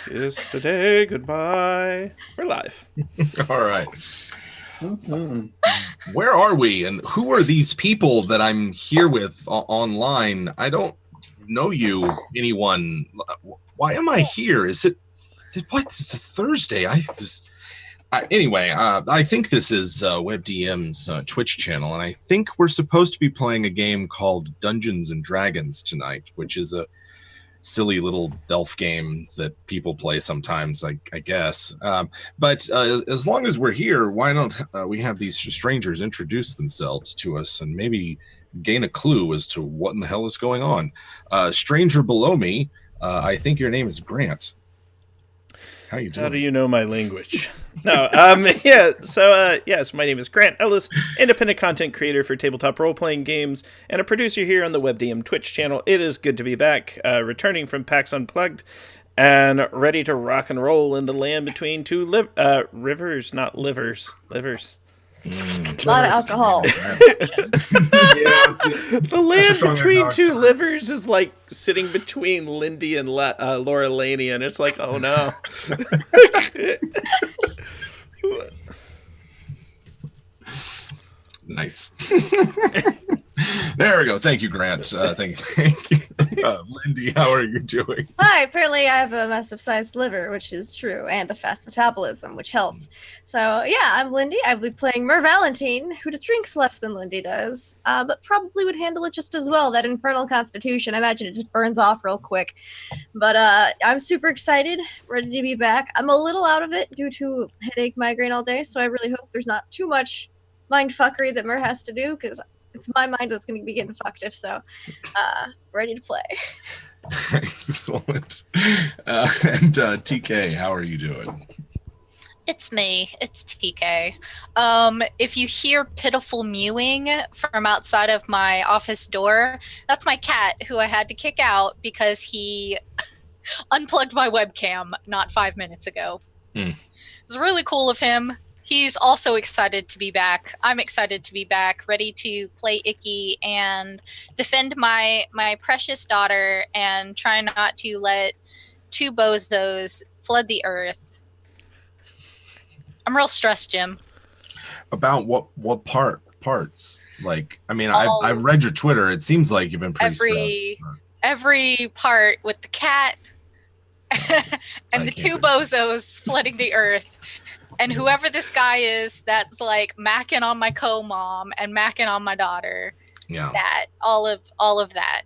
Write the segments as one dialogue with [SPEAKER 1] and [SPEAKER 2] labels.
[SPEAKER 1] It's the day. Goodbye. We're live.
[SPEAKER 2] All right. Where are we, and who are these people that I'm here with online? I don't know you, anyone. Why am I here? Is it what? It's a Thursday. Anyway. I think this is WebDM's Twitch channel, and I think we're supposed to be playing a game called Dungeons and Dragons tonight, which is a silly little Delph game that people play sometimes, I guess. But as long as we're here, why don't we have these strangers introduce themselves to us and maybe gain a clue as to what in the hell is going on? Stranger below me, I think your name is Grant. How you doing?
[SPEAKER 1] How do you know my language? No, yes, my name is Grant Ellis, independent content creator for tabletop role-playing games, and a producer here on the WebDM Twitch channel. It is good to be back, returning from PAX Unplugged, and ready to rock and roll in the land between two rivers, not livers.
[SPEAKER 3] A lot of alcohol.
[SPEAKER 1] The land between two livers is like sitting between Lindy and Laura Laney, and it's like, oh no.
[SPEAKER 2] Nice. There we go. Thank you, Grant. Thank you. Lindy, how are you doing?
[SPEAKER 3] Hi, apparently I have a massive sized liver, which is true, and a fast metabolism, which helps. So yeah, I'm Lindy. I'll be playing Mer Valentine, who drinks less than Lindy does, but probably would handle it just as well. That infernal constitution, I imagine it just burns off real quick. But I'm super excited, ready to be back. I'm a little out of it due to headache, migraine all day, so I really hope there's not too much mind fuckery that Mer has to do, because it's my mind that's going to be getting fucked if so. Ready to play.
[SPEAKER 2] Excellent. And TK, how are you doing?
[SPEAKER 4] It's me. It's TK. If you hear pitiful mewing from outside of my office door, that's my cat who I had to kick out because he unplugged my webcam not 5 minutes ago. It was really cool of him. He's also excited to be back. I'm excited to be back, ready to play Icky and defend my precious daughter and try not to let two bozos flood the earth. I'm real stressed, Jim.
[SPEAKER 2] About what parts? Like, I mean, I've read your Twitter. It seems like you've been pretty stressed.
[SPEAKER 4] Every part with the cat and the two bozos flooding the earth. And whoever this guy is that's like macking on my co-mom and macking on my daughter.
[SPEAKER 2] Yeah.
[SPEAKER 4] That all of that.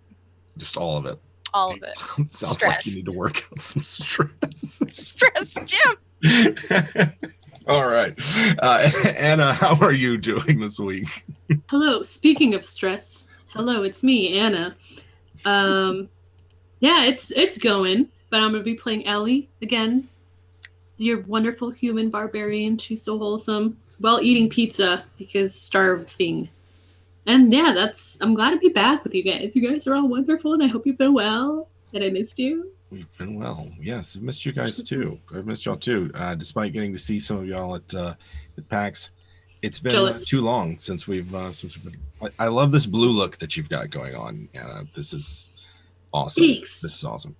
[SPEAKER 2] Just all of it.
[SPEAKER 4] All of it.
[SPEAKER 2] Sounds stress. Like you need to work out some stress.
[SPEAKER 4] Stress, Jim.
[SPEAKER 2] All right. Anna, how are you doing this week?
[SPEAKER 5] Hello. Speaking of stress, hello, it's me, Anna. Yeah, it's going, but I'm gonna be playing Ellie again. Your wonderful human barbarian. She's so wholesome. While eating pizza because starving. And yeah, I'm glad to be back with you guys. You guys are all wonderful, and I hope you've been well. And I missed you.
[SPEAKER 2] We've been well. Yes, I missed you guys too. I've missed y'all too. Despite getting to see some of y'all at PAX, it's been too long since we've been. I love this blue look that you've got going on, Anna. This is awesome.
[SPEAKER 5] Thanks.
[SPEAKER 2] This is awesome.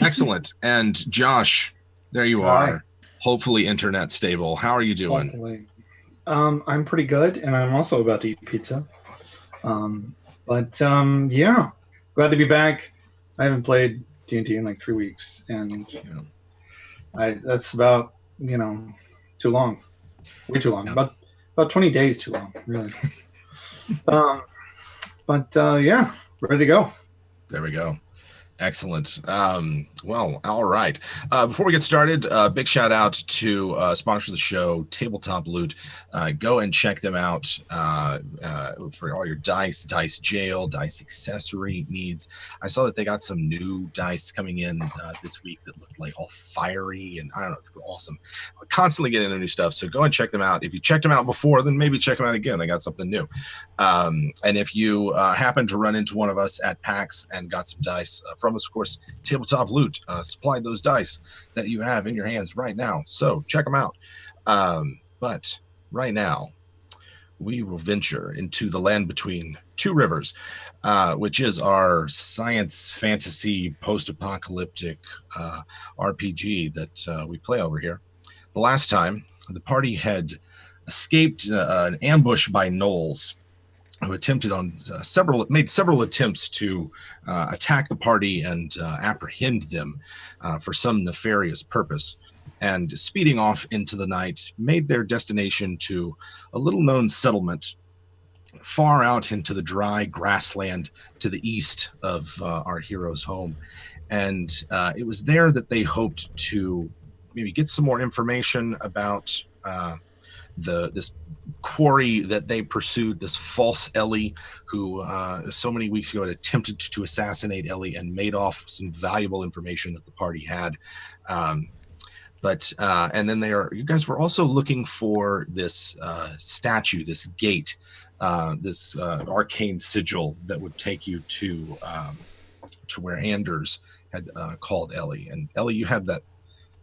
[SPEAKER 2] Excellent. And Josh, there you
[SPEAKER 6] Hi.
[SPEAKER 2] are. Hopefully internet stable. How are you doing?
[SPEAKER 6] Hopefully. I'm pretty good, and I'm also about to eat pizza. Yeah, glad to be back. I haven't played D&D in like 3 weeks, and that's about too long, way too long.
[SPEAKER 2] Yeah.
[SPEAKER 6] About 20 days too long, really. Yeah, ready to go.
[SPEAKER 2] There we go. Excellent. Well, all right. Before we get started, big shout out to sponsors of the show, Tabletop Loot. Go and check them out for all your dice jail, dice accessory needs. I saw that they got some new dice coming in this week that looked like all fiery, and I don't know, they were awesome. Constantly getting into new stuff, so go and check them out. If you checked them out before, then maybe check them out again. They got something new. And if you happen to run into one of us at PAX and got some dice from us, of course, Tabletop Loot supplied those dice that you have in your hands right now. So check them out. But right now, we will venture into the land between two rivers, which is our science fantasy post-apocalyptic RPG that we play over here. The last time, the party had escaped an ambush by gnolls, who attempted on made several attempts to attack the party and apprehend them for some nefarious purpose. And speeding off into the night, made their destination to a little-known settlement far out into the dry grassland to the east of our hero's home. And it was there that they hoped to maybe get some more information about this quarry that they pursued, this false Ellie, who so many weeks ago had attempted to assassinate Ellie and made off some valuable information that the party had. And then you guys were also looking for this statue, this gate, this arcane sigil that would take you to where Anders had called Ellie. And Ellie, you had that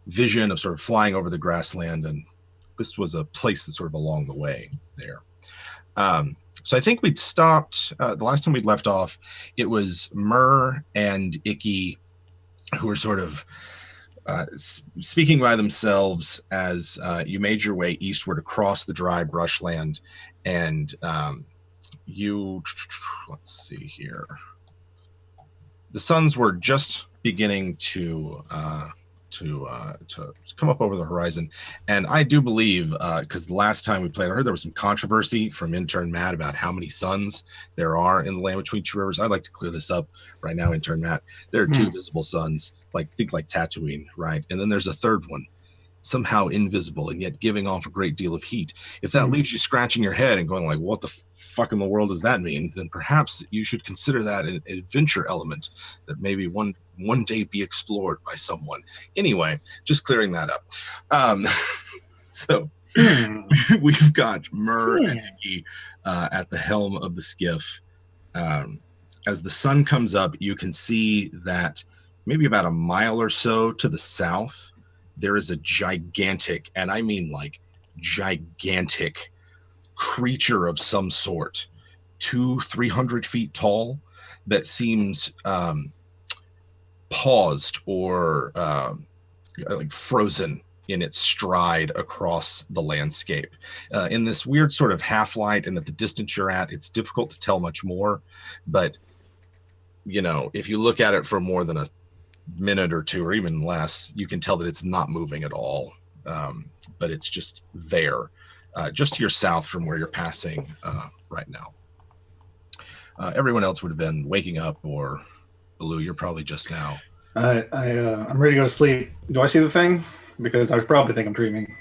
[SPEAKER 2] vision of sort of flying over the grassland, and this was a place that's sort of along the way there. So I think we'd stopped, the last time we'd left off, it was Myrrh and Icky who were sort of speaking by themselves as you made your way eastward across the dry brushland, and let's see here. The suns were just beginning to come up over the horizon, and I do believe, because the last time we played, I heard there was some controversy from intern Matt about how many suns there are in the land between two rivers. I'd like to clear this up right now, intern Matt. There are two visible suns, think like Tatooine, right? And then there's a third one, somehow invisible and yet giving off a great deal of heat. If that leaves you scratching your head and going like, what the fuck in the world does that mean? Then perhaps you should consider that an adventure element that maybe one day be explored by someone. Anyway, just clearing that up. So we've got Myrrh and Icky at the helm of the skiff. As the sun comes up, you can see that maybe about a mile or so to the south, there is a gigantic, and I mean like gigantic, creature of some sort, 200-300 feet tall, that seems paused or like frozen in its stride across the landscape. In this weird sort of half light, and at the distance you're at, it's difficult to tell much more. But, if you look at it for more than a minute or two or even less, you can tell that it's not moving at all. But it's just there, just to your south from where you're passing right now. Everyone else would have been waking up, or Baloo, you're probably just now.
[SPEAKER 6] I'm ready to go to sleep. Do I see the thing? Because I probably think I'm dreaming.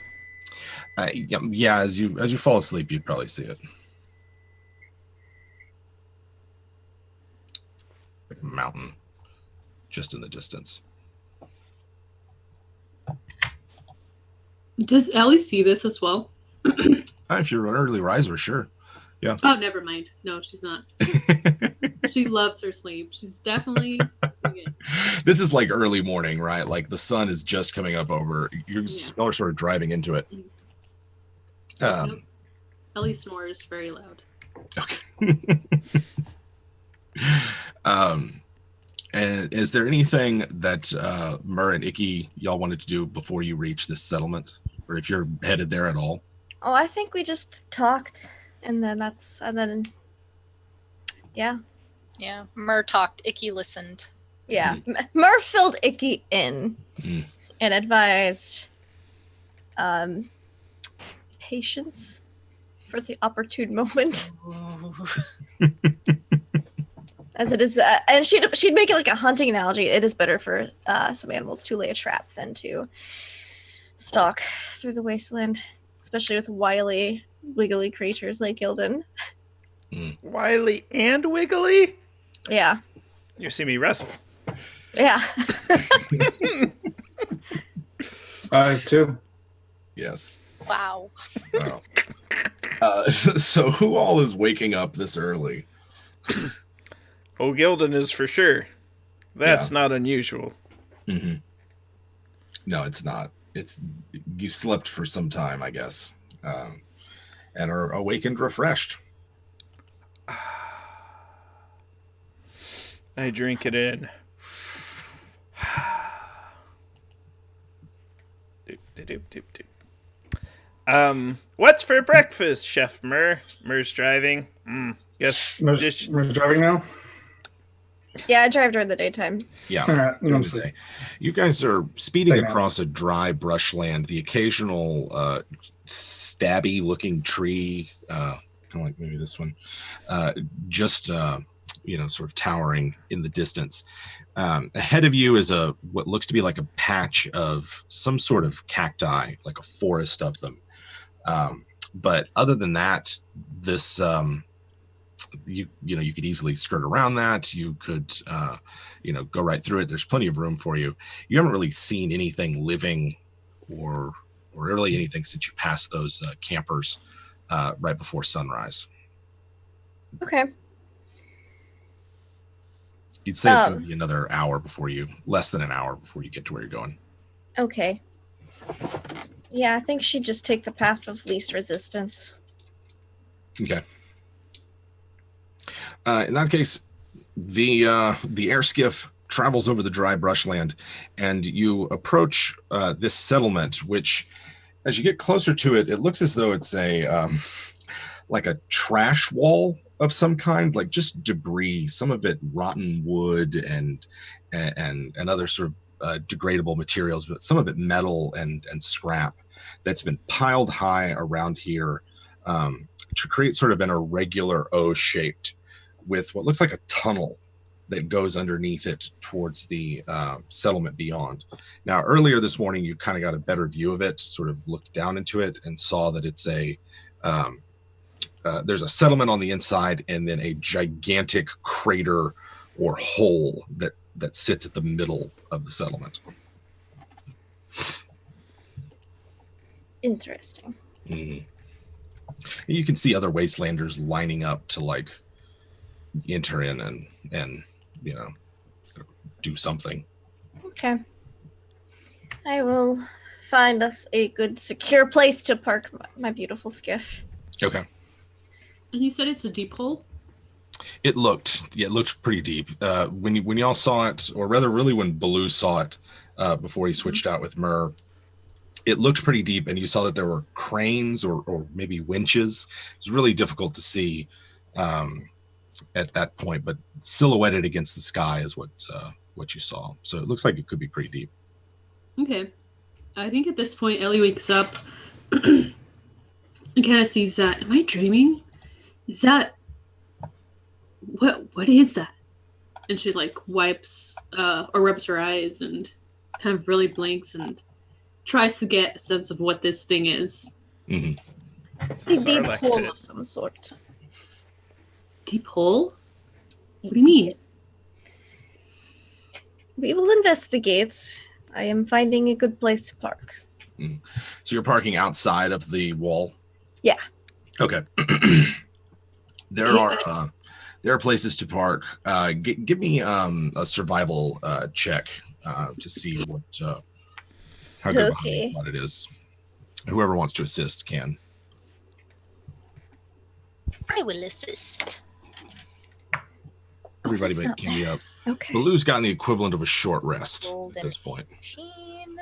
[SPEAKER 2] Yeah, as you fall asleep, you'd probably see it. Like a mountain, just in the distance.
[SPEAKER 5] Does Ellie see this as well?
[SPEAKER 2] If you're an early riser, sure. Yeah.
[SPEAKER 5] Oh, never mind. No, she's not. She loves her sleep. She's definitely.
[SPEAKER 2] This is like early morning, right? Like the sun is just coming up over. You're sort of driving into it.
[SPEAKER 5] Ellie snores very loud.
[SPEAKER 2] Okay. And is there anything that Myrrh and Icky y'all wanted to do before you reach this settlement, or if you're headed there at all?
[SPEAKER 3] Oh, I think we just talked, and then yeah.
[SPEAKER 4] Yeah, Myrrh talked, Icky listened.
[SPEAKER 3] Yeah, Myrrh filled Icky in and advised patience for the opportune moment. As it is, and she'd make it like a hunting analogy. It is better for some animals to lay a trap than to stalk through the wasteland, especially with wily, wiggly creatures like Gildan.
[SPEAKER 1] Wily and wiggly?
[SPEAKER 3] Yeah.
[SPEAKER 1] You see me wrestle.
[SPEAKER 3] Yeah.
[SPEAKER 6] Too.
[SPEAKER 2] Yes.
[SPEAKER 4] Wow.
[SPEAKER 2] So who all is waking up this early?
[SPEAKER 1] Oh, Gildan is for sure. That's not unusual.
[SPEAKER 2] Mm-hmm. No, it's not. You slept for some time, I guess. and are awakened refreshed.
[SPEAKER 1] I drink it in. What's for breakfast, Chef Mur? Mur's driving. Guess
[SPEAKER 6] Mur's driving now?
[SPEAKER 3] Yeah, I drive during the daytime.
[SPEAKER 2] Yeah.
[SPEAKER 6] All right,
[SPEAKER 2] during the day. You guys are speeding across a dry brushland. The occasional stabby looking tree, kind of like maybe this one, just sort of towering in the distance. Ahead of you is what looks to be like a patch of some sort of cacti, like a forest of them. But other than that, this you could easily skirt around that. You could go right through it. There's plenty of room for you. You haven't really seen anything living or really anything since you passed those campers right before sunrise.
[SPEAKER 3] Okay.
[SPEAKER 2] You'd say it's going to be another hour less than an hour before you get to where you're going.
[SPEAKER 3] Okay. Yeah, I think she'd just take the path of least resistance.
[SPEAKER 2] Okay. In that case, the air skiff travels over the dry brushland, and you approach this settlement, which, as you get closer to it, it looks as though it's like a trash wall of some kind, like just debris, some of it rotten wood and other sort of degradable materials, but some of it metal and scrap that's been piled high around here to create sort of an irregular O-shaped with what looks like a tunnel that goes underneath it towards the settlement beyond. Now, earlier this morning, you kind of got a better view of it, sort of looked down into it and saw that it's there's a settlement on the inside and then a gigantic crater or hole that sits at the middle of the settlement.
[SPEAKER 3] Interesting.
[SPEAKER 2] Mm-hmm. You can see other wastelanders lining up to like enter in and do something.
[SPEAKER 3] Okay. I will find us a good secure place to park my beautiful skiff.
[SPEAKER 2] Okay.
[SPEAKER 5] And you said it's a deep hole?
[SPEAKER 2] It looked pretty deep. When y'all saw it, or rather really when Baloo saw it before he switched out with Mur, it looked pretty deep, and you saw that there were cranes or maybe winches. It was really difficult to see at that point, but silhouetted against the sky is what you saw. So it looks like it could be pretty deep.
[SPEAKER 5] Okay. I think at this point, Ellie wakes up and kind of sees that. Am I dreaming? Is that... What is that? And she like wipes or rubs her eyes and kind of really blinks and tries to get a sense of what this thing is.
[SPEAKER 2] Mm-hmm.
[SPEAKER 3] It's a deep hole of some sort.
[SPEAKER 5] Deep hole? What do you mean?
[SPEAKER 3] We will investigate. I am finding a good place to park.
[SPEAKER 2] Mm. So you're parking outside of the wall?
[SPEAKER 3] Yeah.
[SPEAKER 2] Okay. There are places to park. Give me a survival check to see how good behind the spot it is. Whoever wants to assist can.
[SPEAKER 4] I will assist.
[SPEAKER 2] Everybody can be up.
[SPEAKER 3] Okay.
[SPEAKER 2] Baloo's gotten the equivalent of a short rest at this point.
[SPEAKER 4] 18,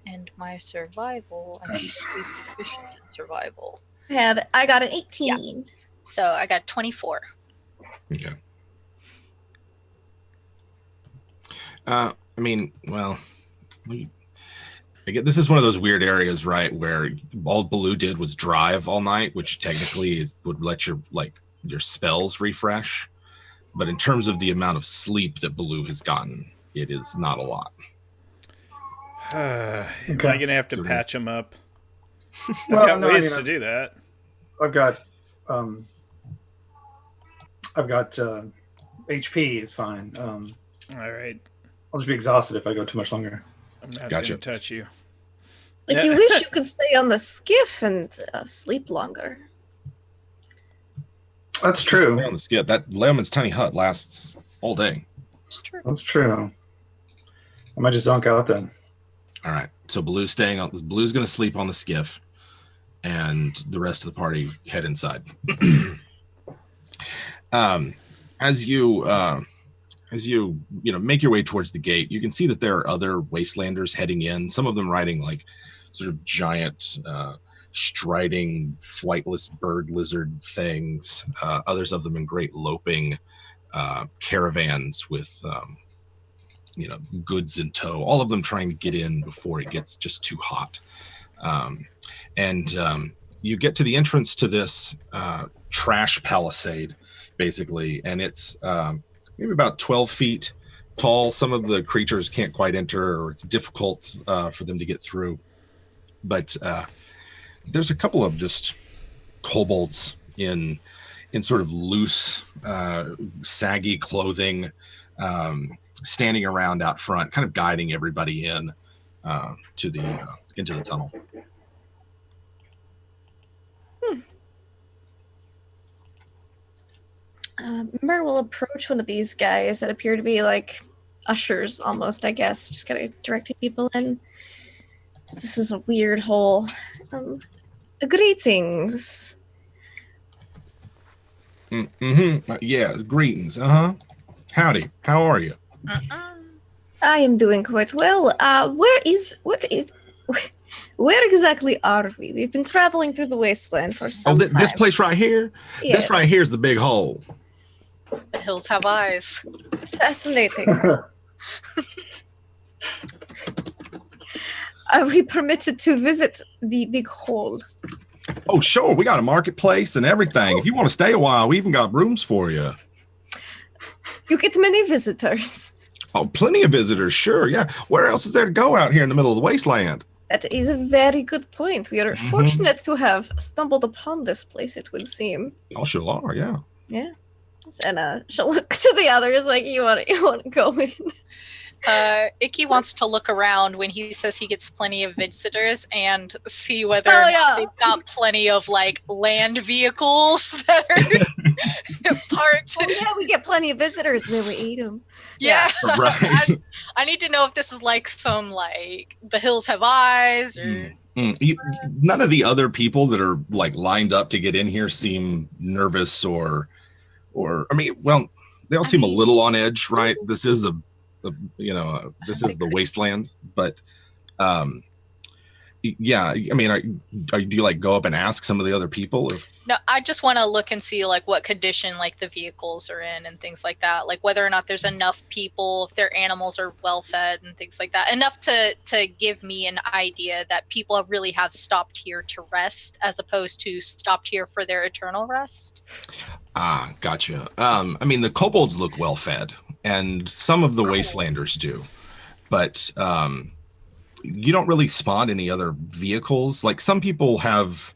[SPEAKER 4] and my survival. I'm proficient in survival.
[SPEAKER 3] I got an 18.
[SPEAKER 4] Yeah. So I got 24.
[SPEAKER 2] Okay. I mean, well, I get this is one of those weird areas, right, where all Baloo did was drive all night, which technically would let your spells refresh. But in terms of the amount of sleep that Baloo has gotten, it is not a lot.
[SPEAKER 1] Am I going to have to patch him up?
[SPEAKER 6] Well,
[SPEAKER 1] I've got ways to do that.
[SPEAKER 6] I've got HP is fine.
[SPEAKER 1] All right.
[SPEAKER 6] I'll just be exhausted if I go too much longer.
[SPEAKER 1] I'm not
[SPEAKER 2] Gotcha.
[SPEAKER 1] going to touch you.
[SPEAKER 3] If you wish, you could stay on the skiff and sleep longer.
[SPEAKER 6] That's true.
[SPEAKER 2] On the skip, that Leoman's tiny hut lasts all day.
[SPEAKER 6] That's true. I might just zonk out then.
[SPEAKER 2] All right. So Baloo's going to sleep on the skiff, and the rest of the party head inside. As you make your way towards the gate, you can see that there are other wastelanders heading in. Some of them riding like sort of giant, striding, flightless bird lizard things. Others of them in great loping caravans with goods in tow. All of them trying to get in before it gets just too hot. You get to the entrance to this trash palisade, basically, and it's maybe about 12 feet tall. Some of the creatures can't quite enter, or it's difficult for them to get through. But there's a couple of just kobolds in sort of loose, saggy clothing, standing around out front, kind of guiding everybody in into the tunnel.
[SPEAKER 3] Mer will approach one of these guys that appear to be like ushers almost, I guess, just kind of directing people in. This is a weird hole. Greetings.
[SPEAKER 2] Yeah, greetings. Howdy. How are you?
[SPEAKER 3] I am doing quite well. Where exactly are we? We've been traveling through the wasteland for some time.
[SPEAKER 2] This place right here?
[SPEAKER 3] Yeah.
[SPEAKER 2] This right here is the big hole.
[SPEAKER 4] The hills have eyes.
[SPEAKER 3] Fascinating. Are we permitted to visit the big hole?
[SPEAKER 2] Oh, sure. We got a marketplace and everything. If you want to stay a while, we even got rooms for you.
[SPEAKER 3] You get many visitors.
[SPEAKER 2] Oh, plenty of visitors, sure. Yeah. Where else is there to go out here in the middle of the wasteland?
[SPEAKER 3] That is a very good point. We are fortunate to have stumbled upon this place, it would seem.
[SPEAKER 2] Oh, sure are, yeah.
[SPEAKER 3] Yeah. And she'll look to the others like, you want to go in?
[SPEAKER 4] Icky wants to look around when he says he gets plenty of visitors and see whether they've got plenty of like land vehicles that are parked.
[SPEAKER 3] Oh, yeah, we get plenty of visitors and then we eat them.
[SPEAKER 4] Yeah.
[SPEAKER 2] Right.
[SPEAKER 4] I need to know if this is like some like the hills have eyes or
[SPEAKER 2] none of the other people that are like lined up to get in here seem nervous or I mean, well, they all seem a little on edge, right? This is this is the wasteland, but yeah, I mean, do you like go up and ask some of the other people?
[SPEAKER 4] No, I just want to look and see like what condition like the vehicles are in and things like that, like whether or not there's enough people, if their animals are well fed and things like that, enough to give me an idea that people really have stopped here to rest as opposed to stopped here for their eternal rest.
[SPEAKER 2] Gotcha. I mean, the kobolds look well fed, and some of the wastelanders do, but you don't really spawn any other vehicles. Like some people have,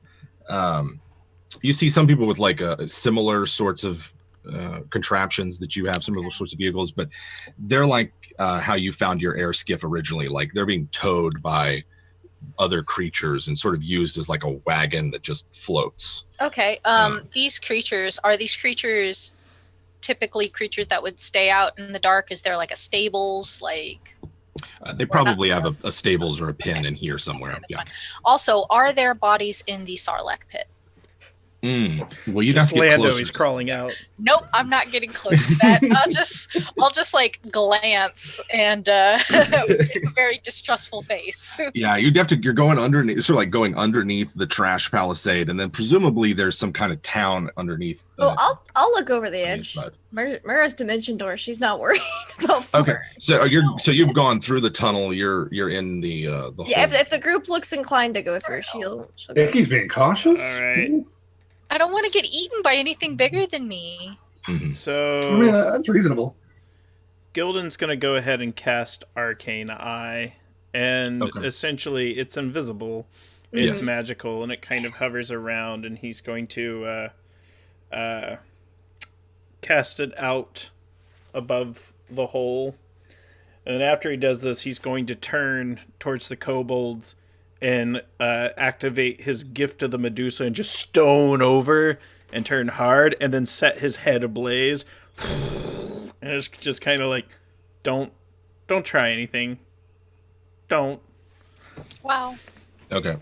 [SPEAKER 2] you see some people with like similar sorts of contraptions that you have, similar sorts of vehicles, but they're like how you found your air skiff originally. Like they're being towed by other creatures and sort of used as like a wagon that just floats.
[SPEAKER 4] Okay. These creatures, are these creatures typically creatures that would stay out in the dark? Is there like a stables, like
[SPEAKER 2] they probably have a stables or a pen in here somewhere. Okay, yeah.
[SPEAKER 4] Also, are there bodies in the Sarlacc pit?
[SPEAKER 2] Well, you'd
[SPEAKER 1] just
[SPEAKER 2] have to get
[SPEAKER 1] Lando,
[SPEAKER 2] closer.
[SPEAKER 1] he's crawling out.
[SPEAKER 4] Nope, I'm not getting close to that. I'll just like glance and make a very distrustful face.
[SPEAKER 2] Yeah, you're going underneath, sort of like going underneath the trash palisade, and then presumably there's some kind of town underneath.
[SPEAKER 3] I'll look over the edge. Mira's dimension door. She's not worried about far.
[SPEAKER 2] Okay, so you've gone through the tunnel. You're in the
[SPEAKER 3] yeah. If the group looks inclined to go through, she'll go.
[SPEAKER 6] Icky's being cautious.
[SPEAKER 1] All right.
[SPEAKER 4] I don't want to get eaten by anything bigger than me.
[SPEAKER 1] So
[SPEAKER 6] I mean, that's reasonable.
[SPEAKER 1] Gildan's going to go ahead and cast Arcane Eye, and essentially it's invisible, it's magical, and it kind of hovers around, and he's going to cast it out above the hole. And after he does this, he's going to turn towards the kobolds and activate his gift of the Medusa and just stone over and turn hard and then set his head ablaze. And it's just kind of like, don't try anything. Don't.
[SPEAKER 4] Wow.
[SPEAKER 2] Okay.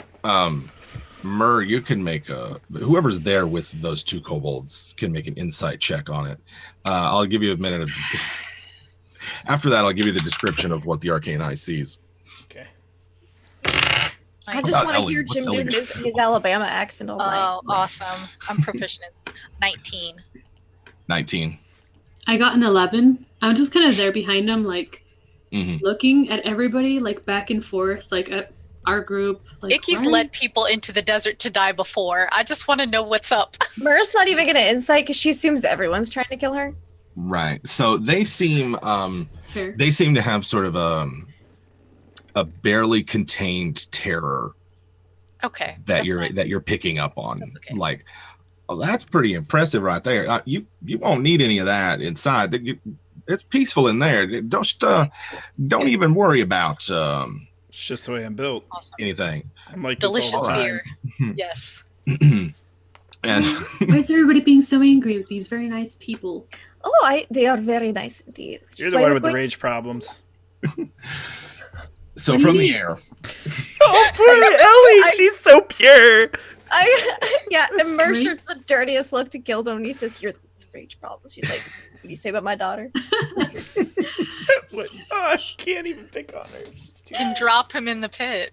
[SPEAKER 2] Mur, you can make whoever's there with those two kobolds can make an insight check on it. I'll give you a minute. After that, I'll give you the description of what the arcane eye sees.
[SPEAKER 1] Okay.
[SPEAKER 3] I just want to
[SPEAKER 2] Ellie?
[SPEAKER 3] hear
[SPEAKER 2] What's
[SPEAKER 3] Jim do
[SPEAKER 2] Ellie?
[SPEAKER 3] his Alabama accent all night.
[SPEAKER 4] Oh, awesome. I'm proficient. 19.
[SPEAKER 2] 19.
[SPEAKER 5] I got an 11. I'm just kind of there behind him, like
[SPEAKER 2] Mhm.
[SPEAKER 5] looking at everybody, like back and forth, like at our group. Like,
[SPEAKER 4] Icky's
[SPEAKER 5] why-
[SPEAKER 4] led people into the desert to die before. I just want to know what's up.
[SPEAKER 3] Mur's not even gonna insight because she assumes everyone's trying to kill her.
[SPEAKER 2] Right. So they seem
[SPEAKER 5] Fair.
[SPEAKER 2] to have sort of a barely contained terror
[SPEAKER 4] Okay.
[SPEAKER 2] that
[SPEAKER 4] that's
[SPEAKER 2] you're
[SPEAKER 4] fine.
[SPEAKER 2] that you're picking up on.
[SPEAKER 4] That's okay.
[SPEAKER 2] Like, oh, that's pretty impressive right there. You won't need any of that inside. It's peaceful in there. Don't even worry about
[SPEAKER 1] It's just the way I'm built.
[SPEAKER 4] Awesome.
[SPEAKER 2] anything.
[SPEAKER 1] I'm like this all
[SPEAKER 4] Delicious
[SPEAKER 1] the time.
[SPEAKER 4] beer. Yes.
[SPEAKER 2] And
[SPEAKER 5] Why is everybody being so angry with these very nice people?
[SPEAKER 3] Oh, they are very nice indeed. Which
[SPEAKER 1] You're
[SPEAKER 3] is
[SPEAKER 1] the
[SPEAKER 3] why
[SPEAKER 1] one
[SPEAKER 3] we're
[SPEAKER 1] with the
[SPEAKER 3] going
[SPEAKER 1] rage problems.
[SPEAKER 2] so
[SPEAKER 5] What do
[SPEAKER 2] from
[SPEAKER 5] you
[SPEAKER 2] the
[SPEAKER 5] mean?
[SPEAKER 2] air,
[SPEAKER 1] Oh, poor Ellie. She's so pure.
[SPEAKER 3] Yeah, and Mur
[SPEAKER 5] Right?
[SPEAKER 3] shoots the dirtiest look to Gildo and he says, "You're the rage problems." She's like, "What do you say about my daughter?"
[SPEAKER 1] What? Oh, I can't even pick on her. She's too
[SPEAKER 4] And drop him in the pit.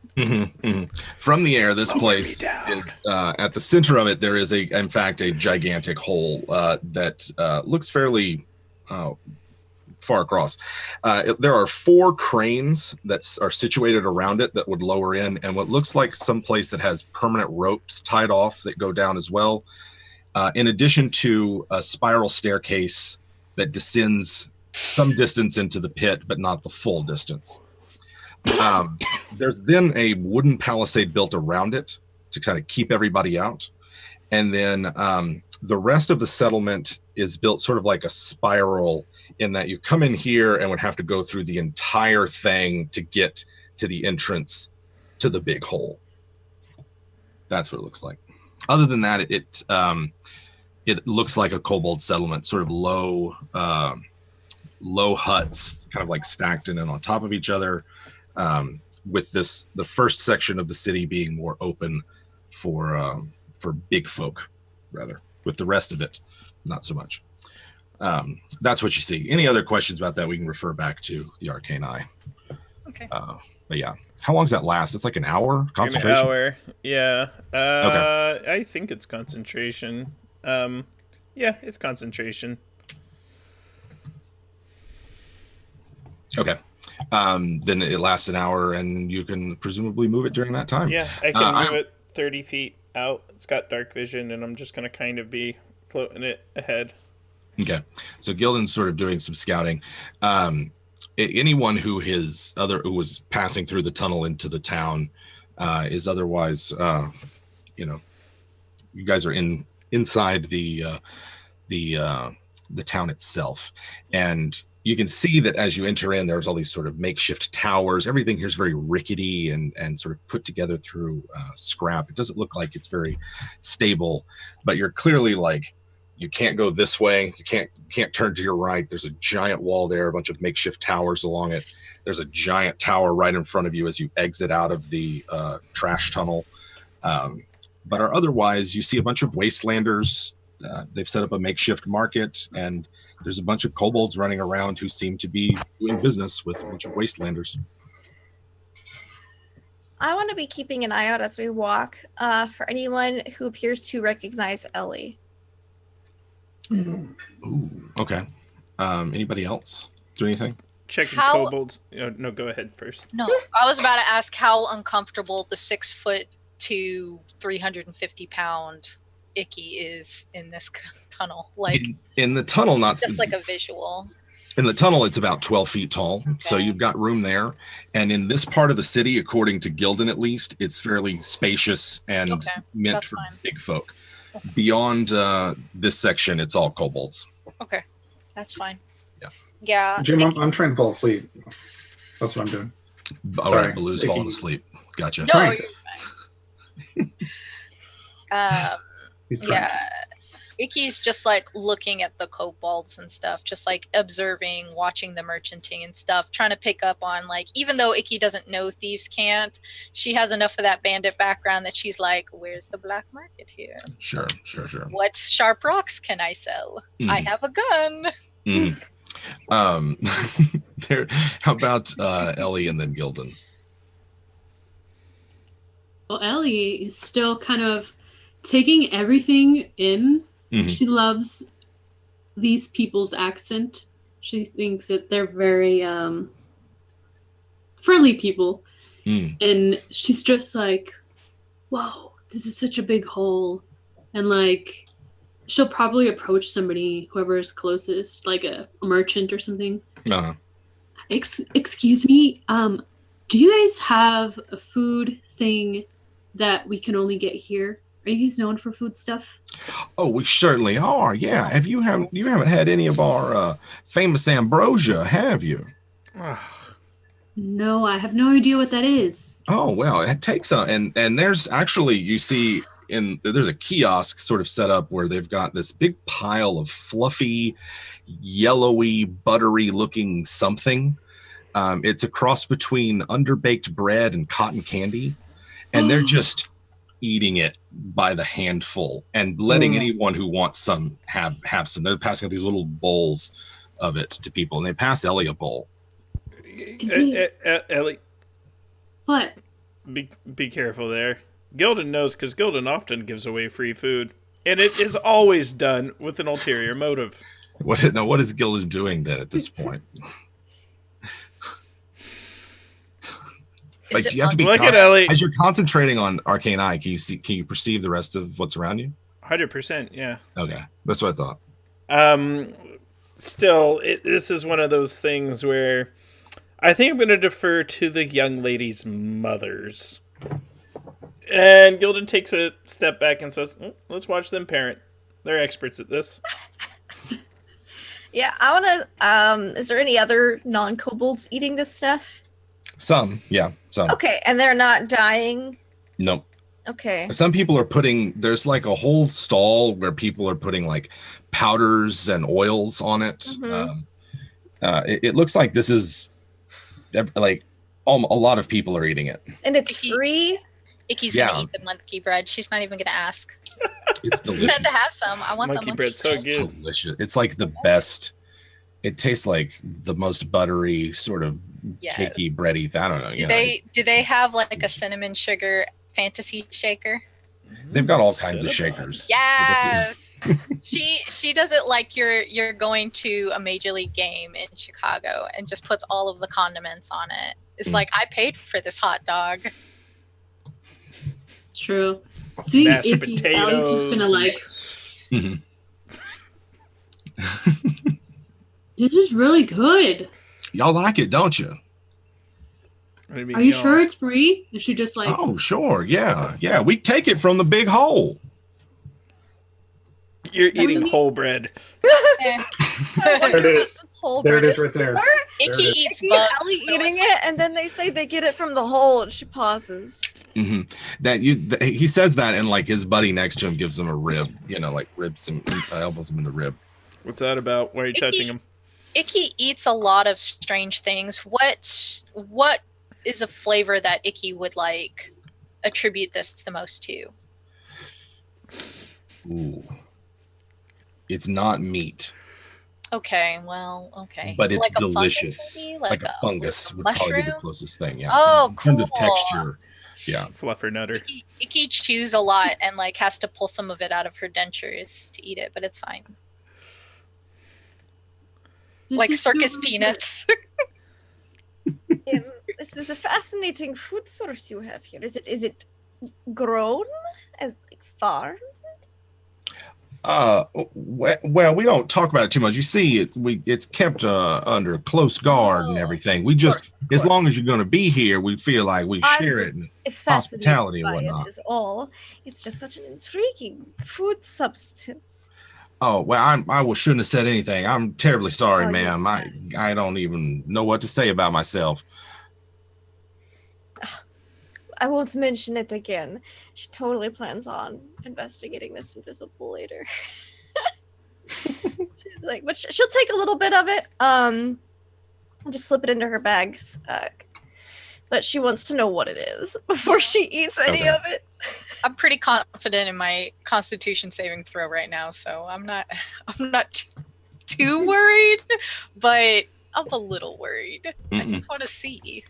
[SPEAKER 2] from the air, this
[SPEAKER 1] Lower
[SPEAKER 2] place
[SPEAKER 1] me down.
[SPEAKER 2] is at the center of it. There is in fact, a gigantic hole that looks fairly far across. There are 4 cranes that are situated around it that would lower in, and what looks like some place that has permanent ropes tied off that go down as well. In addition to a spiral staircase that descends some distance into the pit, but not the full distance. There's then a wooden palisade built around it to kind of keep everybody out. And then the rest of the settlement is built sort of like a spiral in that you come in here and would have to go through the entire thing to get to the entrance to the big hole. That's what it looks like. Other than that, it looks like a kobold settlement, sort of low huts, kind of like stacked in and on top of each other, with the first section of the city being more open for big folk, rather, with the rest of it not so much. That's what you see. Any other questions about that, we can refer back to the arcane eye.
[SPEAKER 4] Okay.
[SPEAKER 2] But yeah, how long does that last? It's like an hour
[SPEAKER 1] Maybe an
[SPEAKER 2] concentration.
[SPEAKER 1] hour. Yeah.
[SPEAKER 2] Okay.
[SPEAKER 1] I think it's concentration. Yeah, it's concentration.
[SPEAKER 2] Okay. Then it lasts an hour, and you can presumably move it during that time.
[SPEAKER 1] Yeah, I can
[SPEAKER 2] I-
[SPEAKER 1] move it 30 feet out. It's got dark vision, and I'm just gonna kind of be floating it ahead.
[SPEAKER 2] Okay, so Gildan's sort of doing some scouting. Anyone who was passing through the tunnel into the town is otherwise, you guys are inside the town itself, and you can see that as you enter in, there's all these sort of makeshift towers. Everything here is very rickety and sort of put together through scrap. It doesn't look like it's very stable, but you're clearly like, you can't go this way. You can't turn to your right. There's a giant wall there, a bunch of makeshift towers along it. There's a giant tower right in front of you as you exit out of the trash tunnel. But otherwise, you see a bunch of wastelanders. They've set up a makeshift market, and there's a bunch of kobolds running around who seem to be doing business with a bunch of wastelanders.
[SPEAKER 3] I want to be keeping an eye out as we walk for anyone who appears to recognize Ellie.
[SPEAKER 2] Ooh, okay. Anybody else do anything?
[SPEAKER 1] Checking
[SPEAKER 4] How-
[SPEAKER 1] kobolds. Oh, no, go ahead first.
[SPEAKER 4] No, I was about to ask how uncomfortable the 6 foot to 350 pound Icky is in this tunnel. Like,
[SPEAKER 2] In the tunnel, not
[SPEAKER 4] just like a visual.
[SPEAKER 2] in the tunnel, it's about 12 feet tall, so
[SPEAKER 4] Okay.
[SPEAKER 2] you've got room there. And in this part of the city, according to Gildan at least, it's fairly spacious and
[SPEAKER 4] Okay,
[SPEAKER 2] meant
[SPEAKER 4] that's
[SPEAKER 2] for
[SPEAKER 4] fine.
[SPEAKER 2] big folk. Beyond this section, it's all kobolds.
[SPEAKER 4] Okay, that's fine.
[SPEAKER 2] Yeah.
[SPEAKER 4] Yeah.
[SPEAKER 6] Jim, I'm trying to fall asleep. That's what I'm doing.
[SPEAKER 2] All
[SPEAKER 6] Sorry.
[SPEAKER 2] right, Baloo's falling asleep. Gotcha.
[SPEAKER 4] No,
[SPEAKER 6] trying
[SPEAKER 4] you're fine.
[SPEAKER 6] He's trying.
[SPEAKER 4] Yeah. Icky's just like looking at the kobolds and stuff, just like observing, watching the merchanting and stuff, trying to pick up on like, even though Icky doesn't know thieves can't, she has enough of that bandit background that she's like, where's the black market here?
[SPEAKER 2] Sure.
[SPEAKER 4] What sharp rocks can I sell? I have a gun.
[SPEAKER 2] There. How about Ellie and then Gildan?
[SPEAKER 5] Well, Ellie is still kind of taking everything in. She loves these people's accent. She thinks that they're very friendly people. And she's just like, whoa, this is such a big hole. And like, she'll probably approach somebody, whoever is closest, like a merchant or something. Excuse me, do you guys have a food thing that we can only get here? Are you guys known for food stuff?
[SPEAKER 2] Oh, we certainly are. Yeah. You haven't had any of our famous ambrosia, have you?
[SPEAKER 5] No, I have no idea what that is.
[SPEAKER 2] Oh well, it takes and there's actually, you see, there's a kiosk sort of set up where they've got this big pile of fluffy, yellowy, buttery looking something. It's a cross between underbaked bread and cotton candy, and they're just eating it by the handful and letting anyone who wants some have some. They're passing out these little bowls of it to people, and they pass Ellie a bowl.
[SPEAKER 1] Ellie,
[SPEAKER 5] what?
[SPEAKER 1] Be careful there. Gildan knows, because Gildan often gives away free food, and it is always done with an ulterior motive.
[SPEAKER 2] What is Gildan doing then at this point? Like, do you have to be
[SPEAKER 1] look at Ellie
[SPEAKER 2] as you're concentrating on arcane eye? Can you perceive the rest of what's around you?
[SPEAKER 1] 100%, yeah.
[SPEAKER 2] Okay, that's what I thought.
[SPEAKER 1] Still, this is one of those things where I think I'm going to defer to the young lady's mothers. And Gildan takes a step back and says, let's watch them parent. They're experts at this.
[SPEAKER 3] Yeah, I want to, is there any other non-kobolds eating this stuff?
[SPEAKER 2] Some, yeah, some.
[SPEAKER 3] Okay, and they're not dying?
[SPEAKER 2] Nope.
[SPEAKER 3] Okay.
[SPEAKER 2] Some people are there's like a whole stall where people are putting like powders and oils on it. It looks like this is like a lot of people are eating it.
[SPEAKER 3] And it's free?
[SPEAKER 4] Icky's gonna eat the monkey bread. She's not even gonna ask.
[SPEAKER 2] It's delicious.
[SPEAKER 4] I had to have some. I want
[SPEAKER 1] monkey
[SPEAKER 4] the
[SPEAKER 1] bread's so good.
[SPEAKER 2] Delicious. It's like the best. It tastes like the most buttery, sort of cakey, bready. I don't know.
[SPEAKER 4] Do they have like a cinnamon sugar fantasy shaker?
[SPEAKER 2] They've got all kinds of shakers.
[SPEAKER 4] Yes. she does it like you're going to a major league game in Chicago and just puts all of the condiments on it. It's like, I paid for this hot dog.
[SPEAKER 5] It's true. See,
[SPEAKER 1] Mashed
[SPEAKER 5] Icky,
[SPEAKER 1] potatoes.
[SPEAKER 5] Ellie's just gonna like. This is really good.
[SPEAKER 2] Y'all like it, don't you?
[SPEAKER 5] Are you sure it's free? And she just like,
[SPEAKER 2] oh, sure. Yeah. We take it from the big hole.
[SPEAKER 1] You're eating whole bread.
[SPEAKER 6] There it is. There it is right there.
[SPEAKER 4] Icky eats
[SPEAKER 3] See
[SPEAKER 4] bugs.
[SPEAKER 3] Ellie eating it, and then they say they get it from the hole, and she pauses.
[SPEAKER 2] He says that, and like his buddy next to him gives him a rib, like ribs and elbows him in the rib.
[SPEAKER 1] What's that about? Why are you touching him?
[SPEAKER 4] Icky eats a lot of strange things. What is a flavor that Icky would like attribute this the most to?
[SPEAKER 2] Ooh. It's not meat.
[SPEAKER 4] Okay, well, okay.
[SPEAKER 2] But it's
[SPEAKER 4] like
[SPEAKER 2] delicious.
[SPEAKER 4] A fungus,
[SPEAKER 2] like a fungus would probably be the closest thing, yeah.
[SPEAKER 4] Oh, cool.
[SPEAKER 2] In terms of texture, yeah.
[SPEAKER 1] Fluffer nutter.
[SPEAKER 4] Icky chews a lot and like has to pull some of it out of her dentures to eat it, but it's fine. Like circus peanuts.
[SPEAKER 3] This is a fascinating food source you have here. Is it grown as like farm?
[SPEAKER 2] Well, we don't talk about it too much. You see, it's kept under close guard and everything. We just, as long as you're going to be here, we feel like we share it in hospitality and whatnot.
[SPEAKER 3] Is all. It's just such an intriguing food substance.
[SPEAKER 2] Oh well, I shouldn't have said anything. I'm terribly sorry, ma'am. I don't even know what to say about myself.
[SPEAKER 3] I won't mention it again. She totally plans on investigating this invisible later. Like, but she'll take a little bit of it. And just slip it into her bags. But she wants to know what it is before she eats any of it.
[SPEAKER 4] I'm pretty confident in my Constitution saving throw right now, so I'm not too worried, but I'm a little worried. I just want to see.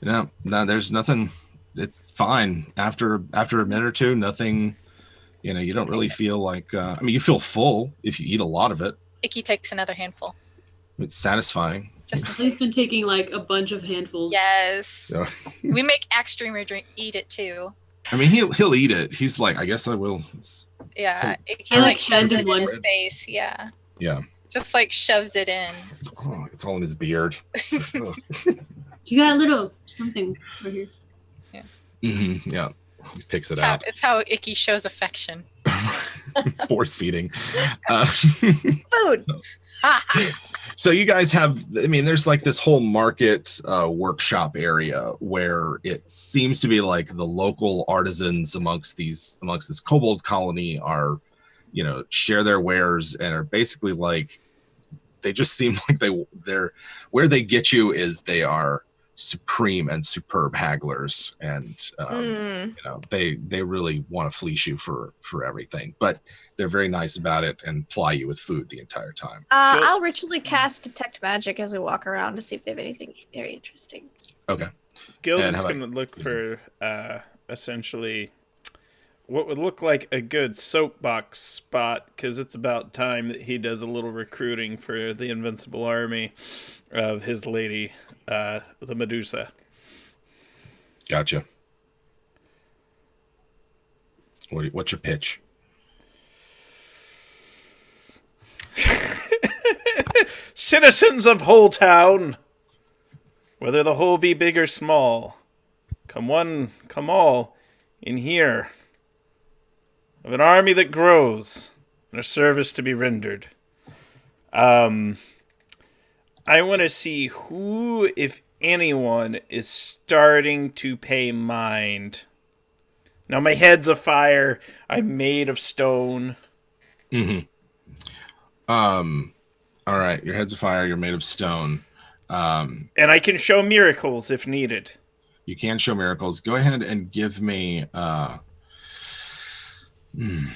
[SPEAKER 2] No, there's nothing. It's fine. After a minute or two, nothing. You don't really feel like. I mean, you feel full if you eat a lot of it.
[SPEAKER 4] Icky takes another handful.
[SPEAKER 2] It's satisfying.
[SPEAKER 5] He's been taking like a bunch of handfuls.
[SPEAKER 4] Yes.
[SPEAKER 2] Yeah.
[SPEAKER 4] We make Axe Dreamer eat it too.
[SPEAKER 2] I mean, he'll eat it. He's like, I guess I will.
[SPEAKER 4] He
[SPEAKER 5] I like
[SPEAKER 4] shoves it in
[SPEAKER 5] handed
[SPEAKER 4] his
[SPEAKER 5] one.
[SPEAKER 4] face. Yeah.
[SPEAKER 2] Yeah.
[SPEAKER 4] Just like shoves it in.
[SPEAKER 2] Oh, it's all in his beard. Oh.
[SPEAKER 5] You got a little something right here.
[SPEAKER 2] Yeah. He picks it out.
[SPEAKER 4] It's how Icky shows affection.
[SPEAKER 2] Force feeding.
[SPEAKER 3] Food.
[SPEAKER 2] So you guys have, I mean, there's like this whole market workshop area where it seems to be like the local artisans amongst this kobold colony are, share their wares and are basically like, they just seem like they're where they get you is they are supreme and superb hagglers, and they really want to fleece you for everything, but they're very nice about it and ply you with food the entire time.
[SPEAKER 3] I'll ritually cast detect magic as we walk around to see if they have anything very interesting.
[SPEAKER 2] Okay.
[SPEAKER 1] Gildan's going to look for essentially what would look like a good soapbox spot, because it's about time that he does a little recruiting for the invincible army of his lady, the Medusa.
[SPEAKER 2] Gotcha. What's your pitch?
[SPEAKER 1] Citizens of Whole Town, whether the whole be big or small, come one, come all, in here, of an army that grows, and a service to be rendered. I want to see who, if anyone, is starting to pay mind. Now, my head's afire. I'm made of stone.
[SPEAKER 2] Mm-hmm. All right, your head's afire. You're made of stone.
[SPEAKER 1] And I can show miracles if needed.
[SPEAKER 2] You can show miracles. Go ahead and give me... go ahead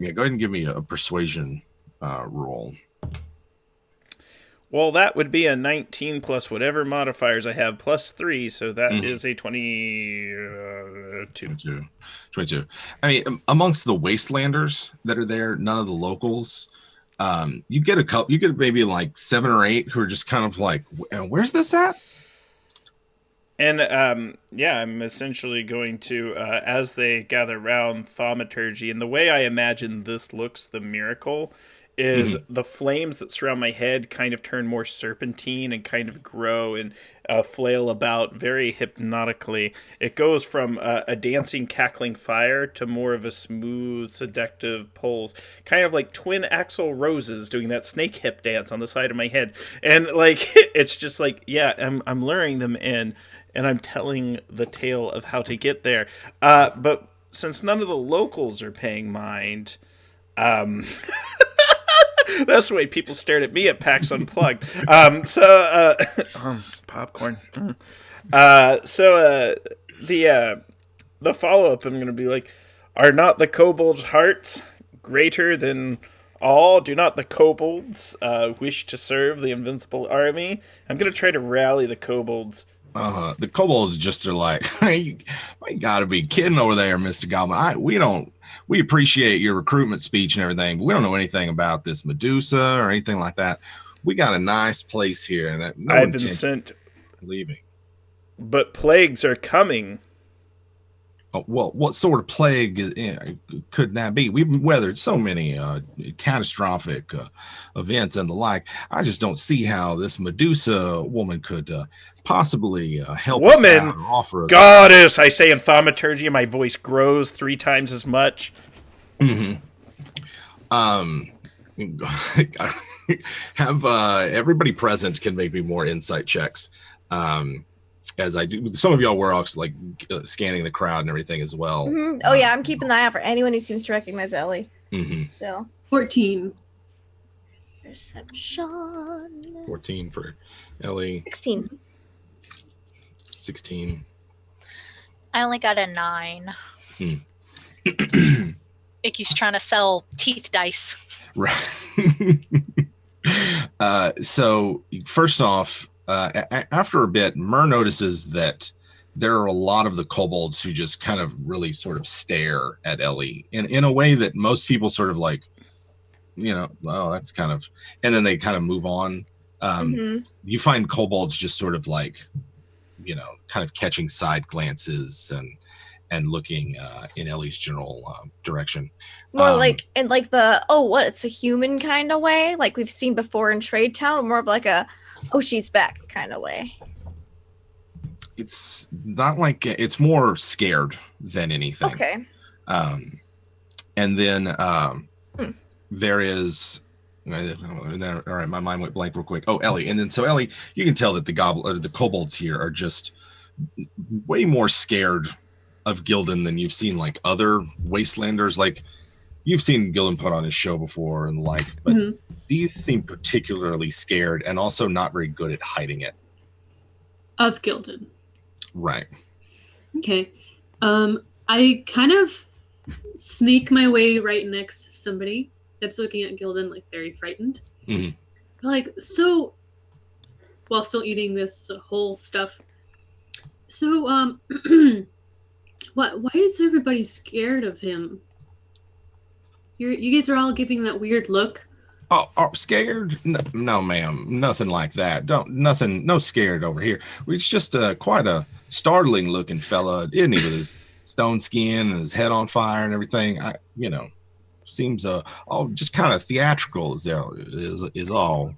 [SPEAKER 2] and give me a persuasion roll.
[SPEAKER 1] Well, that would be a 19 plus whatever modifiers I have plus 3, so that is a 22.
[SPEAKER 2] 22. I mean, amongst the wastelanders that are there, none of the locals, you get a couple, you get maybe like 7 or 8 who are just kind of like, where's this at?
[SPEAKER 1] And I'm essentially going to, as they gather around, thaumaturgy, and the way I imagine this looks, the miracle, is the flames that surround my head kind of turn more serpentine and kind of grow and flail about very hypnotically. It goes from a dancing, cackling fire to more of a smooth, seductive pulse, kind of like twin axle roses doing that snake hip dance on the side of my head. And like, it's just like, yeah, I'm luring them in, and I'm telling the tale of how to get there. But since none of the locals are paying mind, that's the way people stared at me at PAX Unplugged. Popcorn. The follow-up, I'm going to be like, are not the kobolds' hearts greater than all? Do not the kobolds wish to serve the invincible army? I'm going to try to rally the kobolds.
[SPEAKER 2] The kobolds just are like, hey, you got to be kidding over there, Mr. Goblin. We appreciate your recruitment speech and everything, but we don't know anything about this Medusa or anything like that. We got a nice place here, and
[SPEAKER 1] I've been sent
[SPEAKER 2] leaving.
[SPEAKER 1] But plagues are coming.
[SPEAKER 2] Oh, well, what sort of plague could that be? We've weathered so many catastrophic events and the like. I just don't see how this Medusa woman could possibly help us out or offer us.
[SPEAKER 1] Goddess, I say in thaumaturgy, and my voice grows 3 times as much.
[SPEAKER 2] Have everybody present can make me more insight checks. As I do, some of y'all were also like scanning the crowd and everything as well.
[SPEAKER 3] Oh yeah, I'm keeping an eye out for anyone who seems to recognize Ellie. Still
[SPEAKER 5] 14.
[SPEAKER 3] Perception.
[SPEAKER 2] 14 for Ellie.
[SPEAKER 3] 16.
[SPEAKER 2] 16.
[SPEAKER 4] I only got a 9.
[SPEAKER 2] Hmm.
[SPEAKER 4] Icky's trying to sell teeth dice.
[SPEAKER 2] Right. So first off, after a bit, Mur notices that there are a lot of the kobolds who just kind of really sort of stare at Ellie in a way that most people sort of like, well, that's kind of, and then they kind of move on. You find kobolds just sort of like, kind of catching side glances and looking in Ellie's general direction.
[SPEAKER 3] More like in like the it's a human kind of way, like we've seen before in Trade Town, more of like a she's back kind of way.
[SPEAKER 2] It's not like, it's more scared than anything.
[SPEAKER 3] Okay.
[SPEAKER 2] And then there is, all right, my mind went blank real quick. Oh, Ellie. And then so Ellie, you can tell that the kobolds here are just way more scared of Gildan than you've seen like other wastelanders. Like you've seen Gildan put on his show before and like, but these seem particularly scared and also not very good at hiding it.
[SPEAKER 5] Of Gildan.
[SPEAKER 2] Right.
[SPEAKER 5] Okay. I kind of sneak my way right next to somebody that's looking at Gildan like very frightened. Like, so while still eating this whole stuff. So why is everybody scared of him? You guys are all giving that weird look.
[SPEAKER 2] Oh, scared? No, ma'am. Nothing like that. No scared over here. It's just quite a startling looking fella, isn't he, with his stone skin and his head on fire and everything. Seems all just kind of theatrical is all.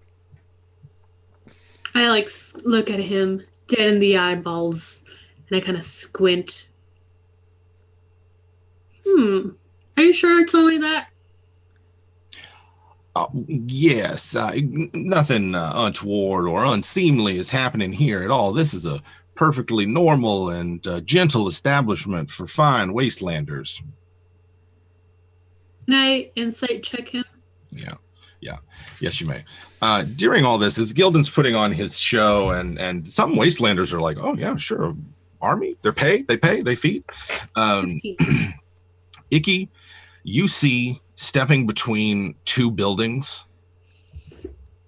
[SPEAKER 5] I like look at him dead in the eyeballs and I kind of squint. Are you sure it's only that?
[SPEAKER 2] Yes, nothing untoward or unseemly is happening here at all. This is a perfectly normal and gentle establishment for fine wastelanders.
[SPEAKER 5] Can I insight check him?
[SPEAKER 2] Yeah. Yes, you may. During all this, as Gildan's putting on his show, and some wastelanders are like, "Oh yeah, sure, army. They feed." Icky, you see stepping between two buildings,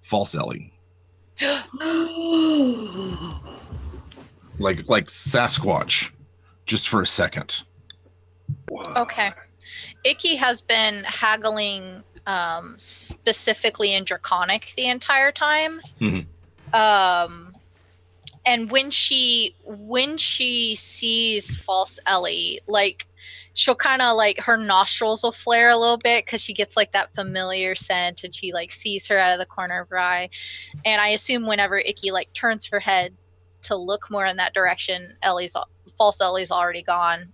[SPEAKER 2] false Ellie. like Sasquatch, just for a second.
[SPEAKER 4] Okay. Icky has been haggling specifically in Draconic the entire time. And when she sees false Ellie, like she'll kind of like her nostrils will flare a little bit because she gets like that familiar scent and she like sees her out of the corner of her eye. And I assume whenever Icky like turns her head to look more in that direction, false Ellie's already gone.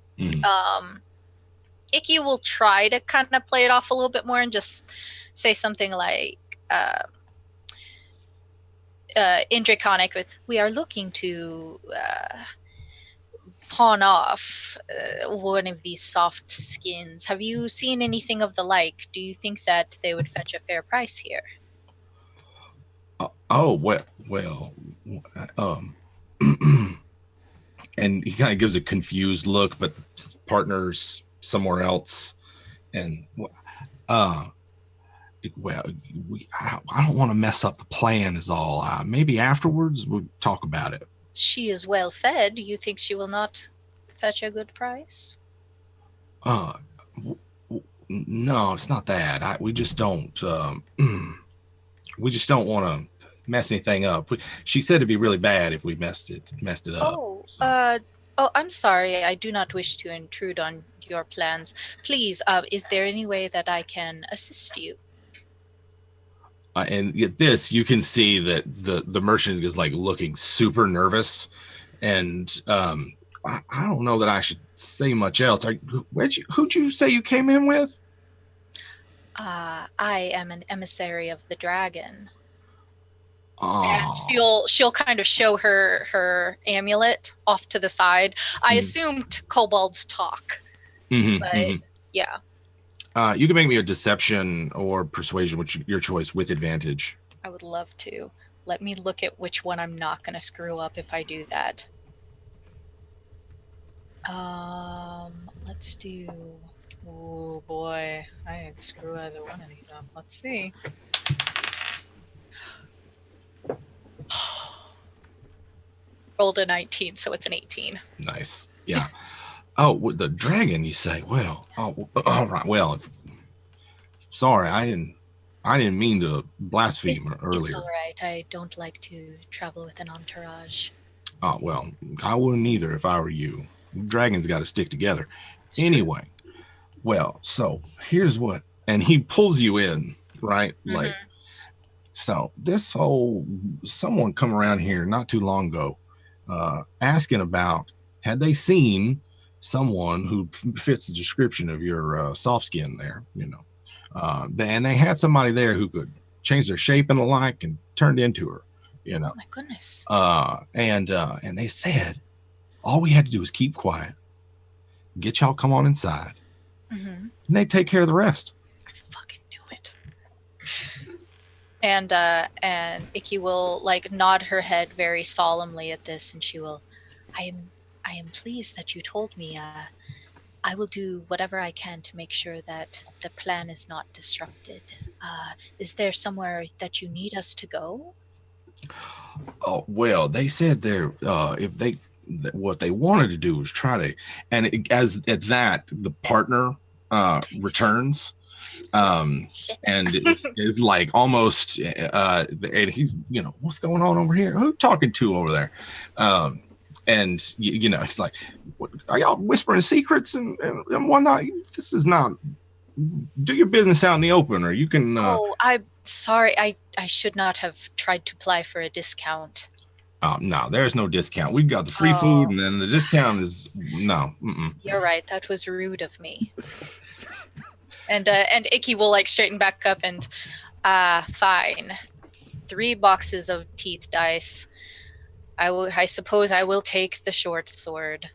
[SPEAKER 4] Icky will try to kind of play it off a little bit more and just say something like in Draconic with, "We are looking to pawn off one of these soft skins. Have you seen anything of the like? Do you think that they would fetch a fair price here?"
[SPEAKER 2] And he kind of gives a confused look, but his partner's somewhere else. And I don't want to mess up the plan is all. Maybe afterwards we'll talk about it.
[SPEAKER 4] She is well fed. You think she will not fetch a good price?
[SPEAKER 2] No, it's not that. We just don't want to mess anything up. She said it'd be really bad if we messed it up.
[SPEAKER 4] I'm sorry. I do not wish to intrude on your plans. Please, is there any way that I can assist you?
[SPEAKER 2] And at this, you can see that the merchant is like looking super nervous, and I don't know that I should say much else. Who'd you say you came in with?
[SPEAKER 4] I am an emissary of the dragon.
[SPEAKER 2] Oh.
[SPEAKER 4] And she'll kind of show her amulet off to the side. I assumed kobolds talk, but yeah.
[SPEAKER 2] You can make me a deception or persuasion, which your choice, with advantage.
[SPEAKER 4] I would love to. Let me look at which one I'm not going to screw up if I do that. Let's do... Oh boy, I didn't screw either one of these up. Let's see. Rolled a 19, so it's an 18.
[SPEAKER 2] Nice. Yeah. Oh, with the dragon, you say? Well, all right. Well, sorry, I didn't mean to blaspheme earlier.
[SPEAKER 4] It's all right. I don't like to travel with an entourage.
[SPEAKER 2] Oh, well, I wouldn't either if I were you. Dragons got to stick together.
[SPEAKER 4] It's
[SPEAKER 2] Anyway, well, so here's what, and he pulls you in, right?
[SPEAKER 4] true.
[SPEAKER 2] Like, so this whole, someone come around here not too long ago, asking about, had they seen someone who fits the description of your soft skin there, you know, and they had somebody there who could change their shape and the like and turned into her, you know.
[SPEAKER 4] Oh my goodness.
[SPEAKER 2] And they said all we had to do was keep quiet, get y'all come on inside, and they take care of the rest.
[SPEAKER 4] I fucking knew it. And Icky will like nod her head very solemnly at this, and she will, I am pleased that you told me. I will do whatever I can to make sure that the plan is not disrupted. Is there somewhere that you need us to go?
[SPEAKER 2] Oh, well, they said they're what they wanted to do was try to, and as at that the partner returns, and is like almost and he's, you know, what's going on over here? Who you talking to over there? And you know, he's like, what, are y'all whispering secrets and whatnot? This is not, do your business out in the open, or you can
[SPEAKER 4] Oh, I'm sorry. I should not have tried to apply for a discount.
[SPEAKER 2] no, there's no discount. We've got the free food, and then the discount is no.
[SPEAKER 4] You're right. That was rude of me. And Icky will like straighten back up and fine. 3 boxes of teeth dice. I suppose I will take the short sword.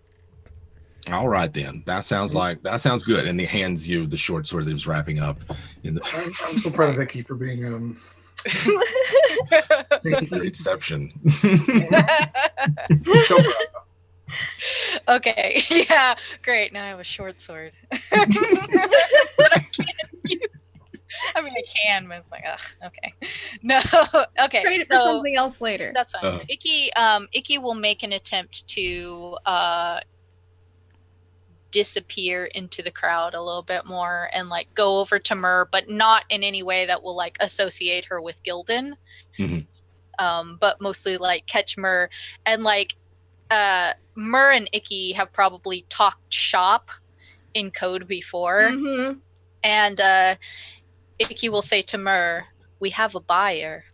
[SPEAKER 2] All right then. That sounds good. And he hands you the short sword that he was wrapping up in the
[SPEAKER 6] I'm so proud of Vicky for being
[SPEAKER 2] reception.
[SPEAKER 6] so proud.
[SPEAKER 4] Okay, yeah, great. Now I have a short sword. But I can't use. I mean, I can, but it's like, ugh, okay. No, okay.
[SPEAKER 3] Trade it for something else later.
[SPEAKER 4] That's fine. Icky will make an attempt to disappear into the crowd a little bit more and like go over to Myrrh, but not in any way that will like associate her with Gildan. But mostly like catch Myrrh, and like Myrrh and Icky have probably talked shop in code before. And Icky will say to Myrrh, we have a buyer.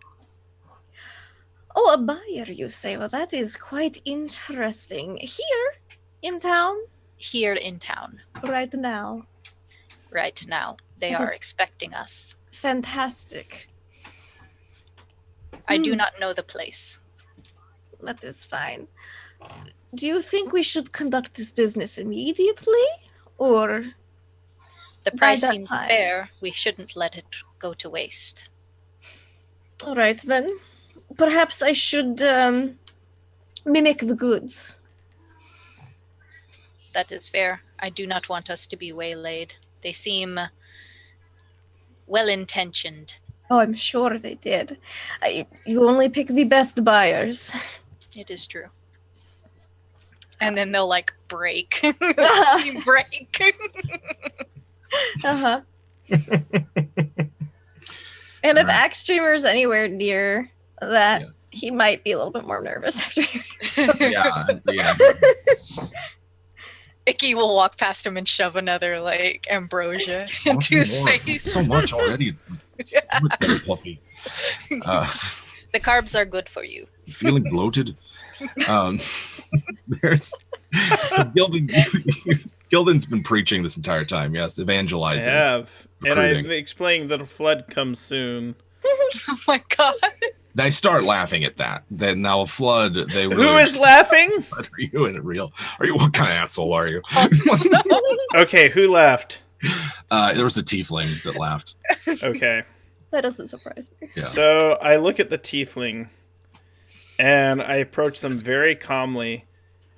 [SPEAKER 3] Oh, a buyer, you say? Well, that is quite interesting. Here in town?
[SPEAKER 4] Here in town.
[SPEAKER 3] Right now.
[SPEAKER 4] Right now. They
[SPEAKER 3] That
[SPEAKER 4] are
[SPEAKER 3] is
[SPEAKER 4] expecting us.
[SPEAKER 3] fantastic.
[SPEAKER 4] I do not know the place.
[SPEAKER 3] That is fine. Do you think we should conduct this business immediately? Or
[SPEAKER 4] The
[SPEAKER 3] by
[SPEAKER 4] price
[SPEAKER 3] that
[SPEAKER 4] seems
[SPEAKER 3] time?
[SPEAKER 4] fair. We shouldn't let it go to waste.
[SPEAKER 3] All right, then. Perhaps I should mimic the goods.
[SPEAKER 4] That is fair. I do not want us to be waylaid. They seem well-intentioned.
[SPEAKER 3] Oh, I'm sure they did. You only pick the best buyers.
[SPEAKER 4] It is true. And then they'll like break. break.
[SPEAKER 3] Uh-huh. And if Axe Streamer is anywhere near that, he might be a little bit more nervous after hearing.
[SPEAKER 2] yeah.
[SPEAKER 4] Icky will walk past him and shove another like ambrosia into his face.
[SPEAKER 2] So much already. It's so much better, Fluffy.
[SPEAKER 4] The carbs are good for you.
[SPEAKER 2] Feeling bloated. There's so Gildan's been preaching this entire time. Yes, evangelizing.
[SPEAKER 1] I have, and
[SPEAKER 2] recruiting.
[SPEAKER 1] I'm explaining that a flood comes soon.
[SPEAKER 4] Oh my god.
[SPEAKER 2] They start laughing at that. Then now a flood. They
[SPEAKER 1] Who
[SPEAKER 2] really,
[SPEAKER 1] is laughing?
[SPEAKER 2] Are you in it real? Are you? What kind of asshole are you?
[SPEAKER 1] Okay, who laughed?
[SPEAKER 2] There was a tiefling that laughed.
[SPEAKER 1] Okay.
[SPEAKER 3] That doesn't surprise me.
[SPEAKER 2] Yeah.
[SPEAKER 1] So I look at the tiefling, and I approach them very calmly,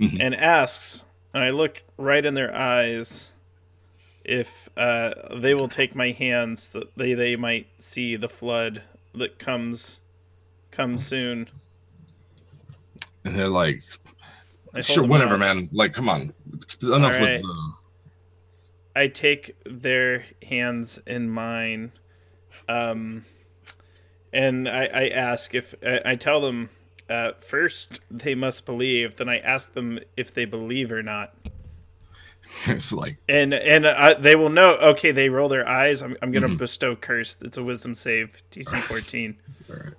[SPEAKER 1] and I look right in their eyes, if they will take my hands, so they might see the flood that comes soon.
[SPEAKER 2] And they're like,
[SPEAKER 1] I hold
[SPEAKER 2] sure,
[SPEAKER 1] them
[SPEAKER 2] whatever,
[SPEAKER 1] out.
[SPEAKER 2] man. Like, come on. Enough
[SPEAKER 1] All
[SPEAKER 2] with
[SPEAKER 1] right. I take their hands in mine, and I ask if I tell them first they must believe. Then I ask them if they believe or not,
[SPEAKER 2] it's like,
[SPEAKER 1] and they will know. Okay, they roll their eyes. I'm going to bestow curse. It's a wisdom save, DC 14.
[SPEAKER 2] all right.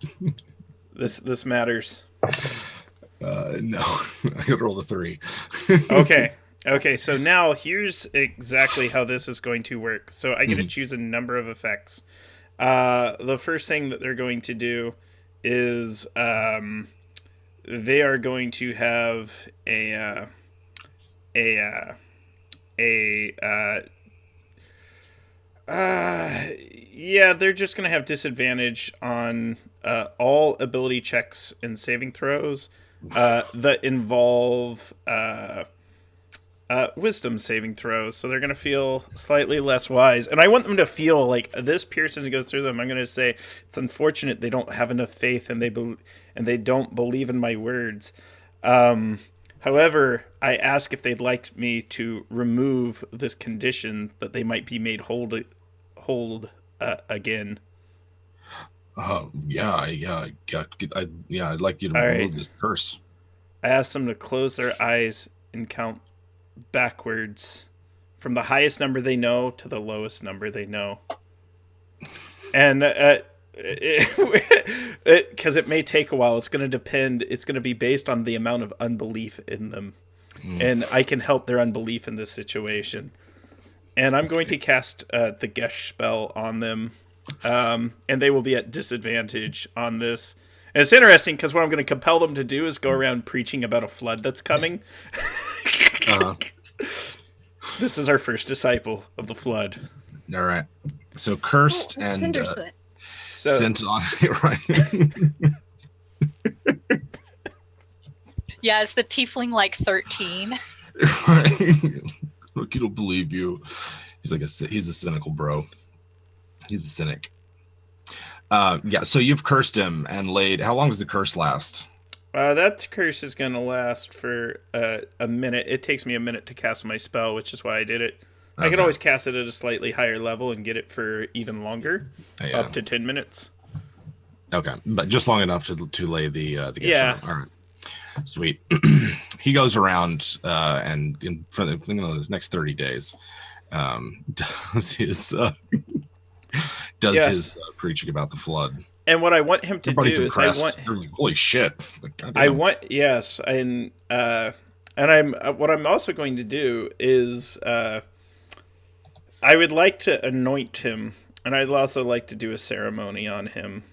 [SPEAKER 1] This matters.
[SPEAKER 2] No, I gotta roll the 3.
[SPEAKER 1] Okay, so now here's exactly how this is going to work. So I get to choose a number of effects. The first thing that they're going to do is they are going to have they're just going to have disadvantage on all ability checks and saving throws that involve wisdom saving throws. So they're going to feel slightly less wise. And I want them to feel like this piercing goes through them. I'm going to say it's unfortunate they don't have enough faith and they don't believe in my words. However, I ask if they'd like me to remove this condition that they might be made whole again.
[SPEAKER 2] I'd like you to remove this curse.
[SPEAKER 1] I ask them to close their eyes and count backwards from the highest number they know to the lowest number they know. And because it may take a while, it's going to depend. It's going to be based on the amount of unbelief in them. And I can help their unbelief in this situation. And I'm going to cast the Gesh spell on them. And they will be at disadvantage on this. And it's interesting because what I'm going to compel them to do is go around preaching about a flood that's coming. This is our first disciple of the flood.
[SPEAKER 2] All right. So cursed and sent on right.
[SPEAKER 4] Yeah, is the tiefling like 13?
[SPEAKER 2] Look, he don't believe you. He's a cynical bro. He's a cynic. So you've cursed him and laid. How long does the curse last?
[SPEAKER 1] That curse is going to last for a minute. It takes me a minute to cast my spell, which is why I did it. Okay. I could always cast it at a slightly higher level and get it for even longer, up to 10 minutes.
[SPEAKER 2] Okay, but just long enough to lay the
[SPEAKER 1] yeah.
[SPEAKER 2] All right, sweet. He goes around and in front of his next 30 days, does his preaching about the flood.
[SPEAKER 1] And what I want him to
[SPEAKER 2] Everybody's
[SPEAKER 1] do
[SPEAKER 2] impressed.
[SPEAKER 1] is
[SPEAKER 2] They're like, holy shit! Like,
[SPEAKER 1] what I'm also going to do is I would like to anoint him, and I'd also like to do a ceremony on him,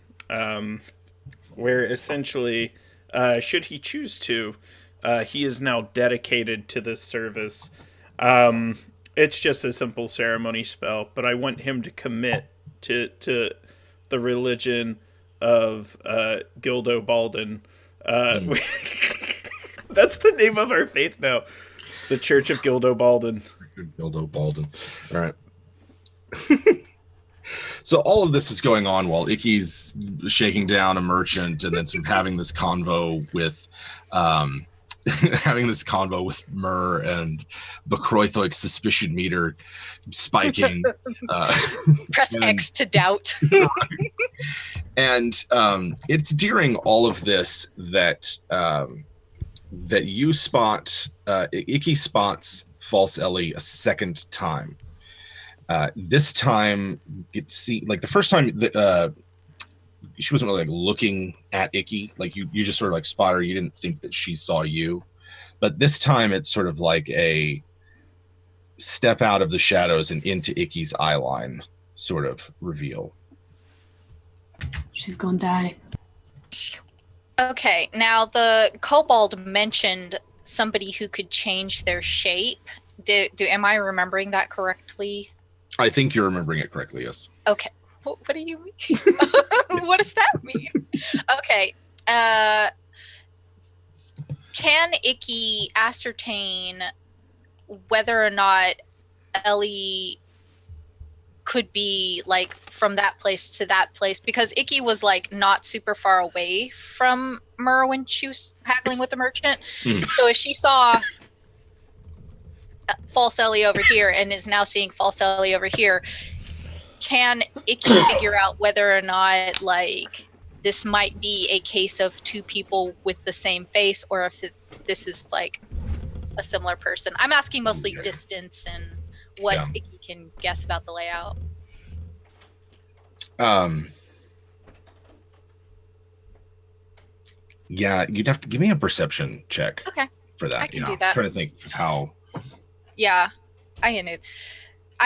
[SPEAKER 1] where essentially, should he choose to, he is now dedicated to this service. It's just a simple ceremony spell, but I want him to commit to the religion of Gildo Balden. That's the name of our faith now. The Church of Gildo Balden.
[SPEAKER 2] Gildo Balden. All right. So all of this is going on while Icky's shaking down a merchant and then sort of having this convo with Myrrh and Bekroithoic's suspicion meter spiking.
[SPEAKER 4] Press X to doubt.
[SPEAKER 2] And it's during all of this that that you spot Icky spots False Ellie a second time. This time, like the first time that she wasn't really like looking at Icky, like you just sort of like spot her. You didn't think that she saw you, but this time it's sort of like a step out of the shadows and into Icky's eye line sort of reveal.
[SPEAKER 5] She's gonna die.
[SPEAKER 4] Okay, now the kobold mentioned somebody who could change their shape. Am I remembering that correctly?
[SPEAKER 2] I think you're remembering it correctly, yes.
[SPEAKER 4] Okay. What do you mean? What does that mean? Okay. Can Icky ascertain whether or not Ellie could be like from that place to that place? Because Icky was like not super far away from Myrrh when she was haggling with the merchant. So if she saw false Ellie over here and is now seeing false Ellie over here, can Icky figure out whether or not like this might be a case of two people with the same face, or if this is like a similar person? I'm asking mostly distance and what Icky can guess about the layout.
[SPEAKER 2] Yeah, you'd have to give me a perception check.
[SPEAKER 4] Okay.
[SPEAKER 2] For that.
[SPEAKER 4] I can do that.
[SPEAKER 2] I'm trying to think of how.
[SPEAKER 4] Yeah, I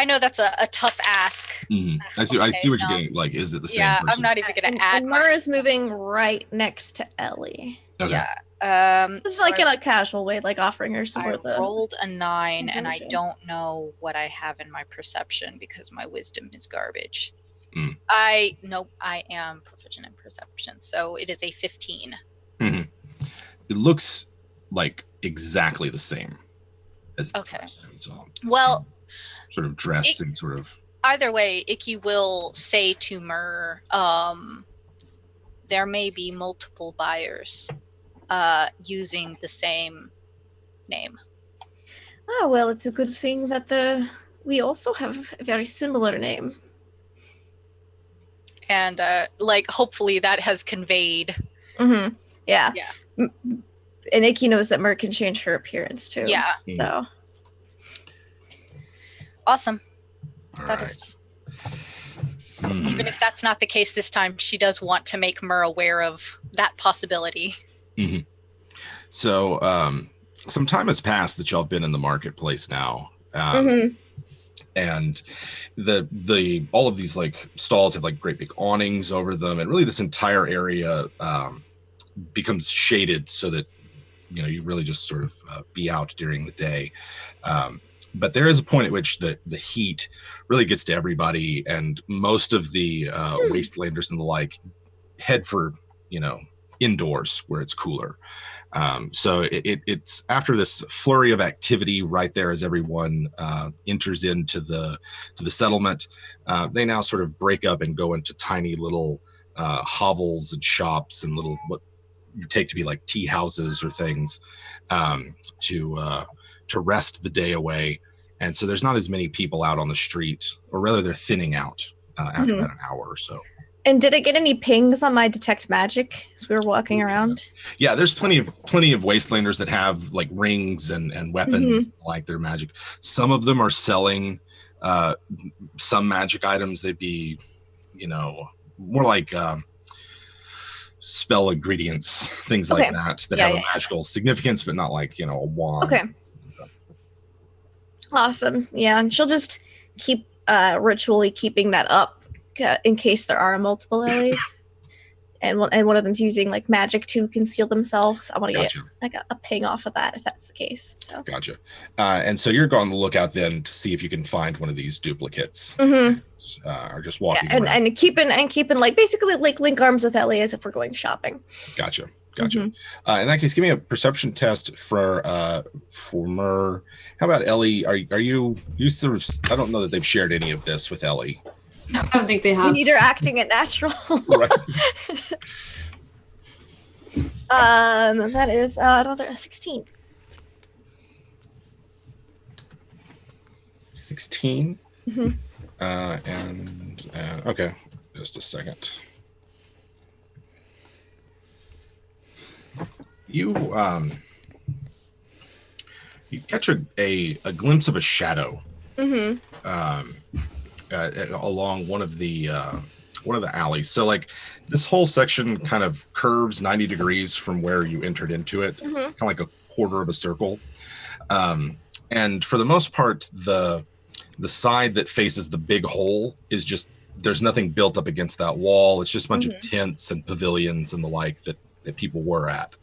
[SPEAKER 4] know that's a tough ask.
[SPEAKER 2] I see what you're getting. Like, is it the same person?
[SPEAKER 4] I'm not even going to add.
[SPEAKER 3] And Myrrh is moving right next to Ellie.
[SPEAKER 2] Okay.
[SPEAKER 4] Yeah.
[SPEAKER 3] This is like in a casual way, like offering her some
[SPEAKER 4] I
[SPEAKER 3] of the.
[SPEAKER 4] rolled a 9, and I
[SPEAKER 3] Illusion.
[SPEAKER 4] don't know what I have in my perception because my wisdom is garbage. I am proficient in perception, so it is a 15.
[SPEAKER 2] It looks like exactly the same. As the
[SPEAKER 4] Okay.
[SPEAKER 2] first time, so
[SPEAKER 4] Well,
[SPEAKER 2] sort of dress and sort of.
[SPEAKER 4] Either way, Icky will say to Myrrh, there may be multiple buyers using the same name.
[SPEAKER 3] Oh, well, it's a good thing that we also have a very similar name.
[SPEAKER 4] And like hopefully that has conveyed.
[SPEAKER 3] Mm-hmm. Yeah.
[SPEAKER 4] Yeah.
[SPEAKER 3] And Icky knows that Myrrh can change her appearance too.
[SPEAKER 4] Yeah.
[SPEAKER 3] So.
[SPEAKER 4] Awesome.
[SPEAKER 2] All
[SPEAKER 4] That
[SPEAKER 2] right.
[SPEAKER 4] is even if that's not the case this time, she does want to make Myrrh aware of that possibility.
[SPEAKER 2] So some time has passed that y'all have been in the marketplace now. And the all of these like stalls have like great big awnings over them, and really this entire area becomes shaded so that you really just sort of be out during the day. But there is a point at which the heat really gets to everybody, and most of the wastelanders and the like head for indoors where it's cooler. So it's after this flurry of activity right there as everyone enters into the settlement, they now sort of break up and go into tiny little hovels and shops and little what you take to be like tea houses or things to rest the day away. And so there's not as many people out on the street, or rather they're thinning out after about an hour or so.
[SPEAKER 3] And did I get any pings on my detect magic as we were walking around?
[SPEAKER 2] Yeah, there's plenty of Wastelanders that have like rings and weapons like their magic. Some of them are selling some magic items. They'd be, more like spell ingredients, things like that have a magical significance, but not like a wand.
[SPEAKER 3] Okay. Awesome. Yeah, and she'll just keep ritually keeping that up in case there are multiple Ellies. and one of them's using like magic to conceal themselves. I want to get like a ping off of that if that's the case. So
[SPEAKER 2] Gotcha. And so you're going to look out then to see if you can find one of these duplicates. Or just walking around.
[SPEAKER 3] and keeping like basically like link arms with Ellie as if we're going shopping.
[SPEAKER 2] Gotcha. In that case, give me a perception test for Myrrh. How about Ellie? Are you sort of? I don't know that they've shared any of this with Ellie.
[SPEAKER 5] I don't think they have.
[SPEAKER 3] We need her acting it natural.
[SPEAKER 2] Right.
[SPEAKER 3] That is another 16.
[SPEAKER 2] 16. Okay, just a second. You catch a glimpse of a shadow along one of the alleys. So like this whole section kind of curves 90 degrees from where you entered into it. It's kind of like a quarter of a circle. And for the most part, the side that faces the big hole is just, there's nothing built up against that wall. It's just a bunch of tents and pavilions and the like that people were at.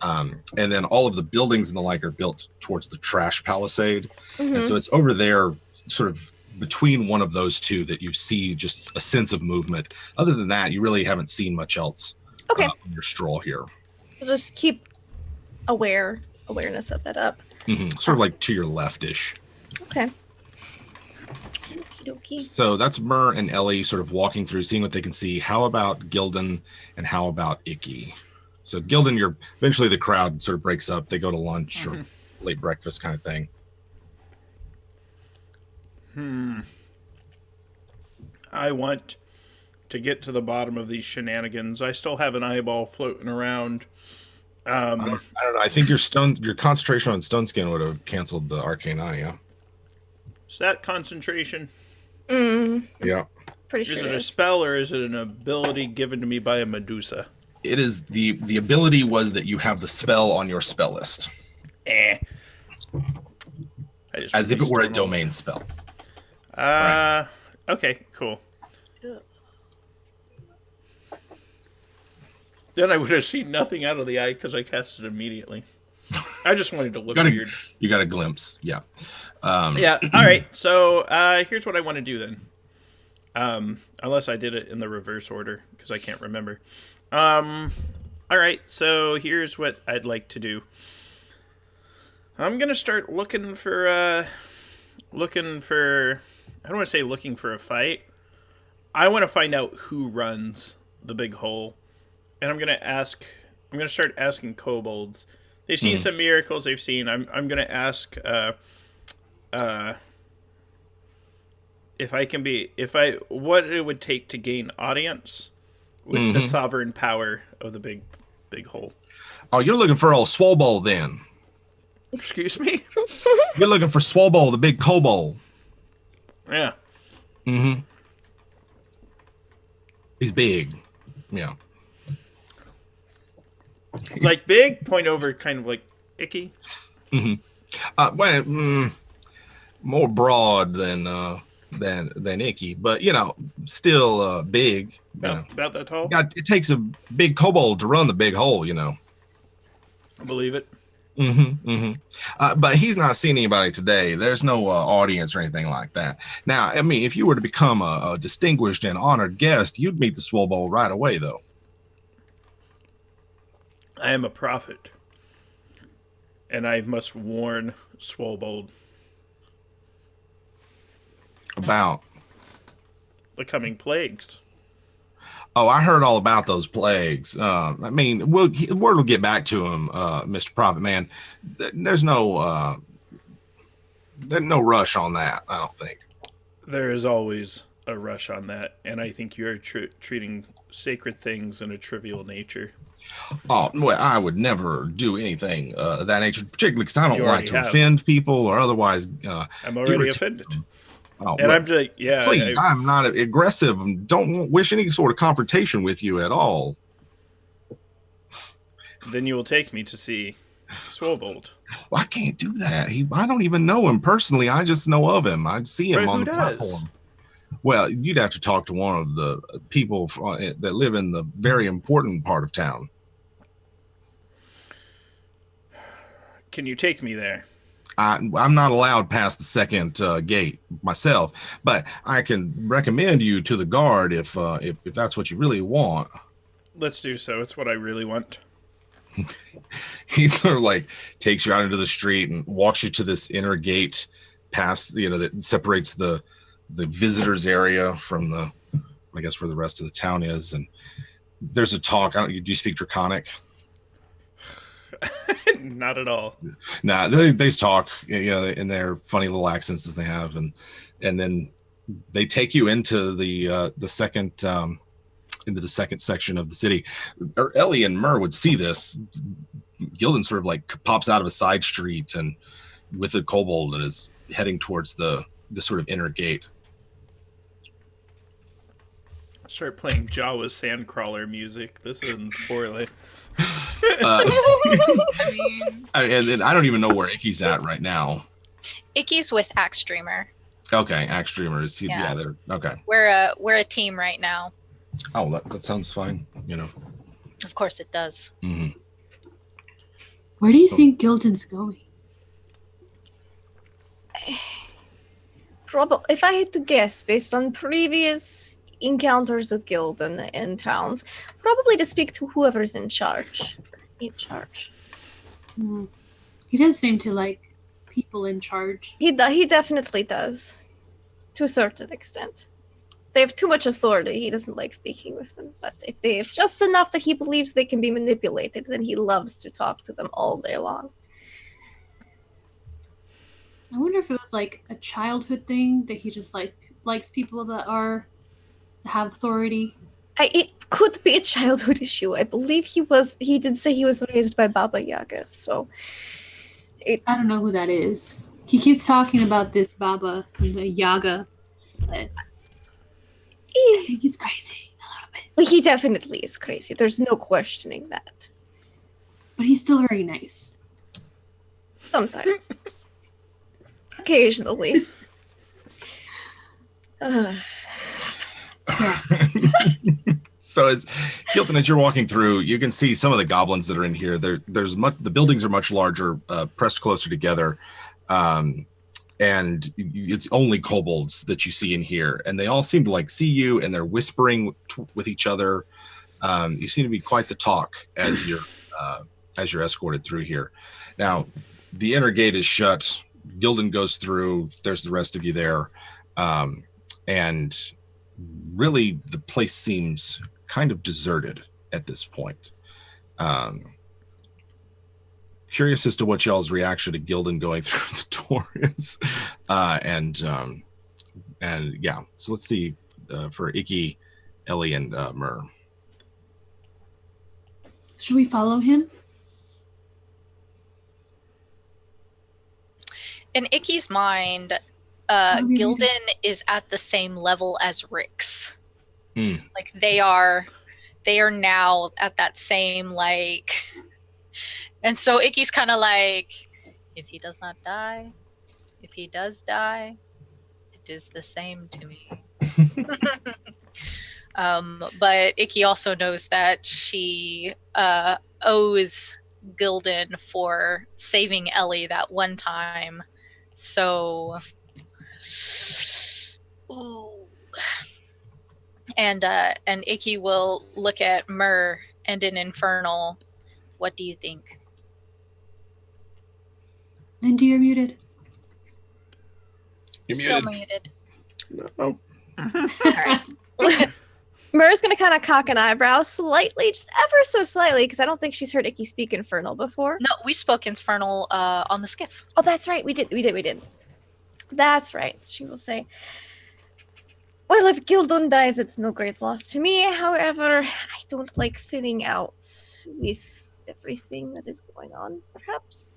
[SPEAKER 2] And then all of the buildings and the like are built towards the trash palisade. And so it's over there sort of between one of those two that you see just a sense of movement. Other than that, you really haven't seen much else on your stroll here.
[SPEAKER 3] We'll just keep awareness of that up.
[SPEAKER 2] Sort of like to your leftish.
[SPEAKER 3] Okay. Okie-dokie.
[SPEAKER 2] So that's Mur and Ellie sort of walking through, seeing what they can see. How about Gildan and how about Icky? So Gildan, eventually the crowd sort of breaks up. They go to lunch or late breakfast kind of thing.
[SPEAKER 1] I want to get to the bottom of these shenanigans. I still have an eyeball floating around.
[SPEAKER 2] I don't know. I think your concentration on stone skin would have canceled the arcane eye. Yeah.
[SPEAKER 1] Is that concentration?
[SPEAKER 2] Yeah.
[SPEAKER 3] Pretty sure
[SPEAKER 1] Is it a spell or is it an ability given to me by a Medusa?
[SPEAKER 2] It is the ability was that you have the spell on your spell list. As if it were a domain spell.
[SPEAKER 1] Right. Okay, cool. Then I would have seen nothing out of the eye because I cast it immediately. I just wanted to look weird.
[SPEAKER 2] You got a glimpse, yeah.
[SPEAKER 1] Yeah, all right. So here's what I want to do then. Unless I did it in the reverse order because I can't remember. All right, so here's what I'd like to do. I'm going to start looking for, I don't want to say looking for a fight. I want to find out who runs the big hole. And I'm going to start asking kobolds. They've seen some miracles they've seen. I'm going to ask, what it would take to gain audience with the sovereign power of the big hole.
[SPEAKER 2] Oh, you're looking for old Swobold then.
[SPEAKER 1] Excuse me?
[SPEAKER 2] You're looking for Swobold, the big kobold.
[SPEAKER 1] Yeah.
[SPEAKER 2] He's big. Yeah.
[SPEAKER 1] Like big, point over, kind of like icky.
[SPEAKER 2] More broad than icky, but still big.
[SPEAKER 1] About that tall.
[SPEAKER 2] It takes a big kobold to run the big hole.
[SPEAKER 1] I believe it.
[SPEAKER 2] But he's not seen anybody today. There's no audience or anything like that. Now, I mean, if you were to become a distinguished and honored guest, you'd meet the Swobold right away, though.
[SPEAKER 1] I am a prophet, and I must warn Swobold
[SPEAKER 2] about
[SPEAKER 1] the coming plagues.
[SPEAKER 2] Oh, I heard all about those plagues. I mean, word will get back to him, Mr. Prophet Man. There's no rush on that, I don't think.
[SPEAKER 1] There is always a rush on that, and I think you're treating sacred things in a trivial nature.
[SPEAKER 2] Oh, well, I would never do anything of that nature, particularly because I don't like to offend people or otherwise.
[SPEAKER 1] I'm already offended.
[SPEAKER 2] Oh,
[SPEAKER 1] and I'm just, yeah.
[SPEAKER 2] Please, I'm not aggressive and don't wish any sort of confrontation with you at all.
[SPEAKER 1] Then you will take me to see Swobold.
[SPEAKER 2] Well, I can't do that. I don't even know him personally. I just know of him. I'd see him on the platform. Well, you'd have to talk to one of the people that live in the very important part of town.
[SPEAKER 1] Can you take me there?
[SPEAKER 2] I'm not allowed past the second gate myself, but I can recommend you to the guard if that's what you really want.
[SPEAKER 1] Let's do so. It's what I really want.
[SPEAKER 2] He sort of like takes you out into the street and walks you to this inner gate past, that separates the visitors area from I guess where the rest of the town is. And there's a talk. Do you speak Draconic?
[SPEAKER 1] Not at all.
[SPEAKER 2] Nah, they talk, in their funny little accents that they have, and then they take you into the second section of the city. Ellie and Mur would see this. Gildan sort of like pops out of a side street and with a kobold and is heading towards the sort of inner gate.
[SPEAKER 1] Start playing Jawa's Sandcrawler music. This ends poorly.
[SPEAKER 2] And I don't even know where Icky's at right now.
[SPEAKER 4] Icky's with Axe Dreamer.
[SPEAKER 2] Okay, Axe Dreamer is they're okay.
[SPEAKER 4] We're a team right now.
[SPEAKER 2] Oh, that sounds fine.
[SPEAKER 4] Of course it does.
[SPEAKER 2] Mm-hmm.
[SPEAKER 5] Where do you think Gildan's going?
[SPEAKER 3] If I had to guess, based on previous encounters with Gildan in towns, probably to speak to whoever's in charge.
[SPEAKER 5] He does seem to like people in charge.
[SPEAKER 3] He definitely does, to a certain extent. They have too much authority. He doesn't like speaking with them. But if they have just enough that he believes they can be manipulated, then he loves to talk to them all day long.
[SPEAKER 5] I wonder if it was like a childhood thing that he just like likes people that have authority.
[SPEAKER 3] It could be a childhood issue. I believe he did say he was raised by Baba Yaga, so
[SPEAKER 5] I don't know who that is. He keeps talking about this Baba, the Yaga, but I think he's crazy a little bit.
[SPEAKER 3] He definitely is crazy. There's no questioning that.
[SPEAKER 5] But he's still very nice.
[SPEAKER 3] Sometimes. Occasionally.
[SPEAKER 2] So as Gilpin, as you're walking through, you can see some of the goblins that are in here. There's much. The buildings are much larger, pressed closer together, and it's only kobolds that you see in here, and they all seem to like see you, and they're whispering with each other. You seem to be quite the talk as you're escorted through here. Now, the inner gate is shut. Gildan goes through. There's the rest of you there, and really the place seems kind of deserted at this point. Curious as to what y'all's reaction to Gildan going through the door is. And yeah, so let's see for Icky, Ellie, and Myrrh.
[SPEAKER 5] Should we follow him?
[SPEAKER 4] In Icky's mind, Gildan is at the same level as Rix. Like they are now at that same like, and so Icky's kind of like, if he does not die, if he does die, it is the same to me. But Icky also knows that she owes Gildan for saving Ellie that one time. So, ooh. And Icky will look at Myrrh and in Infernal. What do you think?
[SPEAKER 5] Lindy, you're muted.
[SPEAKER 2] You're
[SPEAKER 4] Still muted.
[SPEAKER 2] No.
[SPEAKER 3] All right. Myrrh's going to kind of cock an eyebrow slightly, just ever so slightly, because I don't think she's heard Icky speak Infernal before.
[SPEAKER 4] No, we spoke Infernal on the skiff.
[SPEAKER 3] Oh, that's right. We did. That's right. She will say, well, if Gildan dies, it's no great loss to me. However, I don't like thinning out with everything that is going on, perhaps.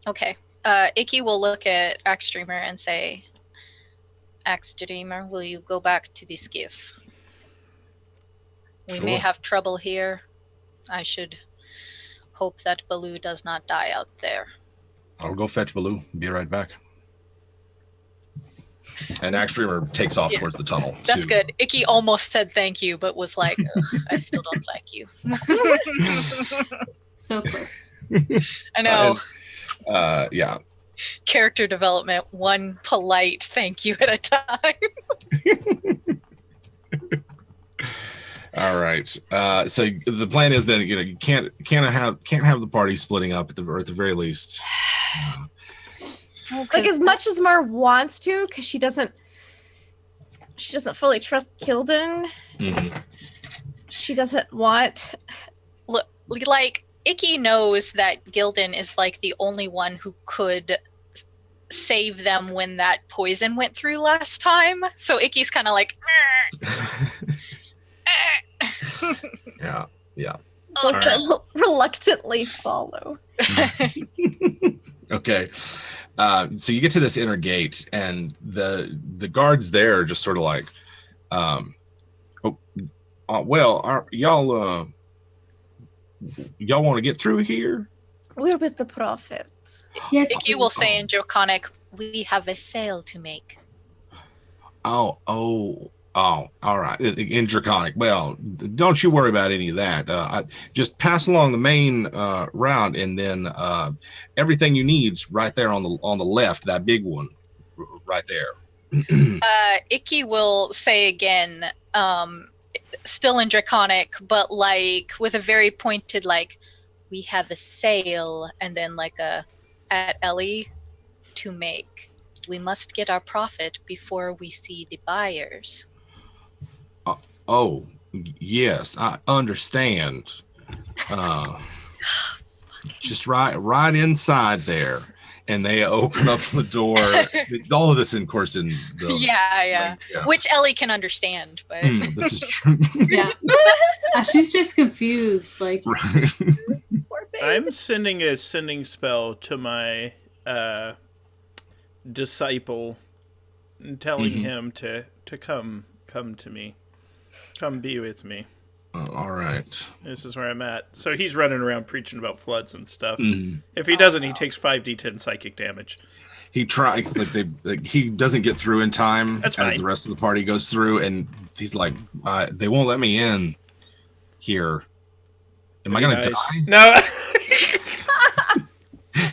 [SPEAKER 4] Okay. Icky will look at Axe Dreamer and say, Axe Dreamer, will you go back to the skiff? We may have trouble here. I should hope that Baloo does not die out there.
[SPEAKER 2] I'll go fetch Baloo. Be right back. And Axe Dreamer takes off towards the tunnel.
[SPEAKER 4] That's good. Icky almost said thank you, but was like, I still don't like you.
[SPEAKER 5] So close.
[SPEAKER 4] I know.
[SPEAKER 2] Yeah.
[SPEAKER 4] Character development, one polite thank you at a time.
[SPEAKER 2] All right. So the plan is that you can't have the party splitting up at the very least.
[SPEAKER 3] Like as much as Myrrh wants to, because she doesn't fully trust Gildan.
[SPEAKER 2] Mm-hmm.
[SPEAKER 3] She doesn't want.
[SPEAKER 4] Look, like Icky knows that Gildan is like the only one who could save them when that poison went through last time. So Icky's kind of like.
[SPEAKER 2] Yeah.
[SPEAKER 3] So they'll reluctantly follow.
[SPEAKER 2] Okay. So you get to this inner gate, and the guards there are just sort of like, well, y'all want to get through here?
[SPEAKER 3] We're with the prophet.
[SPEAKER 5] Yes.
[SPEAKER 4] Icky will say in Draconic, we have a sale to make.
[SPEAKER 2] Oh, all right. In Draconic. Well, don't you worry about any of that. Just pass along the main route, and then everything you need's right there on the left, that big one. right there.
[SPEAKER 4] Icky will say again, still in Draconic, but like with a very pointed, like, we have a sale, and then like a at Ellie to make. We must get our profit before we see the buyers.
[SPEAKER 2] Oh, yes, I understand. Just right inside there. And they open up the door. All of this, in course, in the
[SPEAKER 4] yeah. Which Ellie can understand, but
[SPEAKER 2] this is true.
[SPEAKER 5] Yeah. She's just confused. Like,
[SPEAKER 2] Right.
[SPEAKER 3] Poor babe.
[SPEAKER 1] I'm sending a sending spell to my disciple, and telling him to come to me, come be with me.
[SPEAKER 2] All right.
[SPEAKER 1] This is where I'm at. So he's running around preaching about floods and stuff. If he doesn't, he takes 5d10 psychic damage.
[SPEAKER 2] He tries, he doesn't get through in time.
[SPEAKER 1] That's
[SPEAKER 2] as
[SPEAKER 1] fine.
[SPEAKER 2] the rest of the party goes through, and he's like, they won't let me in here. Am I gonna die?
[SPEAKER 1] No.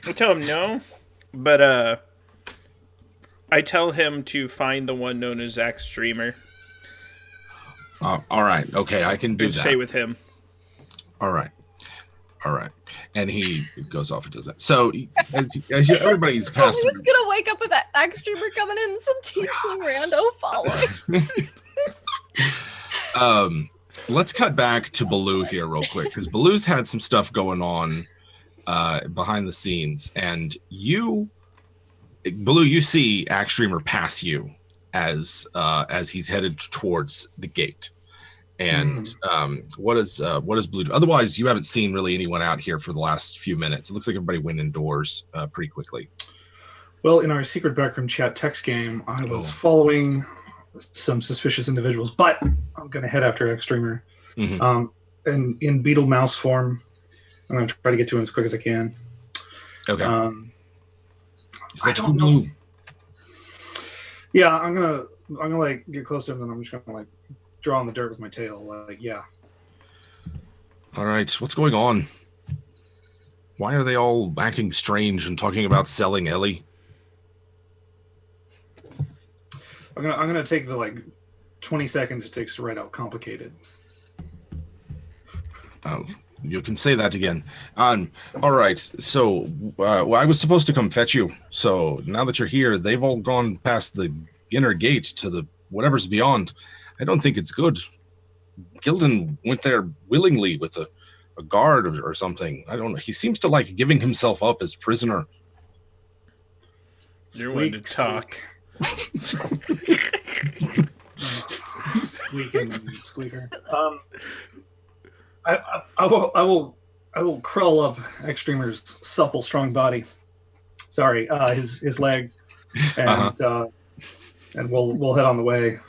[SPEAKER 1] I tell him no, but I tell him to find the one known as Zach Streamer.
[SPEAKER 2] All right. Okay, I can do
[SPEAKER 1] And
[SPEAKER 2] that.
[SPEAKER 1] stay with him.
[SPEAKER 2] All right. And he goes off and does that. So everybody's
[SPEAKER 3] I'm
[SPEAKER 2] passed
[SPEAKER 3] just gonna wake up with that Axe streamer coming in and some tiefling rando following.
[SPEAKER 2] Let's cut back to Baloo here real quick, because Baloo's had some stuff going on behind the scenes, and Baloo, you see Axe Streamer pass you as he's headed towards the gate. And what does Blue do? Otherwise, you haven't seen really anyone out here for the last few minutes. It looks like everybody went indoors pretty quickly.
[SPEAKER 6] Well, in our secret backroom chat text game, I was following some suspicious individuals, but I'm going to head after X-Streamer. And in beetle mouse form, I'm going to try to get to him as quick as I can.
[SPEAKER 2] Okay.
[SPEAKER 6] I don't know. Yeah, I'm gonna like get close to him, and I'm just gonna like draw on the dirt with my tail. Like, yeah.
[SPEAKER 2] All right. What's going on? Why are they all acting strange and talking about selling Ellie?
[SPEAKER 6] I'm gonna take the like 20 seconds it takes to write out complicated.
[SPEAKER 2] Oh, you can say that again. All right. So I was supposed to come fetch you. So now that you're here, they've all gone past the inner gate to the whatever's beyond. I don't think it's good. Gildan went there willingly with a guard or something. I don't know. He seems to like giving himself up as prisoner.
[SPEAKER 1] You're one to talk.
[SPEAKER 6] Squeaking squeaker. I will crawl up X-Streamer's supple, strong body. Sorry, his leg, and and we'll head on the way.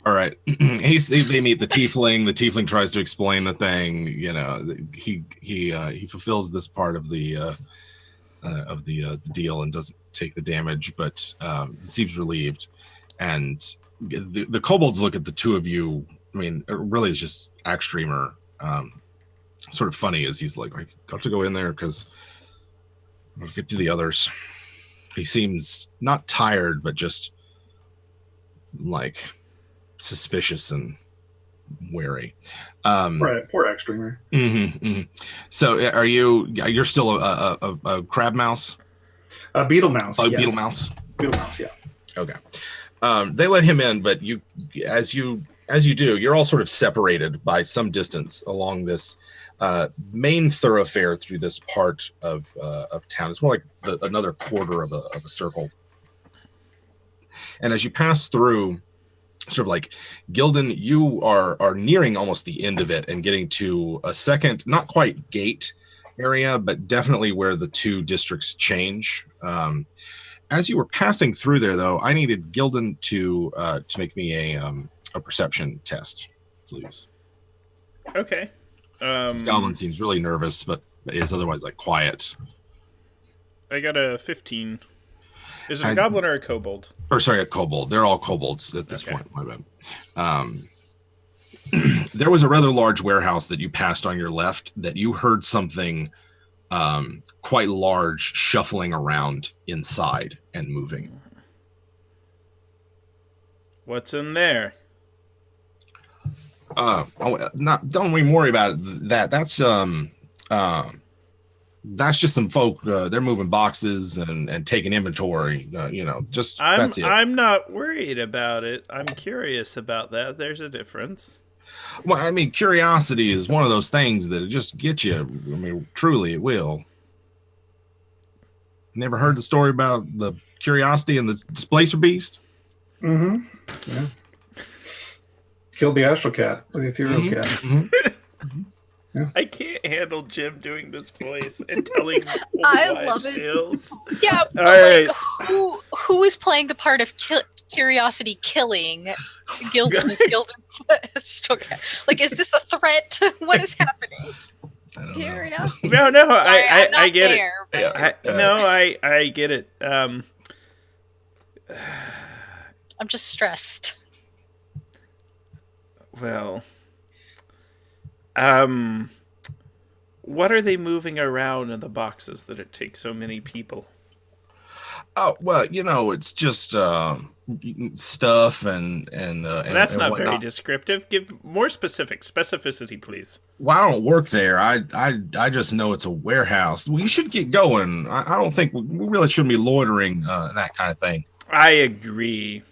[SPEAKER 2] All right. They meet the tiefling. The tiefling tries to explain the thing. You know, he fulfills this part of the deal and doesn't take the damage, but seems relieved. And the kobolds look at the two of you. I mean, it really is just Axe Streamer. Sort of funny as he's like, I got to go in there because I'll get to the others. He seems not tired, but just like suspicious and wary.
[SPEAKER 6] Poor X-Streamer.
[SPEAKER 2] So you're still a crab mouse?
[SPEAKER 6] A beetle mouse.
[SPEAKER 2] Oh,
[SPEAKER 6] yes.
[SPEAKER 2] beetle mouse.
[SPEAKER 6] Beetle mouse, yeah.
[SPEAKER 2] Okay. They let him in, but as you do, you're all sort of separated by some distance along this main thoroughfare through this part of town. It's more like another quarter of a circle. And as you pass through, sort of like Gildan, you are nearing almost the end of it and getting to a second, not quite gate area, but definitely where the two districts change. As you were passing through there, though, I needed Gildan to make me a perception test, please.
[SPEAKER 1] Okay.
[SPEAKER 2] This goblin seems really nervous, but is otherwise like quiet.
[SPEAKER 1] I got a 15. Is it a goblin or a kobold?
[SPEAKER 2] Or sorry, a kobold. They're all kobolds at this point. My bad. There was a rather large warehouse that you passed on your left that you heard something quite large, shuffling around inside and moving.
[SPEAKER 1] What's in there?
[SPEAKER 2] Don't even worry about that. That's just some folk. They're moving boxes and taking inventory. That's it.
[SPEAKER 1] I'm not worried about it. I'm curious about that. There's a difference.
[SPEAKER 2] Well, I mean, curiosity is one of those things that just get you. I mean, truly, it will. Never heard the story about the curiosity and the displacer beast?
[SPEAKER 6] Mm-hmm. Yeah. Killed the astral cat, the ethereal cat.
[SPEAKER 2] Mm-hmm.
[SPEAKER 6] Yeah.
[SPEAKER 1] I can't handle Jim doing this voice and telling
[SPEAKER 3] I
[SPEAKER 1] old
[SPEAKER 3] love
[SPEAKER 1] wives'
[SPEAKER 3] it.
[SPEAKER 1] tales.
[SPEAKER 4] Yeah,
[SPEAKER 1] All
[SPEAKER 4] but
[SPEAKER 1] right.
[SPEAKER 4] who is playing the part of curiosity killing Gildan? Like, is this a threat? What is happening?
[SPEAKER 2] I don't know.
[SPEAKER 3] Curiosity.
[SPEAKER 1] No,
[SPEAKER 4] Sorry,
[SPEAKER 1] I get
[SPEAKER 4] there,
[SPEAKER 1] it.
[SPEAKER 4] but
[SPEAKER 1] I get it.
[SPEAKER 4] I'm just stressed.
[SPEAKER 1] Well, what are they moving around in the boxes that it takes so many people?
[SPEAKER 2] Oh, well, it's just stuff and
[SPEAKER 1] That's
[SPEAKER 2] and
[SPEAKER 1] not
[SPEAKER 2] whatnot.
[SPEAKER 1] very descriptive. Give more specificity, please.
[SPEAKER 2] Well, I don't work there. I just know it's a warehouse. Well, you should get going. I don't think we really shouldn't be loitering, that kind of thing.
[SPEAKER 1] I agree.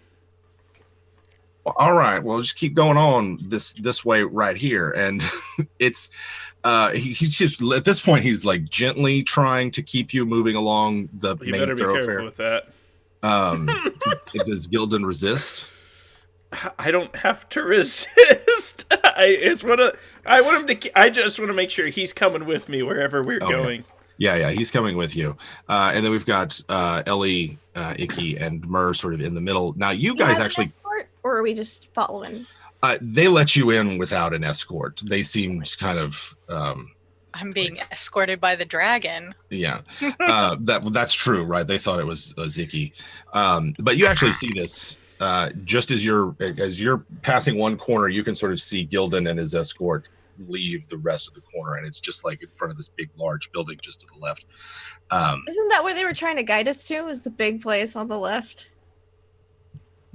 [SPEAKER 2] Well, all right. Well, just keep going on this way right here, and it's he's just at this point he's like gently trying to keep you moving along the
[SPEAKER 1] You
[SPEAKER 2] main
[SPEAKER 1] better be
[SPEAKER 2] thoroughfare.
[SPEAKER 1] careful with that.
[SPEAKER 2] Does Gildan resist?
[SPEAKER 1] I don't have to resist. I want him to. I just want to make sure he's coming with me wherever we're going.
[SPEAKER 2] Yeah, he's coming with you. And then we've got Ellie, Icky, and Mur sort of in the middle. Now, you guys actually,
[SPEAKER 3] escort, or are we just following?
[SPEAKER 2] they let you in without an escort. They seemed kind of.
[SPEAKER 4] I'm being escorted by the dragon.
[SPEAKER 2] Yeah, that's true, right? They thought it was Icky, but you actually see this. Just as you're passing one corner, you can sort of see Gildan and his escort leave the rest of the corner, and it's just like in front of this big, large building just to the left.
[SPEAKER 3] Isn't that where they were trying to guide us to? Was the big place on the left?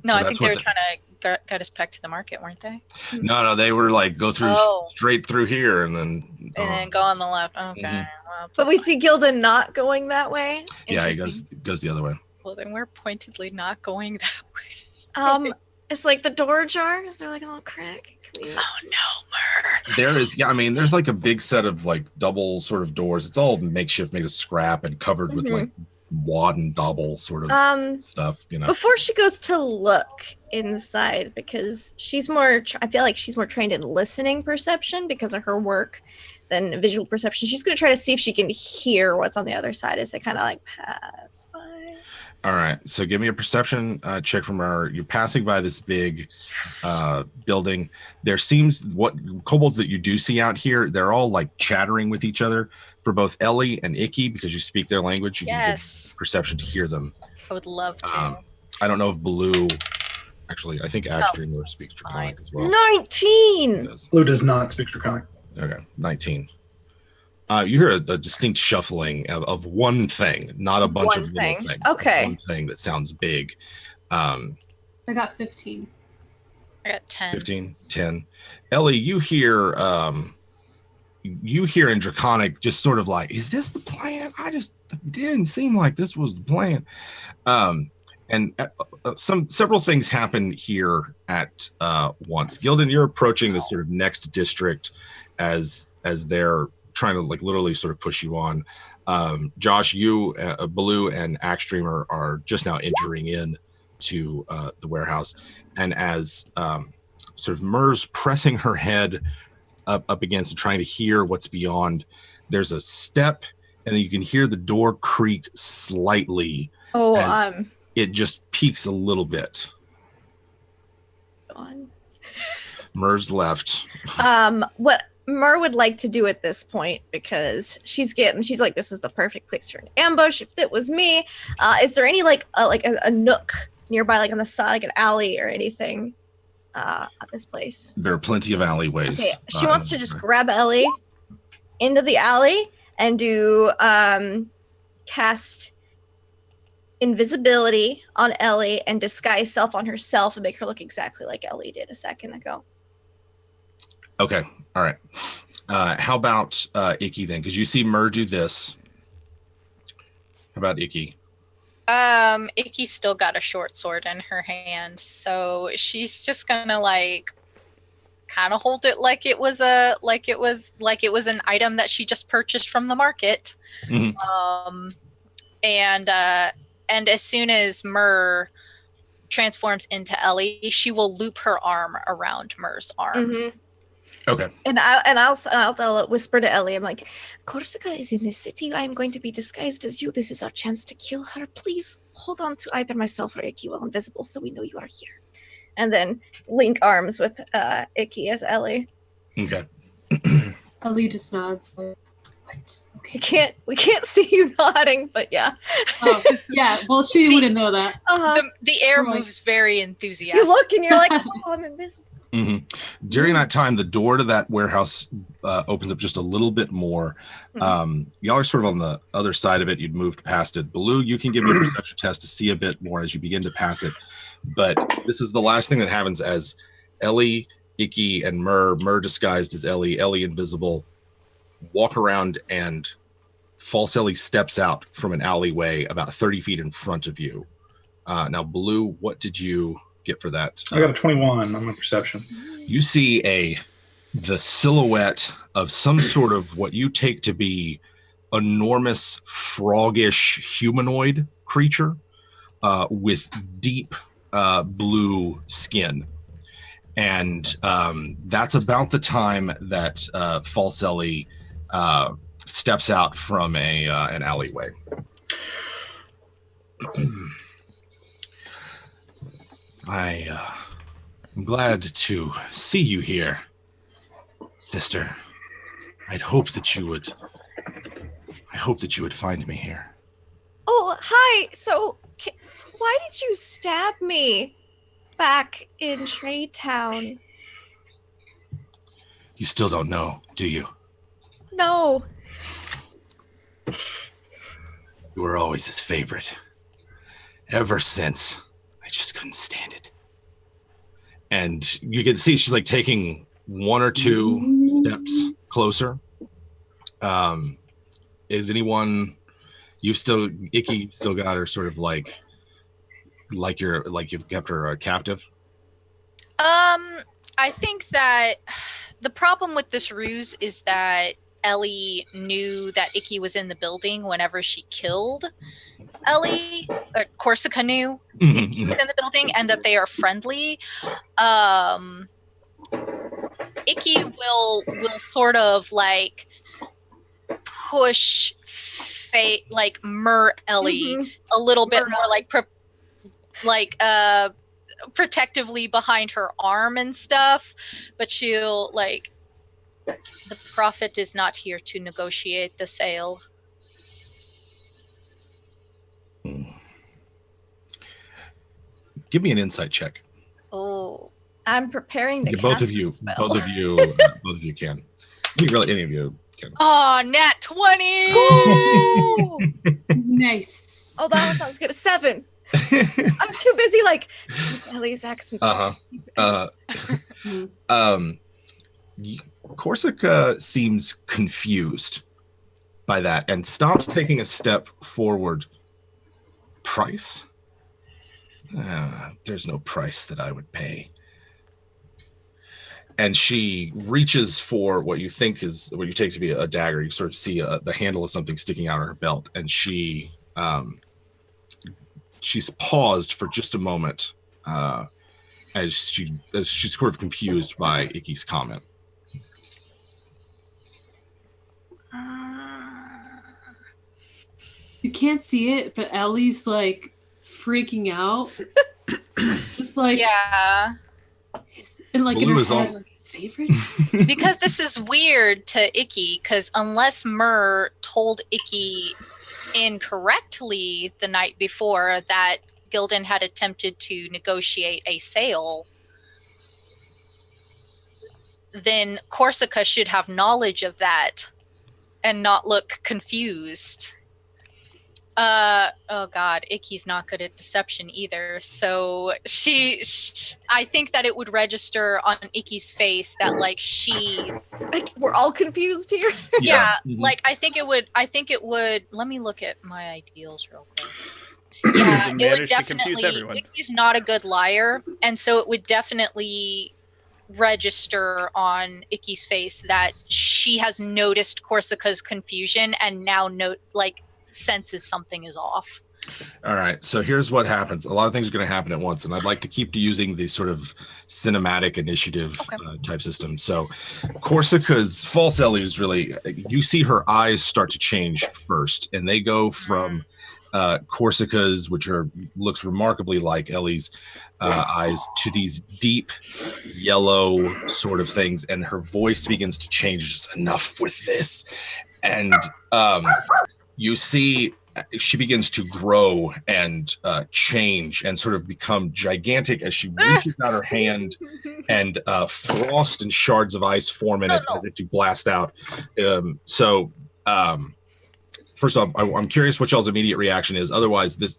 [SPEAKER 4] No,
[SPEAKER 2] So
[SPEAKER 4] I
[SPEAKER 2] that's
[SPEAKER 4] think they
[SPEAKER 2] what
[SPEAKER 4] were
[SPEAKER 2] the-
[SPEAKER 4] trying to guide us back to the market, weren't they?
[SPEAKER 2] No, they were like go through
[SPEAKER 4] Oh.
[SPEAKER 2] straight through here, and then
[SPEAKER 4] And then go on the left. Okay.
[SPEAKER 2] Mhm.
[SPEAKER 4] Well,
[SPEAKER 3] But we see Gildan not going that way.
[SPEAKER 2] yeah, he
[SPEAKER 3] Interesting.
[SPEAKER 2] goes the other way.
[SPEAKER 4] Well, then we're pointedly not going that way.
[SPEAKER 3] It's like the door ajar. Is there like a little crack? Can we-
[SPEAKER 4] Oh no, Mur.
[SPEAKER 2] There is, yeah. I mean, there's like a big set of like double sort of doors. It's all makeshift, made of scrap and covered with like wad and double sort of stuff.
[SPEAKER 3] Before she goes to look inside, because she's more, I feel like she's more trained in listening perception because of her work than visual perception. She's going to try to see if she can hear what's on the other side as they kind of like pass by.
[SPEAKER 2] All right, so give me a perception check from her. You're passing by this big building. There seems what kobolds that you do see out here, they're all like chattering with each other. For both Ellie and Icky, because you speak their language, you can give perception to hear them.
[SPEAKER 4] I would love to.
[SPEAKER 2] I don't know if Blue, actually, I think Axe-Dreamer speaks Draconic as well.
[SPEAKER 3] 19!
[SPEAKER 6] Blue does not speak Draconic.
[SPEAKER 2] Okay, 19. You hear a distinct shuffling of one thing, not a bunch of little things.
[SPEAKER 3] Okay.
[SPEAKER 2] One thing that sounds big.
[SPEAKER 5] I got 15.
[SPEAKER 4] I got 10.
[SPEAKER 2] 15, 10. Ellie, you hear in Draconic just sort of like, is this the plan? It didn't seem like this was the plan. And several things happen here at once. Gildan, you're approaching this sort of next district as they're trying to like literally sort of push you on. Josh, you, Baloo, and Axe-Dreamer are just now entering in to the warehouse, and as sort of Mur's pressing her head up against and trying to hear what's beyond, there's a step, and then you can hear the door creak slightly. It just peaks a little bit. Mur's left.
[SPEAKER 3] What Mur would like to do at this point, because she's like, this is the perfect place for an ambush if it was me. Is there any like a nook nearby, like on the side, like an alley or anything at this place?
[SPEAKER 2] There are plenty of alleyways.
[SPEAKER 3] Okay, she wants to just grab Ellie into the alley and do cast invisibility on Ellie and disguise self on herself and make her look exactly like Ellie did a second ago.
[SPEAKER 2] Okay. All right. How about Icky then? Because you see Mur do this. How about Icky?
[SPEAKER 4] Icky's still got a short sword in her hand, so she's just gonna like kind of hold it like it was an item that she just purchased from the market.
[SPEAKER 2] Mm-hmm.
[SPEAKER 4] And as soon as Mur transforms into Ellie, she will loop her arm around Mur's arm.
[SPEAKER 3] Mm-hmm.
[SPEAKER 2] Okay.
[SPEAKER 3] And I'll whisper to Ellie, I'm like, Corsica is in this city. I'm going to be disguised as you. This is our chance to kill her. Please hold on to either myself or Icky while invisible so we know you are here. And then link arms with Icky as Ellie.
[SPEAKER 2] Okay.
[SPEAKER 5] Ellie just nods. Like, what?
[SPEAKER 3] Okay. We can't see you nodding, but yeah.
[SPEAKER 5] Oh, yeah. Well, she wouldn't know that.
[SPEAKER 4] The air
[SPEAKER 5] Right.
[SPEAKER 4] moves very enthusiastic.
[SPEAKER 3] You look and you're like, oh, I'm invisible.
[SPEAKER 2] Mm-hmm. During that time, the door to that warehouse opens up just a little bit more. Y'all are sort of on the other side of it. You'd moved past it. Baloo, you can give me a perception test to see a bit more as you begin to pass it. But this is the last thing that happens as Ellie, Icky, and Mur disguised as Ellie invisible, walk around, and false Ellie steps out from an alleyway about 30 feet in front of you. Now, Baloo, what did you get for that?
[SPEAKER 6] I got a 21 on my perception.
[SPEAKER 2] You see the silhouette of some sort of what you take to be enormous froggish humanoid creature with deep blue skin. And that's about the time that False Ellie steps out from an alleyway. I'm glad to see you here, sister. I hope that you would find me here.
[SPEAKER 3] Oh, hi. So, why did you stab me back in Trade Town?
[SPEAKER 2] You still don't know, do you?
[SPEAKER 3] No.
[SPEAKER 2] You were always his favorite. Ever since, I just couldn't stand it. And you can see she's like taking one or two steps closer. Is anyone? Icky still got her sort of like you've kept her captive?
[SPEAKER 4] I think that the problem with this ruse is that Ellie knew that Icky was in the building whenever she killed Ellie, or Corsica knew Icky was in the building and that they are friendly. Icky will sort of like push like Mur Ellie a little bit more like protectively behind her arm and stuff, but she'll like, the prophet is not here to negotiate the sale.
[SPEAKER 2] Give me an insight check.
[SPEAKER 3] Oh, I'm preparing to cast
[SPEAKER 2] both of
[SPEAKER 3] a
[SPEAKER 2] you
[SPEAKER 3] spell.
[SPEAKER 2] both of you can. Any of you can.
[SPEAKER 4] Oh, nat 20!
[SPEAKER 5] Nice.
[SPEAKER 3] Oh, that one sounds good. A 7. I'm too busy like Ellie's accent.
[SPEAKER 2] Corsica seems confused by that and stops taking a step forward. Price? There's no price that I would pay. And she reaches for what you take to be a dagger. You sort of see the handle of something sticking out of her belt, and she's paused for just a moment as she's sort of confused by Icky's comment.
[SPEAKER 5] You can't see it, but Ellie's like freaking out. Just like,
[SPEAKER 4] yeah.
[SPEAKER 5] And like
[SPEAKER 2] Baloo
[SPEAKER 5] in her
[SPEAKER 2] is
[SPEAKER 5] head,
[SPEAKER 2] all-
[SPEAKER 5] like his favorite.
[SPEAKER 4] Because this is weird to Icky, because unless Mur told Icky incorrectly the night before that Gildan had attempted to negotiate a sale, then Corsica should have knowledge of that and not look confused. Oh god, Icky's not good at deception either. So I think that it would register on Icky's face that like she
[SPEAKER 3] Like, we're all confused here.
[SPEAKER 4] yeah,
[SPEAKER 2] Mhm.
[SPEAKER 4] like I think it would let me look at my ideals real quick.
[SPEAKER 1] You
[SPEAKER 4] Yeah,
[SPEAKER 1] can
[SPEAKER 4] it would
[SPEAKER 1] manage to confuse
[SPEAKER 4] definitely
[SPEAKER 1] everyone.
[SPEAKER 4] Icky's not a good liar, and so it would definitely register on Icky's face that she has noticed Corsica's confusion and now senses something is off.
[SPEAKER 2] All right, so here's what happens. A lot of things are going to happen at once, and I'd like to keep using the sort of cinematic initiative type system. So Corsica's false Ellie is really, you see her eyes start to change first, and they go from Corsica's, which looks remarkably like Ellie's eyes, to these deep yellow sort of things, and her voice begins to change. Just enough with this, and you see she begins to grow and change and sort of become gigantic as she reaches out her hand, and frost and shards of ice form in it as if to blast out. First off, I'm curious what y'all's immediate reaction is. Otherwise, this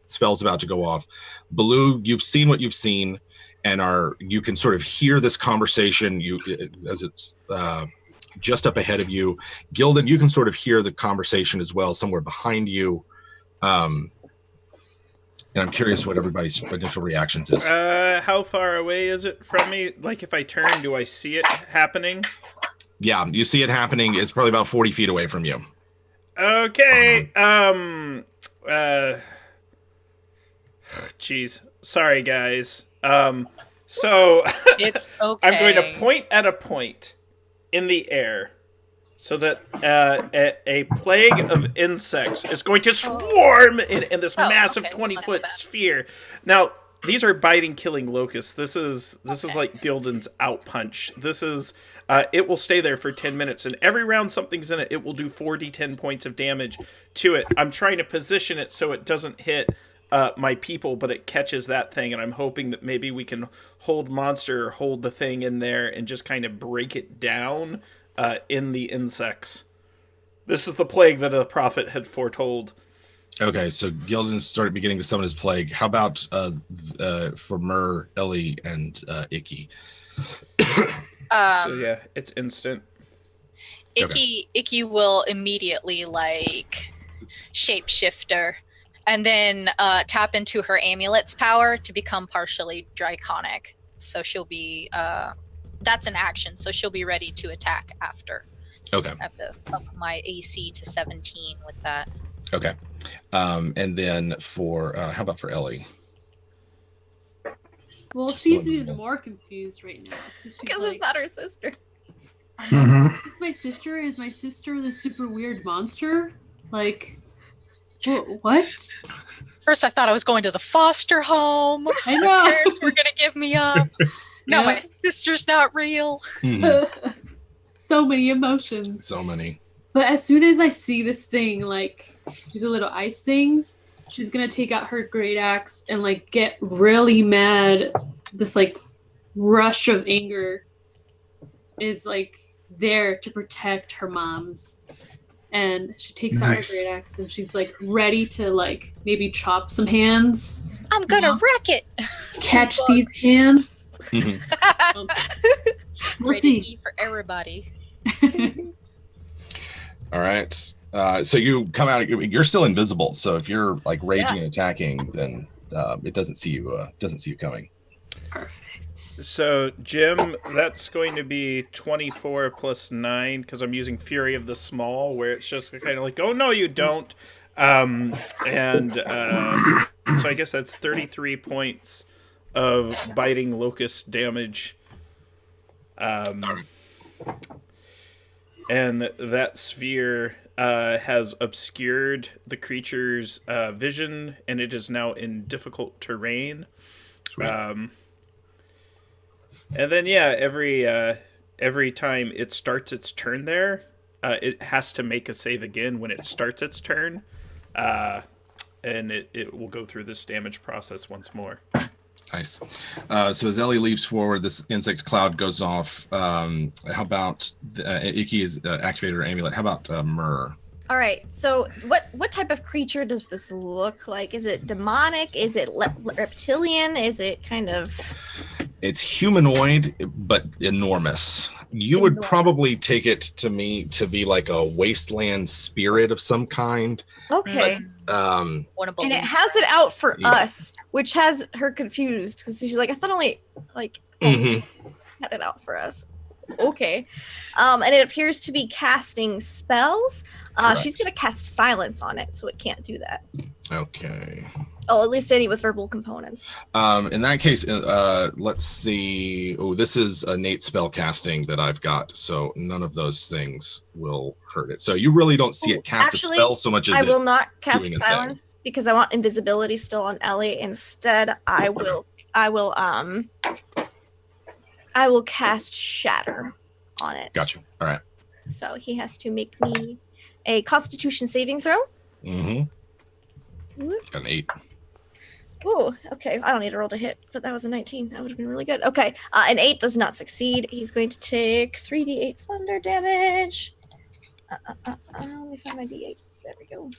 [SPEAKER 2] spell's about to go off. Baloo, you've seen what you've seen, and you can sort of hear this conversation as it's just up ahead of you. Gildan, you can sort of hear the conversation as well, somewhere behind you. And I'm curious what everybody's initial reactions is.
[SPEAKER 1] How far away is it from me? Like, if I turn, do I see it happening?
[SPEAKER 2] Yeah, you see it happening. It's probably about 40 feet away from you.
[SPEAKER 1] Okay. Jeez. Sorry, guys. So
[SPEAKER 4] It's okay.
[SPEAKER 1] I'm going to point at a point in the air so that a plague of insects is going to swarm in this massive 20-foot sphere. Now, these are biting, killing locusts. This is like Gildan's outpunch. This is it will stay there for 10 minutes, and every round something's in it, it will do 4d10 points of damage to it. I'm trying to position it so it doesn't hit my people, but it catches that thing, and I'm hoping that maybe we can hold monster or hold the thing in there and just kind of break it down in the insects. This is the plague that the prophet had foretold.
[SPEAKER 2] Okay, so Gildan started beginning to summon his plague. How about for Myrrh, Ellie, and Icky?
[SPEAKER 1] So yeah, it's instant.
[SPEAKER 4] Icky will immediately shapeshifter and then tap into her amulet's power to become partially draconic. So she'll be that's an action, so she'll be ready to attack after.
[SPEAKER 2] Okay.
[SPEAKER 4] I have to up my AC to 17 with that.
[SPEAKER 2] Okay. And then for how about for Ellie?
[SPEAKER 5] Well, she's even more confused right now.
[SPEAKER 3] Because it's not her sister.
[SPEAKER 5] It's my sister? Is my sister the super weird monster? Like, what?
[SPEAKER 4] First, I thought I was going to the foster home.
[SPEAKER 5] I know.
[SPEAKER 4] My parents were going to give me up. No,
[SPEAKER 5] Yeah.
[SPEAKER 4] my sister's not real.
[SPEAKER 5] So many emotions.
[SPEAKER 2] So many.
[SPEAKER 5] But as soon as I see this thing, like, do the little ice things, she's gonna take out her great axe and, like, get really mad. This, like, rush of anger is, like, there to protect her moms. And she takes out her great axe and she's, like, ready to, like, maybe chop some hands.
[SPEAKER 4] I'm gonna wreck it.
[SPEAKER 5] Catch these hands.
[SPEAKER 2] Mhm.
[SPEAKER 5] We'll
[SPEAKER 4] Ready to
[SPEAKER 5] see.
[SPEAKER 4] eat for everybody.
[SPEAKER 2] All right. So you come out. You're still invisible. So if you're like raging and attacking, then it doesn't see you. Doesn't see you coming.
[SPEAKER 5] Perfect.
[SPEAKER 1] So Jim, that's going to be 24 plus 9 because I'm using Fury of the Small, where it's just kind of like, oh no, you don't. So I guess that's 33 points of biting locust damage. And that sphere has obscured the creature's vision, and it is now in difficult terrain.
[SPEAKER 2] Sweet.
[SPEAKER 1] And then every time it starts its turn there, it has to make a save again when it starts its turn, and it will go through this damage process once more.
[SPEAKER 2] Nice. So as Ellie leaps forward, this insect cloud goes off. How about Iki's activator amulet? How about Myrrh?
[SPEAKER 3] All right. So, what type of creature does this look like? Is it demonic? Is it reptilian? Is it kind of?
[SPEAKER 2] It's humanoid, but enormous. You would probably take it to me to be like a wasteland spirit of some kind.
[SPEAKER 3] Okay.
[SPEAKER 4] One of
[SPEAKER 3] And it has it out for us, which has her confused because she's like, I thought only like had it out for us. Okay. And it appears to be casting spells. She's gonna cast silence on it, so it can't do that.
[SPEAKER 2] Okay.
[SPEAKER 3] Oh, at least any with verbal components.
[SPEAKER 2] In that case, let's see. Oh, this is innate spell casting that I've got, so none of those things will hurt it. So you really don't see it cast a spell so much as
[SPEAKER 3] I will not cast
[SPEAKER 2] doing a
[SPEAKER 3] silence because I want invisibility still on Ellie. Instead, I will cast shatter on it.
[SPEAKER 2] Gotcha. All right.
[SPEAKER 3] So he has to make me a Constitution saving throw.
[SPEAKER 2] Mm-hmm. Got an 8.
[SPEAKER 3] Ooh, okay. I don't need to roll to hit, but that was a 19. That would have been really good. Okay, an 8 does not succeed. He's going to take 3d8 thunder damage. Let me find my d8s. There we go.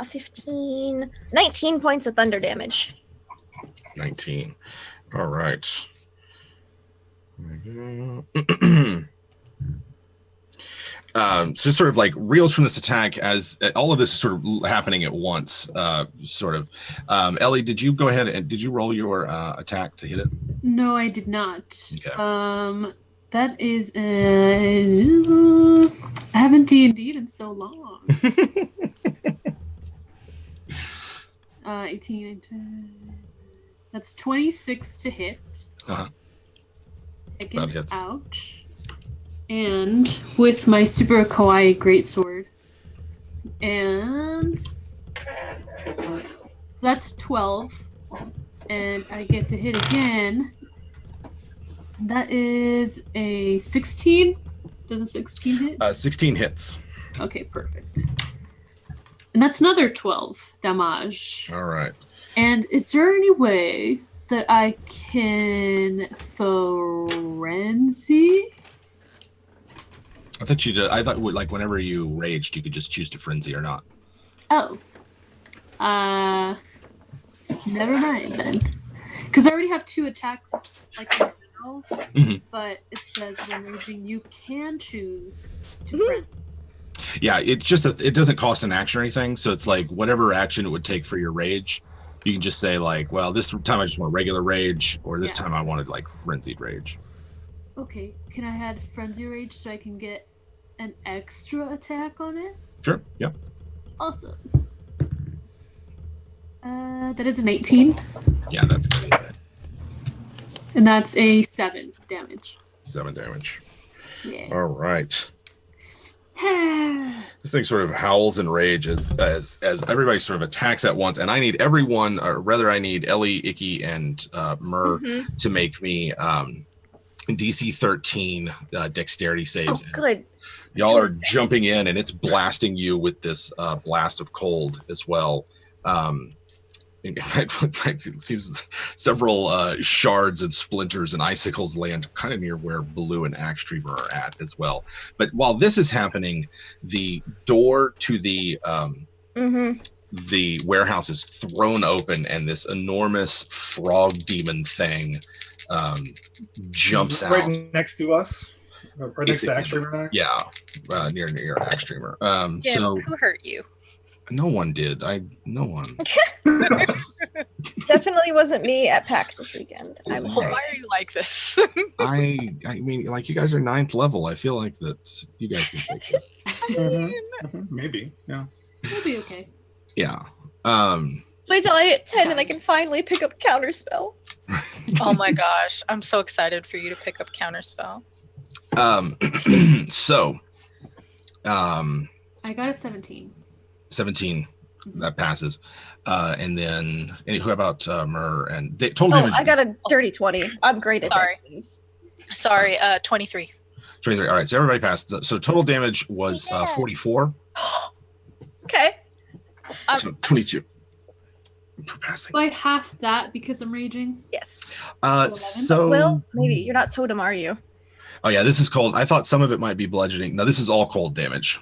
[SPEAKER 3] 15, 19 points of thunder damage.
[SPEAKER 2] 19. All right. So sort of like reels from this attack as all of this is sort of happening at once, sort of. Ellie, did you go ahead and did you roll your attack to hit it?
[SPEAKER 5] No, I did not.
[SPEAKER 2] Okay.
[SPEAKER 5] That is I haven't D&D'd in so long. 18. That's 26 to hit.
[SPEAKER 2] That hits.
[SPEAKER 5] Ouch. And with my super kawaii greatsword. And that's 12. And I get to hit again. That is a 16. Does a 16 hit?
[SPEAKER 2] 16 hits.
[SPEAKER 5] Okay, perfect. And that's another 12 damage.
[SPEAKER 2] All right.
[SPEAKER 5] And is there any way that I can frenzy?
[SPEAKER 2] I thought you did. I thought like whenever you raged, you could just choose to frenzy or not.
[SPEAKER 5] Oh. Never mind then. Because I already have 2 attacks like now, but it says when raging you can choose to frenzy.
[SPEAKER 2] Yeah, it doesn't cost an action or anything, so it's like whatever action it would take for your rage, you can just say like, well, this time I just want regular rage, or this time I wanted like frenzied rage.
[SPEAKER 5] Okay, can I add frenzy rage so I can get an extra attack on it?
[SPEAKER 2] Sure. Yep.
[SPEAKER 5] Awesome. That is an 18.
[SPEAKER 2] Yeah, that's good.
[SPEAKER 5] And that's a 7 damage.
[SPEAKER 2] 7 damage.
[SPEAKER 5] Yeah.
[SPEAKER 2] All right. This thing sort of howls in rage as everybody sort of attacks at once, and I need everyone, or rather, I need Ellie, Icky, and Myrrh to make me DC 13 dexterity saves.
[SPEAKER 3] Oh, good.
[SPEAKER 2] Y'all are jumping in, and it's blasting you with this blast of cold as well. In fact, it seems several shards and splinters and icicles land kind of near where Blue and Axtreamer are at as well. But while this is happening, the door to the warehouse is thrown open, and this enormous frog demon thing jumps out.
[SPEAKER 6] Right next to us? Right next to Axtreamer?
[SPEAKER 2] Yeah, near Axtreamer.
[SPEAKER 4] Jim,
[SPEAKER 2] so
[SPEAKER 4] who hurt you?
[SPEAKER 2] No one did. No one.
[SPEAKER 3] Definitely wasn't me at PAX this weekend.
[SPEAKER 4] Why are you like this?
[SPEAKER 2] I mean, like, you guys are 9th level. I feel like that you guys can take this.
[SPEAKER 6] Maybe, yeah.
[SPEAKER 5] We'll be okay.
[SPEAKER 2] Yeah.
[SPEAKER 3] Wait till I hit 10 and I can finally pick up Counterspell.
[SPEAKER 4] Oh my gosh. I'm so excited for you to pick up Counterspell.
[SPEAKER 2] So.
[SPEAKER 5] I got a 17.
[SPEAKER 2] 17. That passes. And then, who about Myrrh and total damage?
[SPEAKER 3] I got a dirty 20. I'm great at games.
[SPEAKER 4] Sorry, 23.
[SPEAKER 2] 23. All right, so everybody passed. So total damage was 44.
[SPEAKER 3] Okay.
[SPEAKER 2] So 22. for passing.
[SPEAKER 5] By half that because I'm raging.
[SPEAKER 3] Yes.
[SPEAKER 2] So
[SPEAKER 3] Well, maybe you're not totem, are you?
[SPEAKER 2] Oh yeah, this is cold. I thought some of it might be bludgeoning. No, this is all cold damage.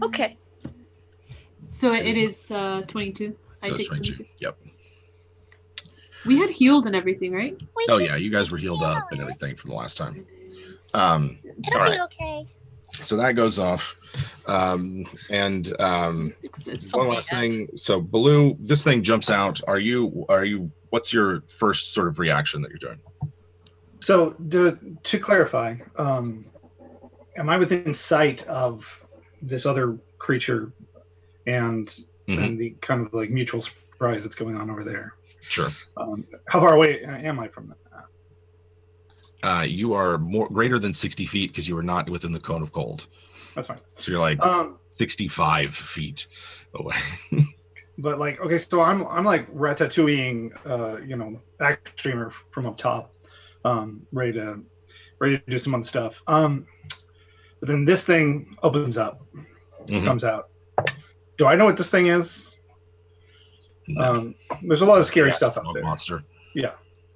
[SPEAKER 3] Okay.
[SPEAKER 5] So it is 22.
[SPEAKER 2] So it's 22. Yep.
[SPEAKER 5] We had healed and everything, right?
[SPEAKER 2] Oh yeah, you guys were healed up and everything from the last time.
[SPEAKER 4] It'll
[SPEAKER 2] All
[SPEAKER 4] be
[SPEAKER 2] right.
[SPEAKER 4] okay.
[SPEAKER 2] So that goes off. And one last thing. So Baloo, this thing jumps out. Are you what's your first sort of reaction that you're doing?
[SPEAKER 6] So to clarify, am I within sight of this other creature and the kind of like mutual surprise that's going on over there?
[SPEAKER 2] Sure.
[SPEAKER 6] How far away am I from that?
[SPEAKER 2] You are greater than 60 feet because you are not within the cone of cold.
[SPEAKER 6] That's fine.
[SPEAKER 2] So you're like 65 feet away.
[SPEAKER 6] But like, okay, so I'm like ratatouilleing, act streamer from up top, ready to do some other stuff. But then this thing opens up, comes out. Do I know what this thing is?
[SPEAKER 2] No.
[SPEAKER 6] There's a lot of scary stuff out there.
[SPEAKER 2] Monster.
[SPEAKER 6] Yeah,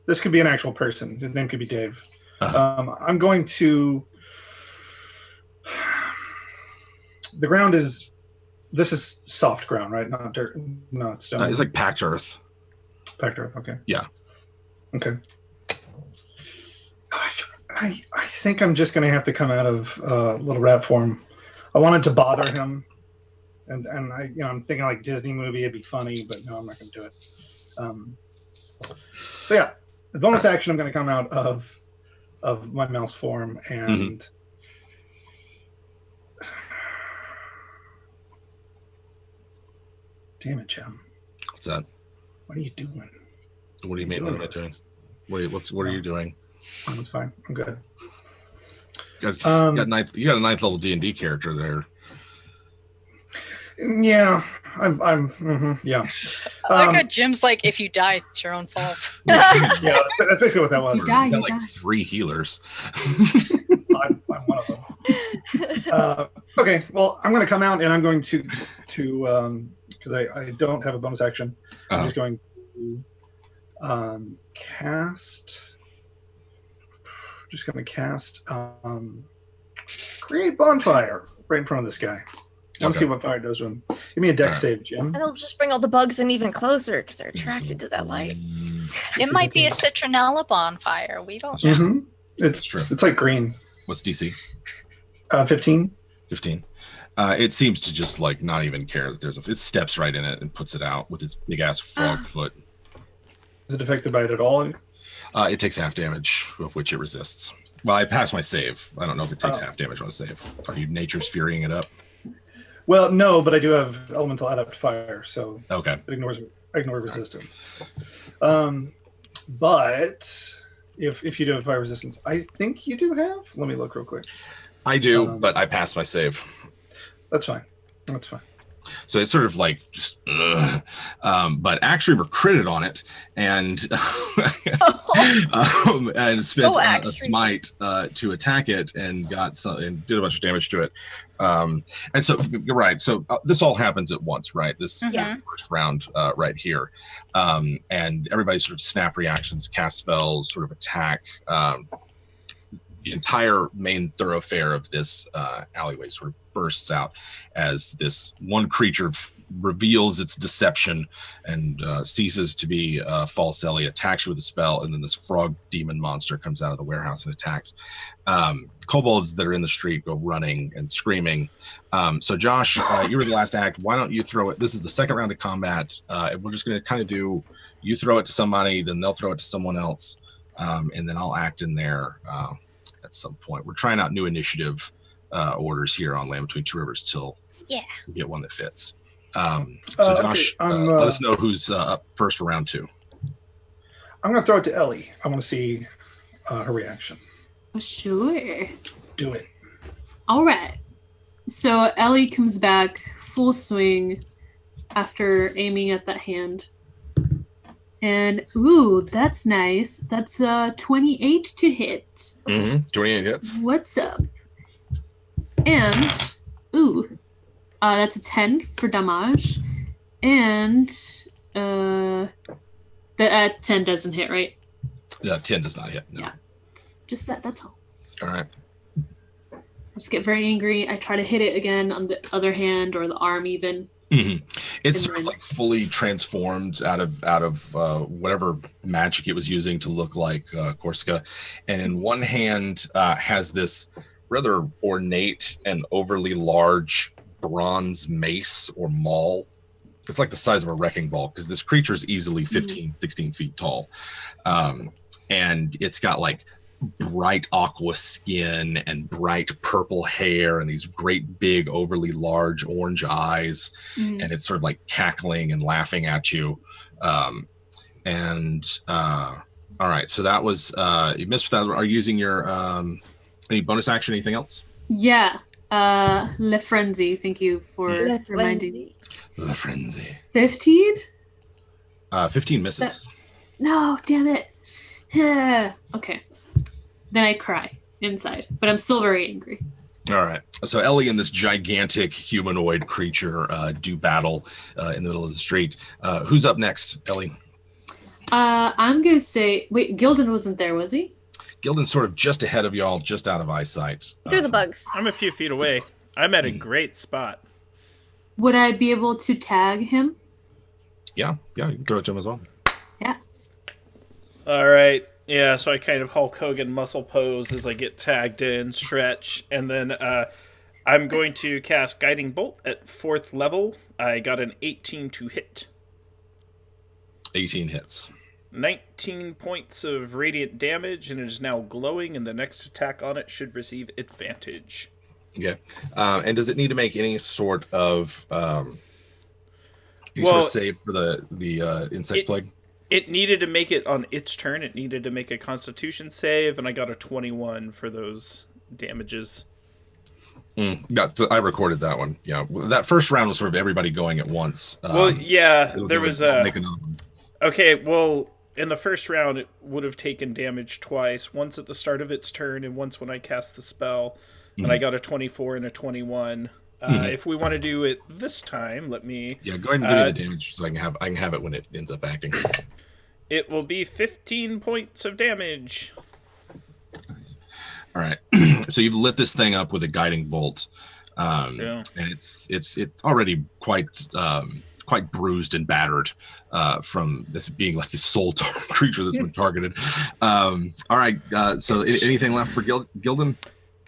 [SPEAKER 6] this could be an actual person. His name could be Dave.
[SPEAKER 2] Uh-huh.
[SPEAKER 6] I'm going to. The ground is. This is soft ground, right? Not dirt, not stone.
[SPEAKER 2] It's like packed earth.
[SPEAKER 6] Packed earth. Okay.
[SPEAKER 2] Yeah.
[SPEAKER 6] Okay. I think I'm just going to have to come out of little rat form. I wanted to bother him, and I'm thinking like Disney movie, it'd be funny, but no, I'm not going to do it. So yeah, the bonus action, I'm going to come out of my mouse form and. Damn it, Jim.
[SPEAKER 2] What's that?
[SPEAKER 6] What are you doing?
[SPEAKER 2] What do you mean? What am I doing? What are you doing?
[SPEAKER 6] Oh, that's fine. I'm good.
[SPEAKER 2] You got a ninth level D&D character there.
[SPEAKER 6] Yeah, yeah.
[SPEAKER 4] I like how Jim's like, if you die, it's your own fault.
[SPEAKER 6] Yeah, that's basically what that was.
[SPEAKER 5] You die,
[SPEAKER 2] got like 3 healers.
[SPEAKER 6] I'm one of them. Okay, well, I'm going to come out and I'm going to because I don't have a bonus action. I'm just going to cast. Just going to cast create bonfire right in front of this guy. I want to see what fire does to him. Give me a dex save, Jim.
[SPEAKER 3] And it'll just bring all the bugs in even closer because they're attracted to that light.
[SPEAKER 4] It might be a citronella bonfire. We don't know.
[SPEAKER 6] Mm-hmm. It's true. It's like green.
[SPEAKER 2] What's DC?
[SPEAKER 6] 15.
[SPEAKER 2] 15. It seems to just like not even care that there's it steps right in it and puts it out with its big ass frog foot.
[SPEAKER 6] Is it affected by it at all?
[SPEAKER 2] It takes half damage, of which it resists. Well, I passed my save. I don't know if it takes half damage on a save. Are you nature's furying it up?
[SPEAKER 6] Well, no, but I do have elemental adapt fire, so
[SPEAKER 2] okay.
[SPEAKER 6] It ignore resistance. But if you do have fire resistance, I think you do have. Let me look real quick.
[SPEAKER 2] I do, but I passed my save.
[SPEAKER 6] That's fine. That's fine.
[SPEAKER 2] So it's sort of like just, but actually we're critted on it and spent a smite to attack it and got some and did a bunch of damage to it. And so you're right. So this all happens at once, right? This first round right here, and everybody sort of snap reactions, cast spells, sort of attack. The entire main thoroughfare of this alleyway sort of bursts out as this one creature reveals its deception and ceases to be false Ellie, attacks you with a spell, and then this frog demon monster comes out of the warehouse and attacks. Kobolds that are in the street go running and screaming. So Josh, you were the last act. Why don't you throw it? This is the second round of combat. We're just going to kind of do, you throw it to somebody, then they'll throw it to someone else, and then I'll act in there at some point. We're trying out new initiative orders here on Land Between Two Rivers till we get one that fits. So Josh, let us know who's up first for round 2.
[SPEAKER 6] I'm going to throw it to Ellie. I want to see her reaction.
[SPEAKER 5] Sure.
[SPEAKER 6] Do it.
[SPEAKER 5] All right. So Ellie comes back full swing after aiming at that hand. And, ooh, that's nice. That's 28 to hit.
[SPEAKER 2] 28 hits.
[SPEAKER 5] What's up? And, ooh, that's a 10 for damage. And The 10 doesn't hit, right?
[SPEAKER 2] Yeah, 10 does not hit. No.
[SPEAKER 5] Yeah. Just that's all.
[SPEAKER 2] All right.
[SPEAKER 5] I just get very angry. I try to hit it again on the other hand or the arm even.
[SPEAKER 2] Mm-hmm. It's
[SPEAKER 5] And
[SPEAKER 2] sort of
[SPEAKER 5] then-
[SPEAKER 2] like fully transformed out of whatever magic it was using to look like Corsica, and in one hand has this rather ornate and overly large bronze mace or maul. It's like the size of a wrecking ball because this creature is easily 15, 16 feet tall, and it's got like bright aqua skin and bright purple hair and these great big overly large orange eyes, and it's sort of like cackling and laughing at you. All right, so that was you missed with that. Are you using your any bonus action, anything else?
[SPEAKER 5] Yeah. Le Frenzy, thank you for reminding me.
[SPEAKER 2] The frenzy.
[SPEAKER 5] 15?
[SPEAKER 2] 15 misses.
[SPEAKER 5] No, damn it. Okay. Then I cry inside, but I'm still very angry.
[SPEAKER 2] All right. So Ellie and this gigantic humanoid creature do battle in the middle of the street. Who's up next, Ellie?
[SPEAKER 5] I'm going to say, wait, Gildan wasn't there, was he?
[SPEAKER 2] Gildan's sort of just ahead of y'all, just out of eyesight.
[SPEAKER 3] Through the bugs.
[SPEAKER 1] I'm a few feet away. I'm at a great spot.
[SPEAKER 5] Would I be able to tag him?
[SPEAKER 2] Yeah, you can throw it to him as well.
[SPEAKER 5] Yeah.
[SPEAKER 1] All right. Yeah, so I kind of Hulk Hogan muscle pose as I get tagged in, stretch, and then I'm going to cast Guiding Bolt at 4th level. I got an 18 to hit.
[SPEAKER 2] 18 hits.
[SPEAKER 1] 19 points of radiant damage, and it is now glowing, and the next attack on it should receive advantage.
[SPEAKER 2] Okay. And does it need to make any sort of sort
[SPEAKER 1] Well,
[SPEAKER 2] of save for the insect plague?
[SPEAKER 1] It needed to make it on its turn. It needed to make a Constitution save, and I got a 21 for those damages.
[SPEAKER 2] I recorded that one. Yeah, that first round was sort of everybody going at once.
[SPEAKER 1] Well, yeah, there was
[SPEAKER 2] I'll make another one.
[SPEAKER 1] Okay, well, in the first round, it would have taken damage twice. Once at the start of its turn, and once when I cast the spell. And I got a 24 and a 21. If we want to do it this time, let me...
[SPEAKER 2] Yeah, go ahead and give me the damage so I can have it when it ends up acting.
[SPEAKER 1] It will be 15 points of damage.
[SPEAKER 2] Nice. All right. So you've lit this thing up with a guiding bolt. And it's already quite bruised and battered from this being like the sole creature that's been targeted. All right. So anything left for Gildan?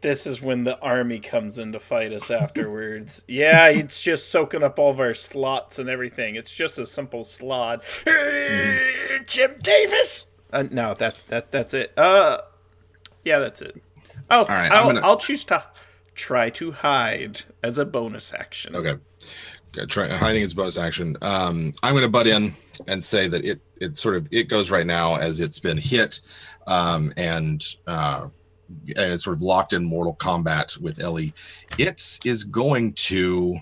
[SPEAKER 1] This is when the army comes in to fight us afterwards. Yeah, it's just soaking up all of our slots and everything. It's just a simple slot. Jim Davis. No, that's it. Yeah, that's it. Oh, all right, I'll choose to try to hide as a bonus action.
[SPEAKER 2] Okay. Try hiding as bonus action. I'm going to butt in and say that it goes right now as it's been hit, and it's sort of locked in mortal combat with Ellie. It is going to...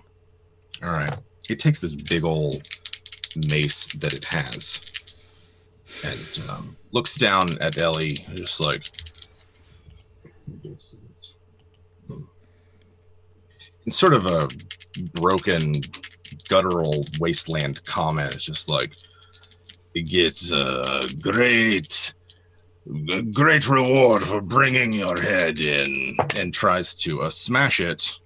[SPEAKER 2] All right. It takes this big old mace that it has and looks down at Ellie, just like... In sort of a broken, guttural wasteland comment. It's just like, it gets great reward for bringing your head in, and tries to smash it.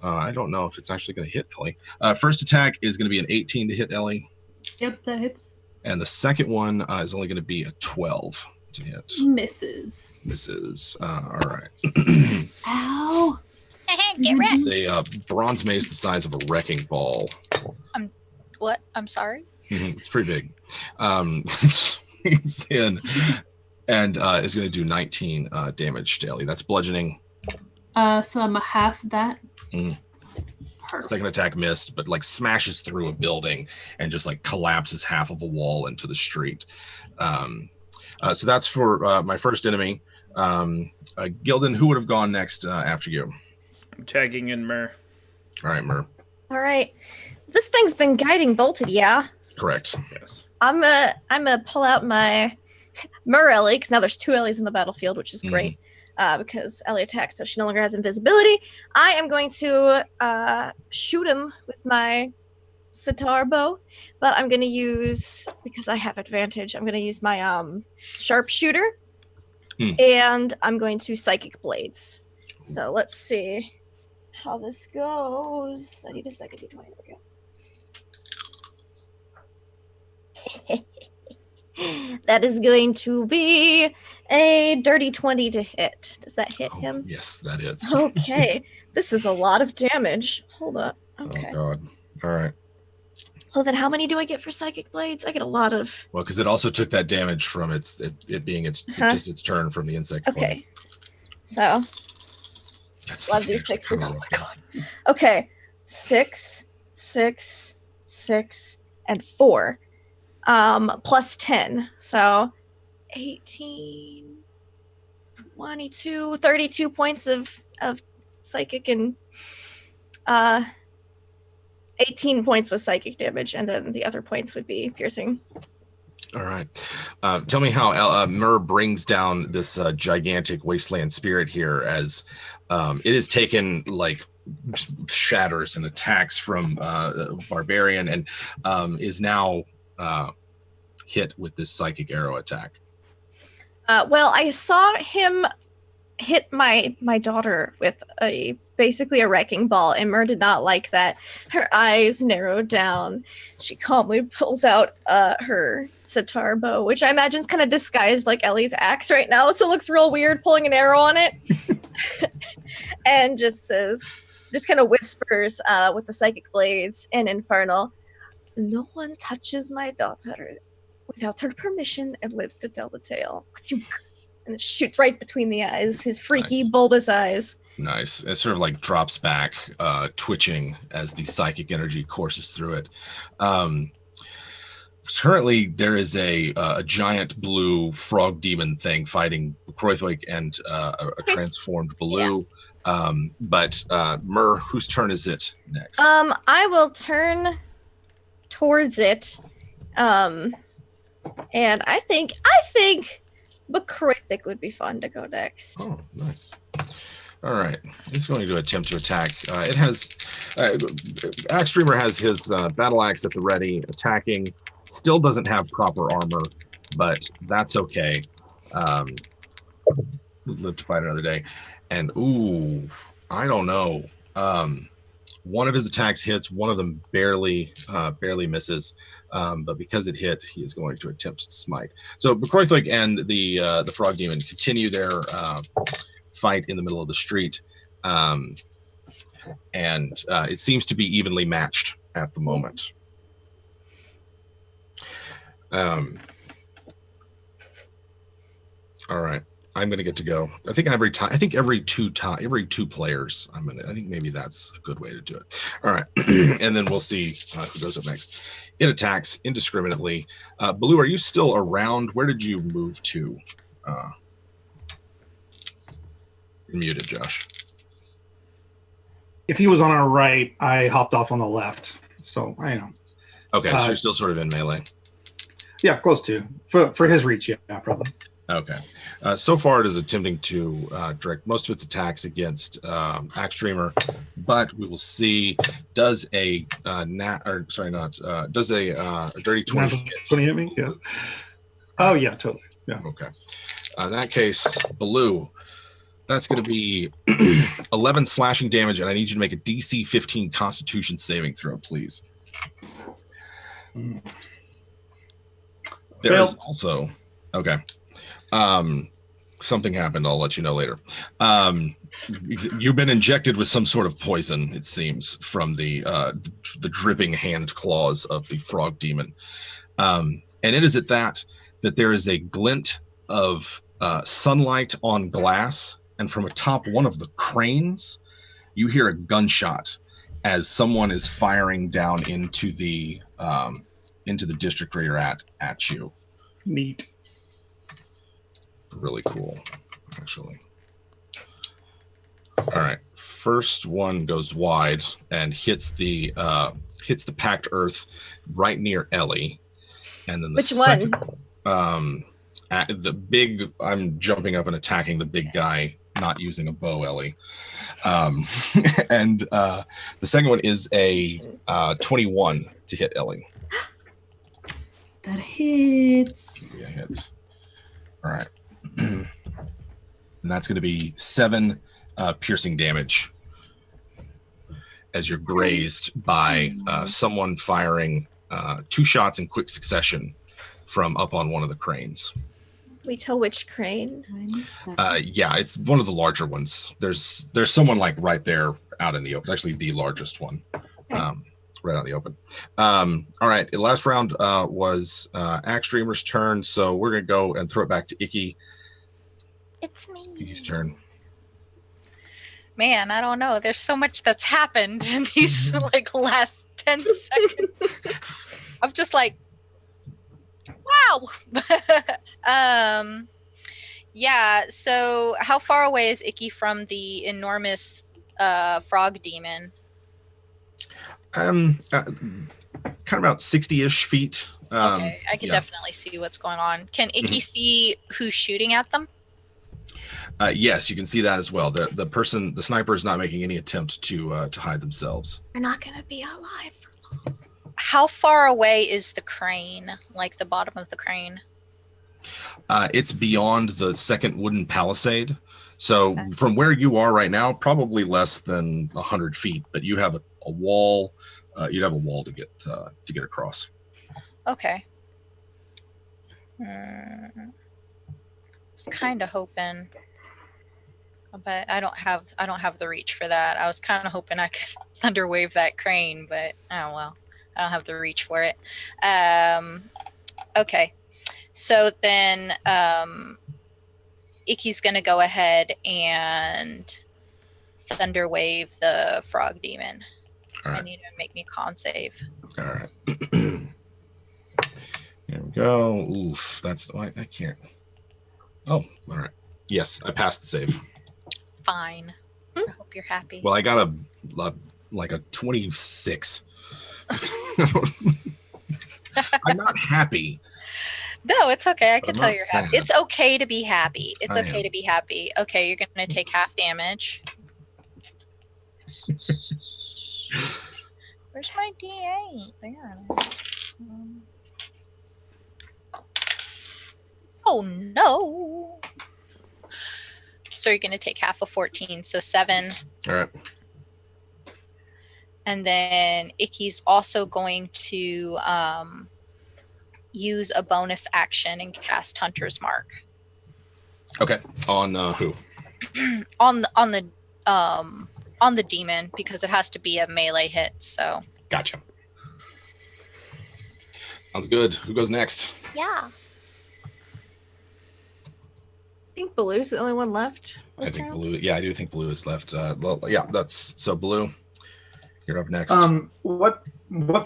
[SPEAKER 2] I don't know if it's actually going to hit Ellie. First attack is going to be an 18 to hit Ellie.
[SPEAKER 5] Yep, that hits.
[SPEAKER 2] And the second one is only going to be a 12 to hit.
[SPEAKER 5] Misses.
[SPEAKER 2] All right.
[SPEAKER 5] Ow.
[SPEAKER 4] Get wrecked.
[SPEAKER 2] It's a bronze mace the size of a wrecking ball.
[SPEAKER 4] What? I'm sorry?
[SPEAKER 2] It's pretty big. It's in. And is going to do 19 damage to Ellie. That's bludgeoning.
[SPEAKER 5] So I'm a half that. Perfect.
[SPEAKER 2] Second attack missed, but like smashes through a building and just like collapses half of a wall into the street. So that's for my first enemy. Gildan, who would have gone next after you?
[SPEAKER 1] I'm tagging in Myrrh.
[SPEAKER 2] All right, Myrrh.
[SPEAKER 3] All right. This thing's been guiding bolted, yeah?
[SPEAKER 2] Correct.
[SPEAKER 1] Yes.
[SPEAKER 3] I'm gonna pull out my Myrrh Ellie, because now there's 2 Ellies in the battlefield, which is great. Because Ellie attacks, so she no longer has invisibility. I am going to shoot him with my sitar bow, but I'm gonna use, because I have advantage, I'm gonna use my sharpshooter, and I'm going to psychic blades. So let's see how this goes. I need a second d20. That is going to be a dirty 20 to hit. Does that hit him?
[SPEAKER 2] Yes, that hits.
[SPEAKER 3] Okay. This is a lot of damage. Hold up. Okay.
[SPEAKER 2] Oh, God. All right.
[SPEAKER 3] Well, then how many do I get for psychic blades? I get a lot of...
[SPEAKER 2] Well, because it also took that damage from it being just its turn from the insect.
[SPEAKER 3] Okay. So,
[SPEAKER 2] That's
[SPEAKER 3] love these sixes. Oh my God. Okay. 6, 6, 6, and 4. Plus 10. So, 18, 22, 32 points of psychic, and 18 points was psychic damage, and then the other points would be piercing.
[SPEAKER 2] All right. Tell me how Myrrh brings down this gigantic wasteland spirit here, as it is taken like shatters and attacks from Barbarian, and is now hit with this psychic arrow attack.
[SPEAKER 3] Well, I saw him hit my daughter with basically a wrecking ball, and Myrrh did not like that. Her eyes narrowed down. She calmly pulls out her sitar bow, which I imagine is kind of disguised like Ellie's axe right now, so it looks real weird pulling an arrow on it. And just kind of whispers with the psychic blades and infernal, "No one touches my daughter without her permission and lives to tell the tale." And it shoots right between the eyes, his freaky, bulbous eyes.
[SPEAKER 2] Nice. It sort of like drops back, twitching as the psychic energy courses through it. Currently, there is a giant blue frog demon thing fighting Kroithwig and a transformed Baloo. Yeah. But Myrrh, whose turn is it next?
[SPEAKER 3] I will turn towards it. And I think Kroithwig would be fun to go next.
[SPEAKER 2] Oh, nice. All right. It's going to attempt to attack. It has... Axe Dreamer has his battle axe at the ready, attacking. Still doesn't have proper armor, but that's okay. Live to fight another day. And, ooh, I don't know. One of his attacks hits, one of them barely misses. But because it hit, he is going to attempt to smite. So Kroithwig and the frog demon continue their fight in the middle of the street, and it seems to be evenly matched at the moment. All right, I'm gonna get to go. I think every two players. I think maybe that's a good way to do it. All right, and then we'll see who goes up next. It attacks indiscriminately. Baloo, are you still around? Where did you move to? You're muted, Josh.
[SPEAKER 6] If he was on our right, I hopped off on the left. So I know.
[SPEAKER 2] Okay, so you're still sort of in melee.
[SPEAKER 6] Yeah, close to. For his reach, yeah, probably.
[SPEAKER 2] Okay. So far, it is attempting to direct most of its attacks against Axe Dreamer, but we will see. Does a does a dirty 20 hit?
[SPEAKER 6] 20 hit me? Yeah. Oh yeah, totally. Yeah.
[SPEAKER 2] Okay. In that case, Baloo, that's going to be 11 slashing damage, and I need you to make a DC 15 Constitution saving throw, please. There is also okay. Something happened. I'll let you know later. You've been injected with some sort of poison, it seems, from the dripping hand claws of the frog demon. And it is at that there is a glint of sunlight on glass, and from atop one of the cranes, you hear a gunshot as someone is firing down into the district where you're at you.
[SPEAKER 6] Neat.
[SPEAKER 2] Really cool, actually. All right, first one goes wide and hits the packed earth right near Ellie, and then the second,
[SPEAKER 3] one?
[SPEAKER 2] I'm jumping up and attacking the big guy not using a bow, Ellie. And the second one is a 21 to hit Ellie.
[SPEAKER 5] That hits.
[SPEAKER 2] Yeah, hits. All right. And that's going to be 7 piercing damage as you're grazed by someone firing 2 shots in quick succession from up on one of the cranes.
[SPEAKER 3] We tell which crane.
[SPEAKER 2] Yeah, it's one of the larger ones. There's someone like right there out in the open. Actually, the largest one, right out in the open. All right, the last round was Axe Dreamer's turn, so we're gonna go and throw it back to Icky.
[SPEAKER 4] It's me.
[SPEAKER 2] Icky's turn.
[SPEAKER 4] Man, I don't know. There's so much that's happened in these like last 10 seconds. I'm just like, wow. Yeah, so how far away is Icky from the enormous frog demon?
[SPEAKER 2] Kind of about 60-ish feet.
[SPEAKER 4] Okay, I can definitely see what's going on. Can Icky see who's shooting at them?
[SPEAKER 2] Yes, you can see that as well. The sniper is not making any attempt to hide themselves.
[SPEAKER 3] They're not gonna be alive for long.
[SPEAKER 4] How far away is the crane? Like the bottom of the crane?
[SPEAKER 2] It's beyond the second wooden palisade. So from where you are right now, probably less than 100 feet. But you have a wall. You'd have a wall to get across.
[SPEAKER 4] Okay. I was kind of hoping, but I don't have the reach for that. I was kind of hoping I could thunderwave that crane, but oh well, I don't have the reach for it. Okay, so then Icky's gonna go ahead and thunderwave the frog demon.
[SPEAKER 2] All right.
[SPEAKER 4] I need to make me con save.
[SPEAKER 2] All right. Here we go. Oof, I can't. Oh, all right. Yes, I passed the save.
[SPEAKER 4] Fine. I hope you're happy.
[SPEAKER 2] Well, I got a 26. I'm not happy.
[SPEAKER 4] No, it's okay. I can
[SPEAKER 2] I'm
[SPEAKER 4] tell
[SPEAKER 2] not
[SPEAKER 4] you're
[SPEAKER 2] sad.
[SPEAKER 4] happy. It's okay to be happy. It's
[SPEAKER 2] I
[SPEAKER 4] okay
[SPEAKER 2] am.
[SPEAKER 4] to be happy. Okay, you're going to take half damage. Where's my D8? There. Oh, no. So you're going to take half of 14, so 7.
[SPEAKER 2] All right.
[SPEAKER 4] And then Icky's also going to use a bonus action and cast Hunter's Mark.
[SPEAKER 2] Okay. On who?
[SPEAKER 4] on the demon, because it has to be a melee hit. So
[SPEAKER 2] Gotcha. Sounds good. Who goes next?
[SPEAKER 4] yeah.
[SPEAKER 3] I think Baloo's the only one left.
[SPEAKER 2] I think Blue. Yeah, I do think Blue is left. Yeah, that's so Blue. You're up next.
[SPEAKER 6] What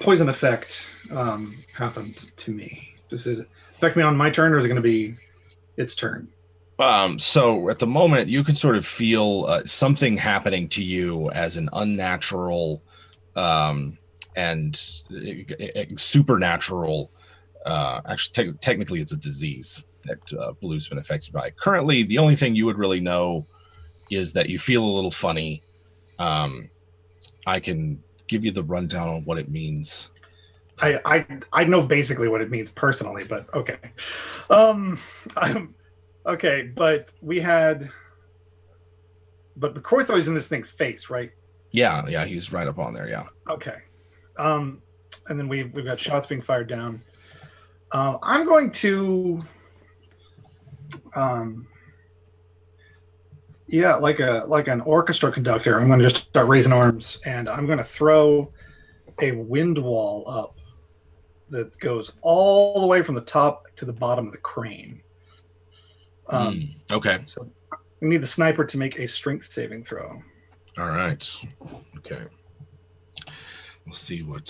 [SPEAKER 6] poison effect happened to me? Does it affect me on my turn, or is it going to be its turn?
[SPEAKER 2] So at the moment, you can sort of feel something happening to you as an unnatural and supernatural. Actually, technically, it's a disease that Blue's been affected by. Currently, the only thing you would really know is that you feel a little funny. I can give you the rundown on what it means.
[SPEAKER 6] I know basically what it means personally, but okay. Okay, but Cortho's in this thing's face, right?
[SPEAKER 2] Yeah, he's right up on there. Yeah.
[SPEAKER 6] Okay. And then we've got shots being fired down. I'm going to, like an orchestra conductor. I'm going to just start raising arms, and I'm going to throw a wind wall up that goes all the way from the top to the bottom of the crane.
[SPEAKER 2] Okay.
[SPEAKER 6] So we need the sniper to make a strength saving throw.
[SPEAKER 2] All right. Okay. We'll see what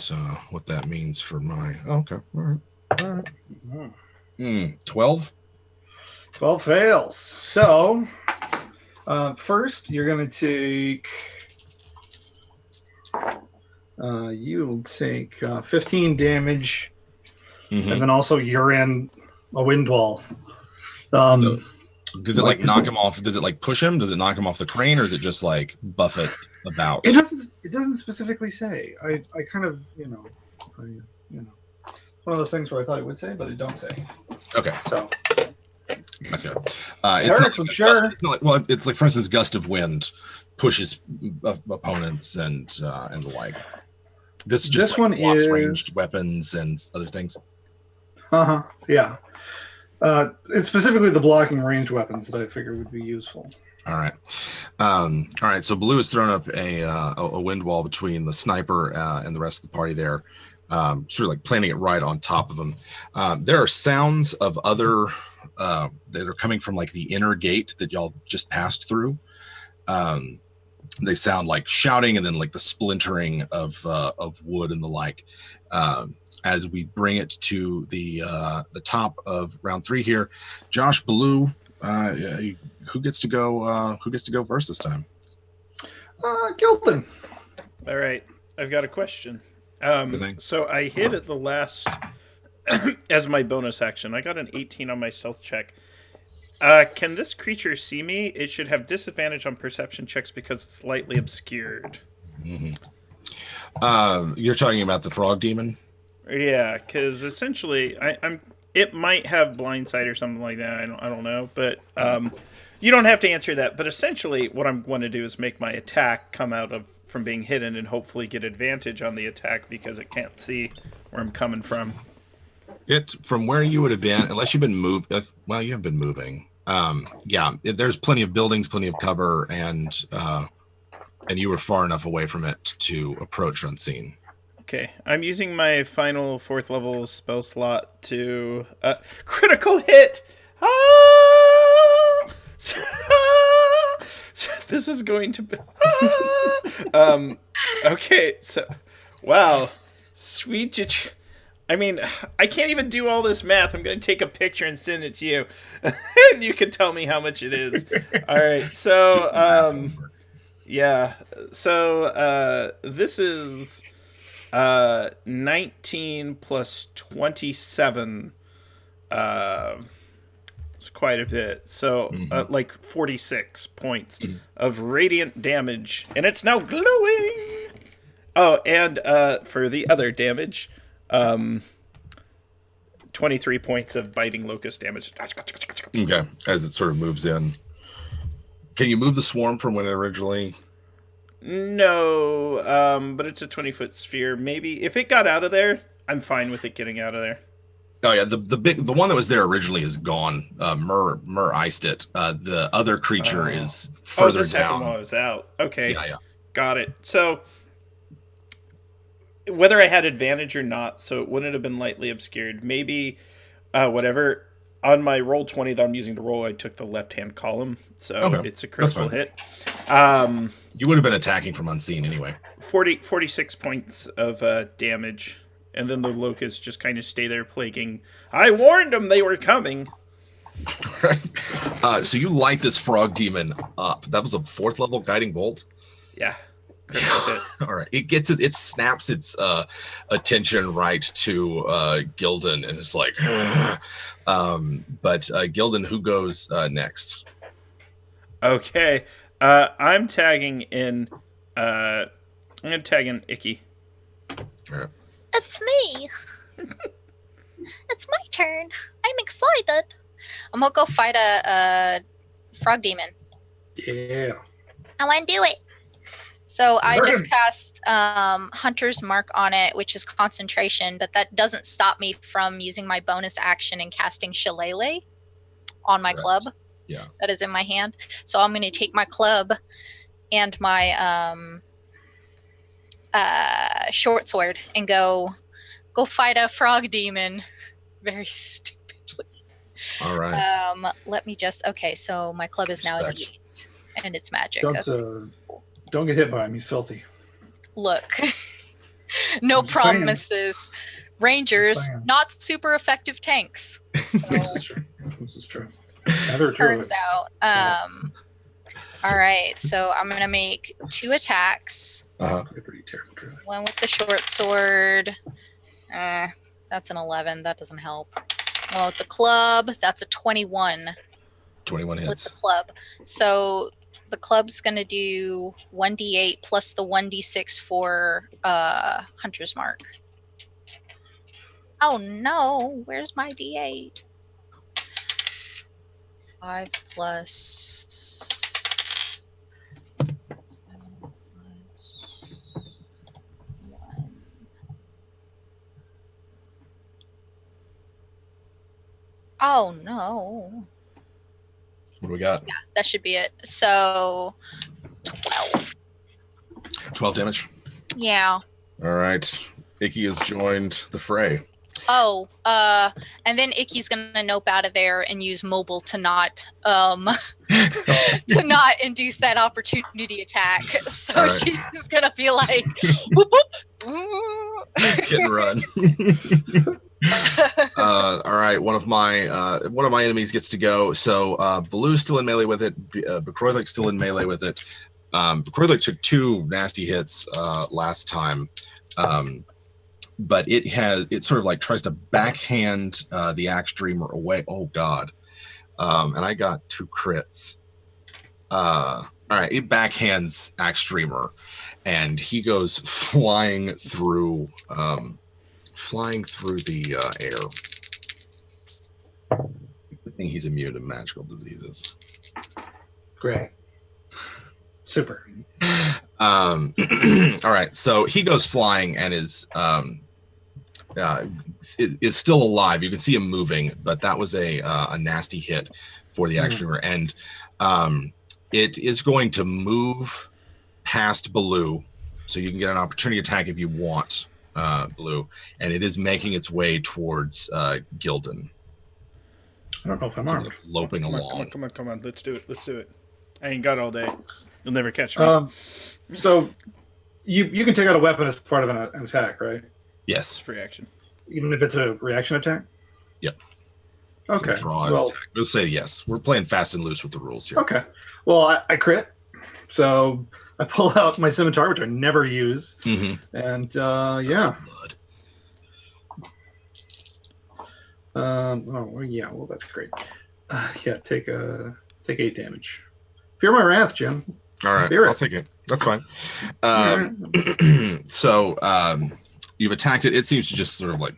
[SPEAKER 2] that means for my. Okay. All right. 12.
[SPEAKER 6] 12 fails. So first, you're going to take. You'll take 15 damage, and then also you're in a wind wall.
[SPEAKER 2] Does it like knock him off? Does it like push him? Does it knock him off the crane, or is it just like buff it about?
[SPEAKER 6] It doesn't specifically say. I kind of one of those things where I thought it would say, but it don't say.
[SPEAKER 2] Okay.
[SPEAKER 6] So.
[SPEAKER 2] Okay.
[SPEAKER 6] It's not, I'm sure.
[SPEAKER 2] It's like, for instance, gust of wind pushes opponents and the like. This just like, blocks ranged weapons and other things.
[SPEAKER 6] Yeah. It's specifically the blocking ranged weapons that I figure would be useful.
[SPEAKER 2] All right. So Blue has thrown up a wind wall between the sniper and the rest of the party there, sort of like planting it right on top of them. There are sounds of other that are coming from like the inner gate that y'all just passed through. They sound like shouting and then like the splintering of wood and the like. As we bring it to the top of round 3 here, Josh, Blue, who gets to go? Who gets to go first this time?
[SPEAKER 6] Gilton.
[SPEAKER 1] All right, I've got a question. So I hit at the last as my bonus action. I got an 18 on my stealth check. Can this creature see me? It should have disadvantage on perception checks because it's slightly obscured.
[SPEAKER 2] Mm-hmm. You're talking about the frog demon?
[SPEAKER 1] Yeah, because essentially, it might have blind sight or something like that. I don't know, but you don't have to answer that. But essentially, what I'm going to do is make my attack come out from being hidden and hopefully get advantage on the attack because it can't see where I'm coming from.
[SPEAKER 2] From where you would have been, unless you've been moved. Well, you have been moving. There's plenty of buildings, plenty of cover, and you were far enough away from it to approach unseen.
[SPEAKER 1] Okay, I'm using my final 4th level spell slot to critical hit. So this is going to be okay. So wow, sweet. I mean, I can't even do all this math. I'm going to take a picture and send it to you. And you can tell me how much it is. All right. So, yeah. So, this is 19 plus 27. It's quite a bit. So, like 46 points of radiant damage. And it's now glowing. Oh, and for the other damage... 23 points of biting locust damage.
[SPEAKER 2] Okay, as it sort of moves in. Can you move the swarm from when it originally?
[SPEAKER 1] No, but it's a 20-foot sphere. Maybe if it got out of there, I'm fine with it getting out of there.
[SPEAKER 2] Oh yeah, the one that was there originally is gone. Mur iced it. The other creature is further
[SPEAKER 1] this
[SPEAKER 2] down.
[SPEAKER 1] happened while I was out. Okay,
[SPEAKER 2] yeah,
[SPEAKER 1] got it. So. Whether I had advantage or not, so it wouldn't have been lightly obscured. Maybe, whatever. On my roll 20 that I'm using to roll, I took the left-hand column, so it's a critical hit.
[SPEAKER 2] You would have been attacking from unseen anyway.
[SPEAKER 1] 46 points of damage, and then the locusts just kind of stay there plaguing. I warned them they were coming.
[SPEAKER 2] Right. So you light this frog demon up. That was a 4th level guiding bolt?
[SPEAKER 1] Yeah.
[SPEAKER 2] All right. It snaps its attention right to Gildan and it's like but Gildan, who goes next?
[SPEAKER 1] Okay. I'm tagging in I'm gonna tag in Icky.
[SPEAKER 2] Right.
[SPEAKER 4] It's me. It's my turn. I'm excited. I'm gonna go fight a frog demon.
[SPEAKER 6] Yeah.
[SPEAKER 4] I want to do it. So I just cast Hunter's Mark on it, which is concentration, but that doesn't stop me from using my bonus action and casting Shillelagh on my club.
[SPEAKER 2] Yeah.
[SPEAKER 4] That is in my hand. So I'm going to take my club and my short sword and go fight a frog demon. Very stupidly.
[SPEAKER 2] All right.
[SPEAKER 4] Let me just. Okay, so my club is now a D8, and it's magic.
[SPEAKER 6] Don't get hit by him. He's filthy.
[SPEAKER 4] Look, no promises. Rangers, not super effective tanks. So,
[SPEAKER 6] This is true.
[SPEAKER 4] Turns out. All right, so I'm gonna make 2 attacks.
[SPEAKER 6] Pretty terrible.
[SPEAKER 4] One with the short sword. That's an 11. That doesn't help. Well, with the club, that's a 21.
[SPEAKER 2] 21
[SPEAKER 4] with
[SPEAKER 2] hits.
[SPEAKER 4] the club. So the club's going to do 1d8 plus the 1d6 for Hunter's Mark. Oh no, where's my d8? 5 plus 7 plus 1. Oh no.
[SPEAKER 2] What do we got?
[SPEAKER 4] Yeah, that should be it. So 12.
[SPEAKER 2] 12 damage.
[SPEAKER 4] Yeah.
[SPEAKER 2] All right. Icky has joined the fray.
[SPEAKER 4] Oh, and then Icky's gonna nope out of there and use mobile to not to not induce that opportunity attack. So
[SPEAKER 2] All right.
[SPEAKER 4] she's just gonna be like, whoop, whoop.
[SPEAKER 2] Hit and run. All right, one of my enemies gets to go. So Blue's still in melee with it. Bekroilik's still in melee with it. Bekroilik took 2 nasty hits last time, but it sort of like tries to backhand the Axe Dreamer away. Oh God! And I got 2 crits. All right, it backhands Axe Dreamer, and he goes flying through the air. I think he's immune to magical diseases.
[SPEAKER 6] Great. Super.
[SPEAKER 2] All right, so he goes flying and is still alive. You can see him moving, but that was a nasty hit for the Axe Dreamer, and it is going to move past Baloo, so you can get an opportunity attack if you want, Baloo, and it is making its way towards Gildan.
[SPEAKER 6] I don't know if I'm armed.
[SPEAKER 2] Loping along.
[SPEAKER 1] Come on. Let's do it. I ain't got all day. You'll never catch me.
[SPEAKER 6] So you can take out a weapon as part of an attack, right?
[SPEAKER 2] Yes.
[SPEAKER 1] It's free action.
[SPEAKER 6] Even if it's a reaction attack?
[SPEAKER 2] Yep.
[SPEAKER 6] Okay.
[SPEAKER 2] Draw an attack. We'll say yes. We're playing fast and loose with the rules here.
[SPEAKER 6] Okay. Well, I crit. So I pull out my scimitar, which I never use.
[SPEAKER 2] Mm-hmm.
[SPEAKER 6] And yeah. Well, that's great. Yeah, take 8 damage. Fear my wrath, Jim.
[SPEAKER 2] All right,
[SPEAKER 6] Fear
[SPEAKER 2] I'll
[SPEAKER 6] it.
[SPEAKER 2] take it. That's fine. So you've attacked it. It seems to just sort of like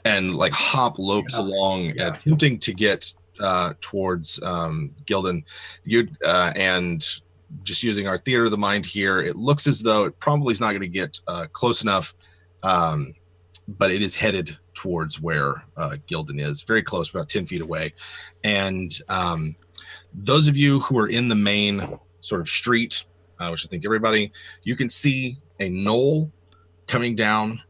[SPEAKER 2] and like hop lopes along, attempting to get towards Gildan. And just using our theater of the mind here, it looks as though it probably is not going to get close enough, but it is headed towards where Gildan is, very close, about 10 feet away. And those of you who are in the main sort of street, which I think everybody, you can see a knoll coming down,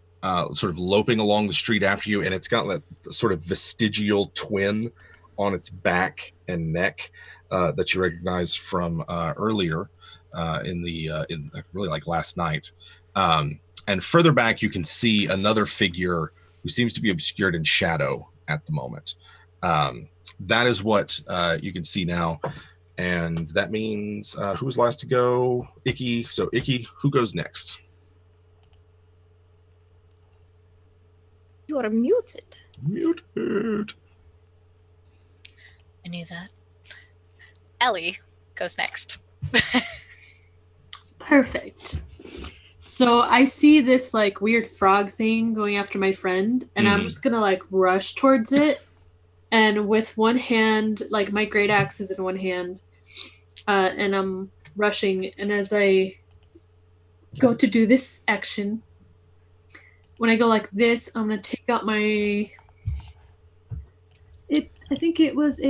[SPEAKER 2] sort of loping along the street after you, and it's got that sort of vestigial twin on its back and neck that you recognize from earlier in really like last night. And further back, you can see another figure who seems to be obscured in shadow at the moment. That is what you can see now. And that means who was last to go? Icky. So Icky, who goes next?
[SPEAKER 3] You are muted.
[SPEAKER 2] Muted.
[SPEAKER 4] I knew that. Ellie goes next.
[SPEAKER 5] Perfect. So I see this like weird frog thing going after my friend, and I'm just gonna like rush towards it. And with one hand, like my great axe is in one hand, and I'm rushing. And as I go to do this action, when I go like this, I'm gonna take out my. I think it was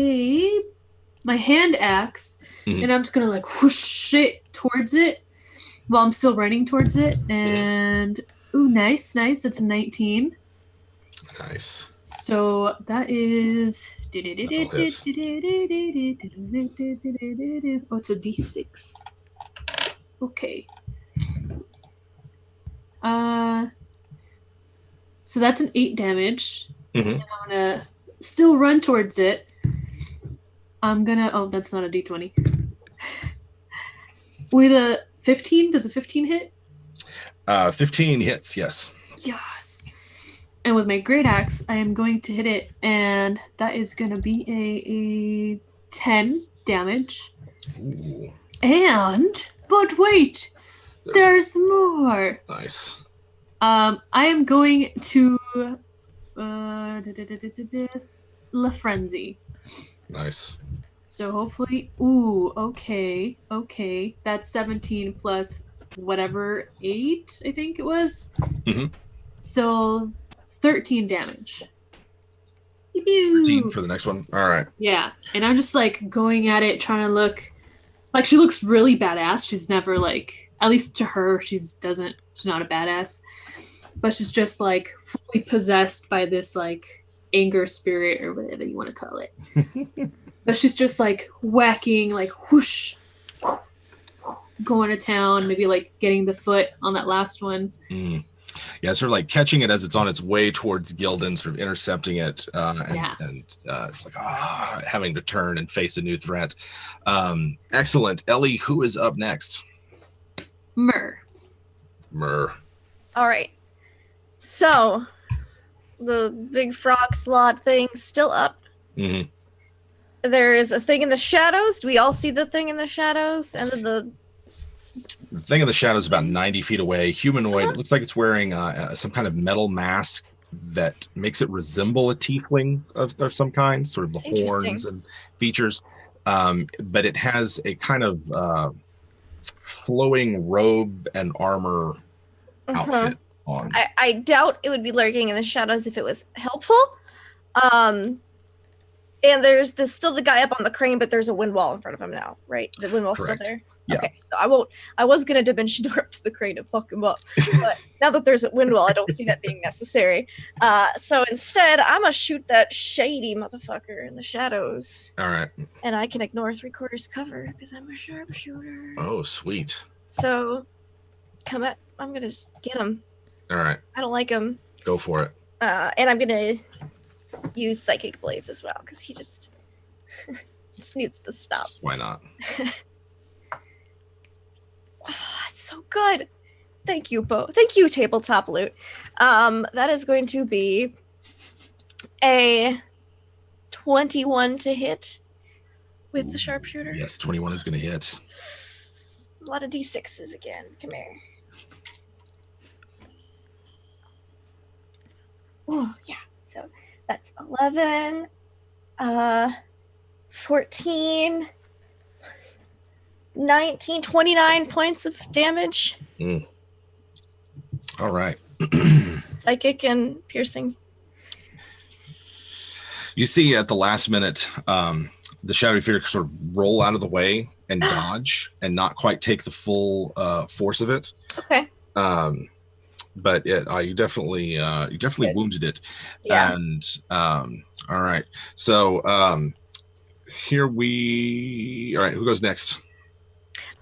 [SPEAKER 5] my hand axe, and I'm just gonna like whoosh it towards it while I'm still running towards it. And ooh, nice. That's a 19.
[SPEAKER 2] Nice.
[SPEAKER 5] So that is. Oh, it's a D6. Okay. So that's an 8 damage. And I'm gonna still run towards it. Oh, that's not a D20. With a 15, does a 15 hit?
[SPEAKER 2] 15 hits, yes.
[SPEAKER 5] Yes. And with my great axe, I am going to hit it, and that is going to be 10 damage.
[SPEAKER 2] Ooh,
[SPEAKER 5] But wait, there's more.
[SPEAKER 2] nice.
[SPEAKER 5] I am going to La Frenzy.
[SPEAKER 2] Nice.
[SPEAKER 5] So hopefully, ooh, okay. That's 17 plus whatever 8, I think it was.
[SPEAKER 2] Mhm.
[SPEAKER 5] So 13 damage.
[SPEAKER 2] 13 for the next one. All right.
[SPEAKER 5] Yeah, and I'm just like going at it, trying to look like she looks really badass. She's never like, at least to her, she's not a badass, but she's just like fully possessed by this like anger spirit or whatever you want to call it. But she's just like whacking, like whoosh, going to town, maybe like getting the foot on that last one.
[SPEAKER 2] Yeah, sort of like catching it as it's on its way towards Gildan, sort of intercepting it, and it's like having to turn and face a new threat. Excellent. Ellie, who is up next?
[SPEAKER 5] Myrrh.
[SPEAKER 3] All right. So, the big frog slot thing's still up.
[SPEAKER 2] Mm-hmm.
[SPEAKER 3] There is a thing in the shadows. Do we all see the thing in the shadows? And then the
[SPEAKER 2] thing in the shadows about 90 feet away. Humanoid. It looks like it's wearing some kind of metal mask that makes it resemble a tiefling of some kind, sort of the horns and features. But it has a kind of flowing robe and armor outfit on.
[SPEAKER 3] I doubt it would be lurking in the shadows if it was helpful. And there's still the guy up on the crane, but there's a wind wall in front of him now, right? The wind wall's
[SPEAKER 2] Correct.
[SPEAKER 3] still there?
[SPEAKER 2] Yeah.
[SPEAKER 3] Okay, so I was going to dimension door up to the crane and fuck him up. But now that there's a wind wall, I don't see that being necessary. So instead, I'm going to shoot that shady motherfucker in the shadows.
[SPEAKER 2] All right.
[SPEAKER 3] And I can ignore 3/4 cover because I'm a sharpshooter.
[SPEAKER 2] Oh, sweet.
[SPEAKER 3] So, I'm going to just get him.
[SPEAKER 2] All right.
[SPEAKER 3] I don't like him.
[SPEAKER 2] Go for it.
[SPEAKER 3] And I'm going to use Psychic Blades as well because he just needs to stop.
[SPEAKER 2] Why not?
[SPEAKER 3] Oh, that's so good. Thank you, Bo. Thank you, Tabletop Loot. That is going to be a 21 to hit with the sharpshooter.
[SPEAKER 2] Yes, 21 is going to hit.
[SPEAKER 3] A lot of D6s again. Come here. Oh, yeah. So that's 11, 14, 19, 29 points of damage.
[SPEAKER 2] All right.
[SPEAKER 3] Psychic and piercing.
[SPEAKER 2] You see at the last minute, the shadowy figure sort of roll out of the way and dodge and not quite take the full force of it.
[SPEAKER 3] Okay.
[SPEAKER 2] But you definitely wounded it.
[SPEAKER 3] Yeah.
[SPEAKER 2] And all right. So all right, who goes next?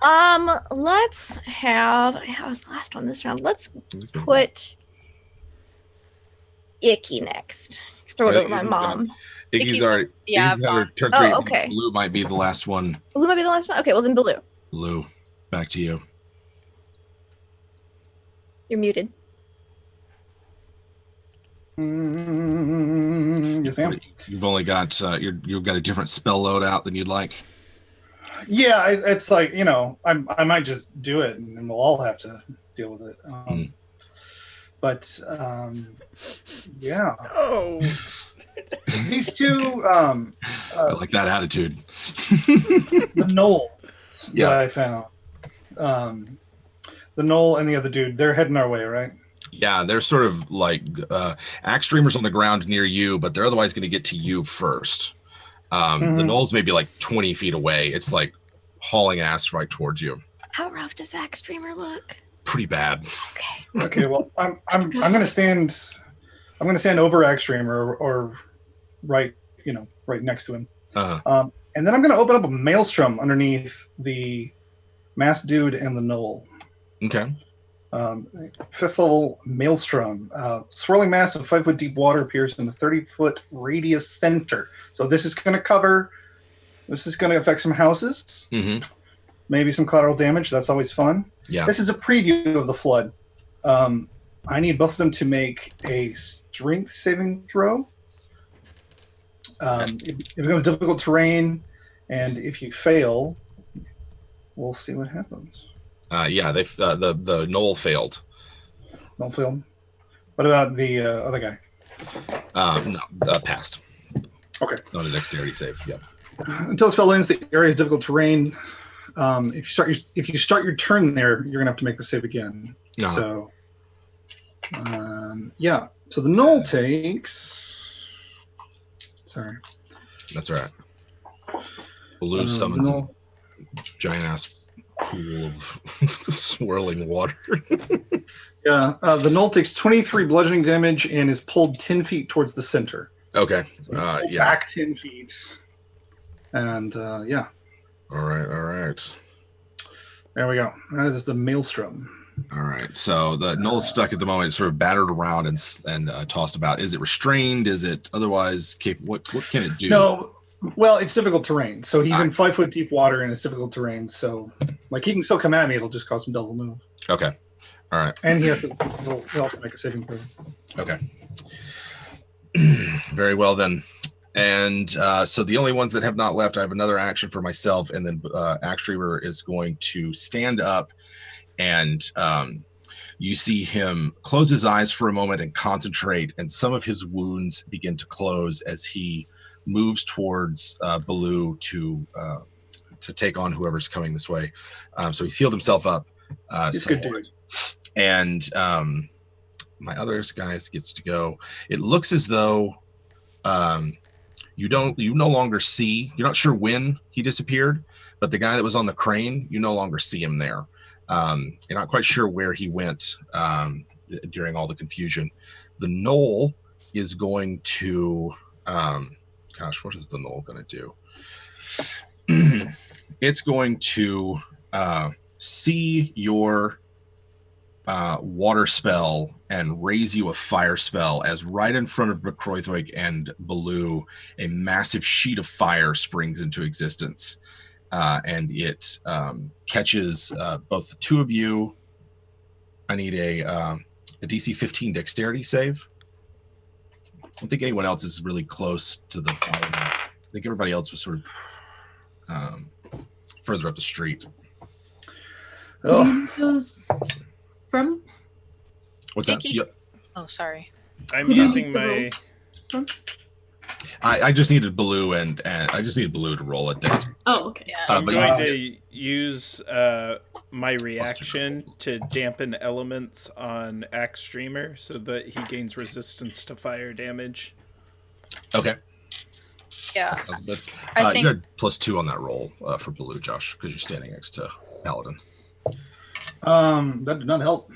[SPEAKER 3] Let's have. How was the last one this round? Let's put Icky next. Throw it over my mom.
[SPEAKER 2] Icky's already.
[SPEAKER 4] Yeah,
[SPEAKER 2] Icky's had her turn.
[SPEAKER 3] Oh, okay.
[SPEAKER 2] Blue might be the last one.
[SPEAKER 3] Blue might be the last one. Okay, well then Blue.
[SPEAKER 2] Blue, back to you.
[SPEAKER 3] You're muted.
[SPEAKER 6] You think?
[SPEAKER 2] You've only got you've got a different spell load out than you'd like.
[SPEAKER 6] Yeah, it's like, I might just do it and we'll all have to deal with it. But yeah.
[SPEAKER 1] Oh.
[SPEAKER 6] These two
[SPEAKER 2] I like that attitude.
[SPEAKER 6] the Knoll
[SPEAKER 2] Yeah.
[SPEAKER 6] that I found. The Knoll and the other dude, they're heading our way, right?
[SPEAKER 2] Yeah, they're sort of like axe streamers on the ground near you, but they're otherwise going to get to you first. The Knoll's maybe like 20 feet away. It's like hauling ass right towards you.
[SPEAKER 3] How rough does Axe Streamer look?
[SPEAKER 2] Pretty bad.
[SPEAKER 3] Okay.
[SPEAKER 6] Okay, well, I'm gonna stand over Axe Streamer or right next to him.
[SPEAKER 2] Uh-huh.
[SPEAKER 6] And then I'm gonna open up a maelstrom underneath the masked dude and the Knoll.
[SPEAKER 2] Okay.
[SPEAKER 6] 5th level maelstrom. Swirling mass of 5 foot deep water appears in the 30-foot radius center. So this is going to affect some houses.
[SPEAKER 2] Mm-hmm.
[SPEAKER 6] Maybe some collateral damage. That's always fun.
[SPEAKER 2] Yeah.
[SPEAKER 6] This is a preview of the flood. I need both of them to make a strength saving throw. If it becomes difficult terrain, And if you fail, we'll see what happens.
[SPEAKER 2] Yeah, they the Knoll failed.
[SPEAKER 6] Don't fail. What about the other guy?
[SPEAKER 2] No, passed.
[SPEAKER 6] Okay.
[SPEAKER 2] Not a dexterity save. Yep.
[SPEAKER 6] Until the spell ends, the area is difficult terrain. If you start your turn there, you're gonna have to make the save again.
[SPEAKER 2] Uh-huh.
[SPEAKER 6] So, yeah. So the Knoll takes. Sorry.
[SPEAKER 2] That's all right. Baloo summons a giant ass pool of swirling water.
[SPEAKER 6] Yeah. The Knoll takes 23 bludgeoning damage and is pulled 10 feet towards the center.
[SPEAKER 2] Okay.
[SPEAKER 6] So
[SPEAKER 2] Yeah.
[SPEAKER 6] Back 10 feet. And yeah.
[SPEAKER 2] All right.
[SPEAKER 6] There we go. That is the Maelstrom.
[SPEAKER 2] All right. So the Knoll's stuck at the moment, sort of battered around and tossed about. Is it restrained? Is it otherwise capable? What can it do?
[SPEAKER 6] No. Well, it's difficult terrain. So he's in 5 foot deep water and it's difficult terrain. So, like, he can still come at me. It'll just cost him double move.
[SPEAKER 2] Okay. All right.
[SPEAKER 6] And he'll have to make a saving throw.
[SPEAKER 2] Okay. Very well then. And so the only ones that have not left, I have another action for myself, and then Axe Reaver is going to stand up, and you see him close his eyes for a moment and concentrate, and some of his wounds begin to close as he moves towards Baloo to take on whoever's coming this way. So he's healed himself up.
[SPEAKER 6] He's good dude.
[SPEAKER 2] And my other guys gets to go. It looks as though you no longer see. You're not sure when he disappeared, but the guy that was on the crane, you no longer see him there. You're not quite sure where he went during all the confusion. The Knoll is going to. Gosh, what is the Knoll going to do? It's going to see your water spell and raise you a fire spell as right in front of Bekroithwig and Baloo, a massive sheet of fire springs into existence. And it catches both the two of you. I need a DC 15 dexterity save. I don't think anyone else is really close to the bottom. I think everybody else was sort of further up the street.
[SPEAKER 5] Where do you need those from?
[SPEAKER 2] What's that?
[SPEAKER 4] Icky.
[SPEAKER 2] Yep.
[SPEAKER 4] Oh, sorry.
[SPEAKER 1] I'm
[SPEAKER 5] Who do you
[SPEAKER 1] using
[SPEAKER 5] need the
[SPEAKER 1] my.
[SPEAKER 5] rolls from?
[SPEAKER 2] I just needed Baloo and I just needed Baloo to roll a dexterity.
[SPEAKER 5] Oh, okay.
[SPEAKER 4] Yeah.
[SPEAKER 1] I'm
[SPEAKER 2] but
[SPEAKER 1] going
[SPEAKER 2] you-
[SPEAKER 1] to use my reaction to dampen elements on Axe Streamer so that he gains resistance to fire damage.
[SPEAKER 2] Okay.
[SPEAKER 4] Yeah.
[SPEAKER 2] Sounds good.
[SPEAKER 4] I think
[SPEAKER 2] You had +2 on that roll for Baloo, Josh, because you're standing next to Paladin.
[SPEAKER 6] That did not help.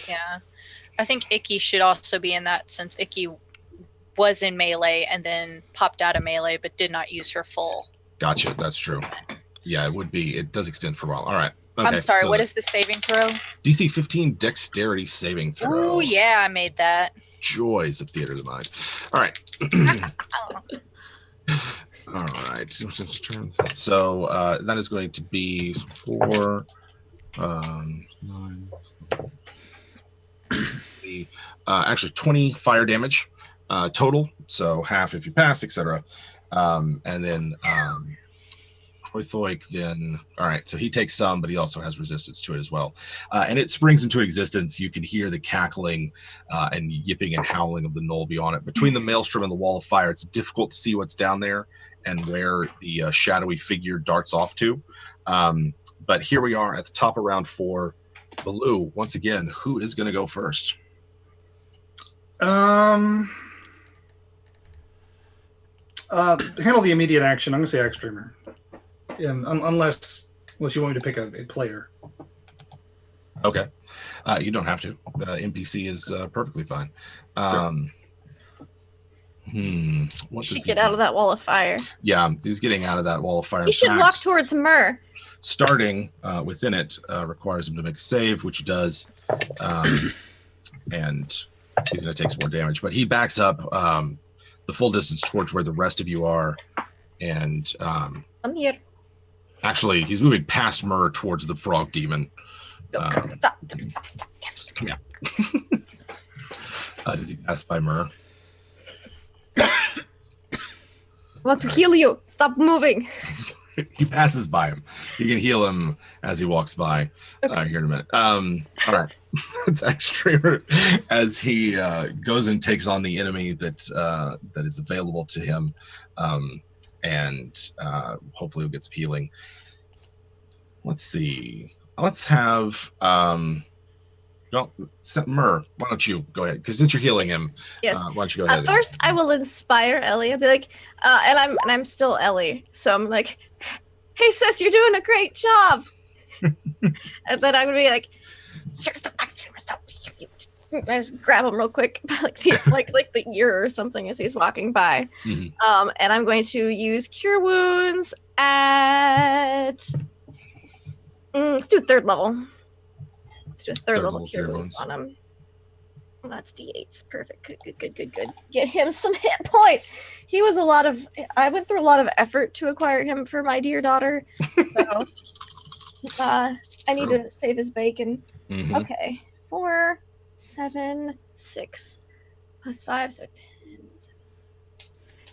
[SPEAKER 4] Yeah. I think Icky should also be in that, since Icky was in melee and then popped out of melee but did not use her full.
[SPEAKER 2] Gotcha. That's true. Yeah, it would be. It does extend for a while. All right. Okay,
[SPEAKER 4] I'm sorry,
[SPEAKER 2] so
[SPEAKER 4] what is the saving throw?
[SPEAKER 2] DC 15 dexterity saving throw.
[SPEAKER 4] Oh yeah, I made that.
[SPEAKER 2] Joys of theater of the mind. All right.
[SPEAKER 4] Oh.
[SPEAKER 2] All right. So that is going to be 4, 9, actually 20 fire damage total. So half if you pass, etc. And then Kroithoik then, all right, so he takes some, but he also has resistance to it as well. And it springs into existence. You can hear the cackling and yipping and howling of the Knoll beyond it. Between the maelstrom and the wall of fire, it's difficult to see what's down there and where the shadowy figure darts off to. But here we are at the top of round 4. Baloo, once again, who is going to go first?
[SPEAKER 6] Handle the immediate action. I'm going to say Axe Streamer. Unless you want me to pick a player.
[SPEAKER 2] Okay. You don't have to. NPC is perfectly fine. What
[SPEAKER 3] Should
[SPEAKER 2] does
[SPEAKER 3] get
[SPEAKER 2] he
[SPEAKER 3] out
[SPEAKER 2] do?
[SPEAKER 3] of that wall of fire.
[SPEAKER 2] Yeah, he's getting out of that wall of fire.
[SPEAKER 3] He should
[SPEAKER 2] In
[SPEAKER 3] walk
[SPEAKER 2] fact,
[SPEAKER 3] towards Myrrh.
[SPEAKER 2] starting within it requires him to make a save, which he does. And he's going to take some more damage. But he backs up the full distance towards where the rest of you are. And
[SPEAKER 3] I'm here.
[SPEAKER 2] actually, he's moving past Myrrh towards the frog demon.
[SPEAKER 3] Stop.
[SPEAKER 2] Just come here. Does he pass by Myrrh?
[SPEAKER 3] want to heal you. Stop moving.
[SPEAKER 2] He passes by him. You can heal him as he walks by. Here in a minute. All right. It's extreme as he goes and takes on the enemy that is available to him, and hopefully he'll get some healing. Let's see. Let's have Myrrh, why don't you go ahead? Because since you're healing him,
[SPEAKER 3] yes.
[SPEAKER 2] Why don't you go ahead?
[SPEAKER 3] First, I will inspire Ellie. I'll be like, and I'm still Ellie, so I'm like, hey sis, you're doing a great job. And then I'm gonna be like, here's the extra stuff. I just grab him real quick, like the ear or something as he's walking by.
[SPEAKER 2] Mm-hmm.
[SPEAKER 3] And I'm going to use Cure Wounds at let's do a third level. Let's do a third level Cure Wounds on him. Oh, that's D8s. Perfect. Good. Get him some hit points. I went through a lot of effort to acquire him for my dear daughter. So I need to save his bacon.
[SPEAKER 2] Mm-hmm.
[SPEAKER 3] Okay. 4, 7, 6 plus 5, so 10,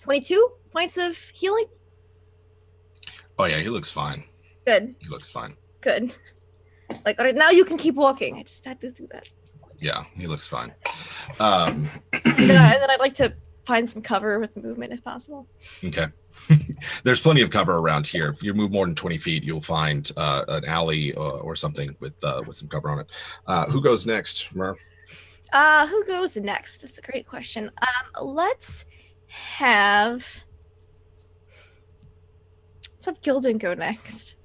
[SPEAKER 3] 22 points of healing.
[SPEAKER 2] Oh yeah, he looks fine.
[SPEAKER 3] Good.
[SPEAKER 2] He looks fine.
[SPEAKER 3] Good. Like, all right, now you can keep walking. I just had to do that.
[SPEAKER 2] Yeah, he looks fine.
[SPEAKER 3] And then I'd like to find some cover with movement if possible.
[SPEAKER 2] Okay. There's plenty of cover around here. If you move more than 20 feet, you'll find an alley or something with some cover on it. Who goes next, Mer?
[SPEAKER 3] Who goes next? That's a great question. Let's have Gildan go next.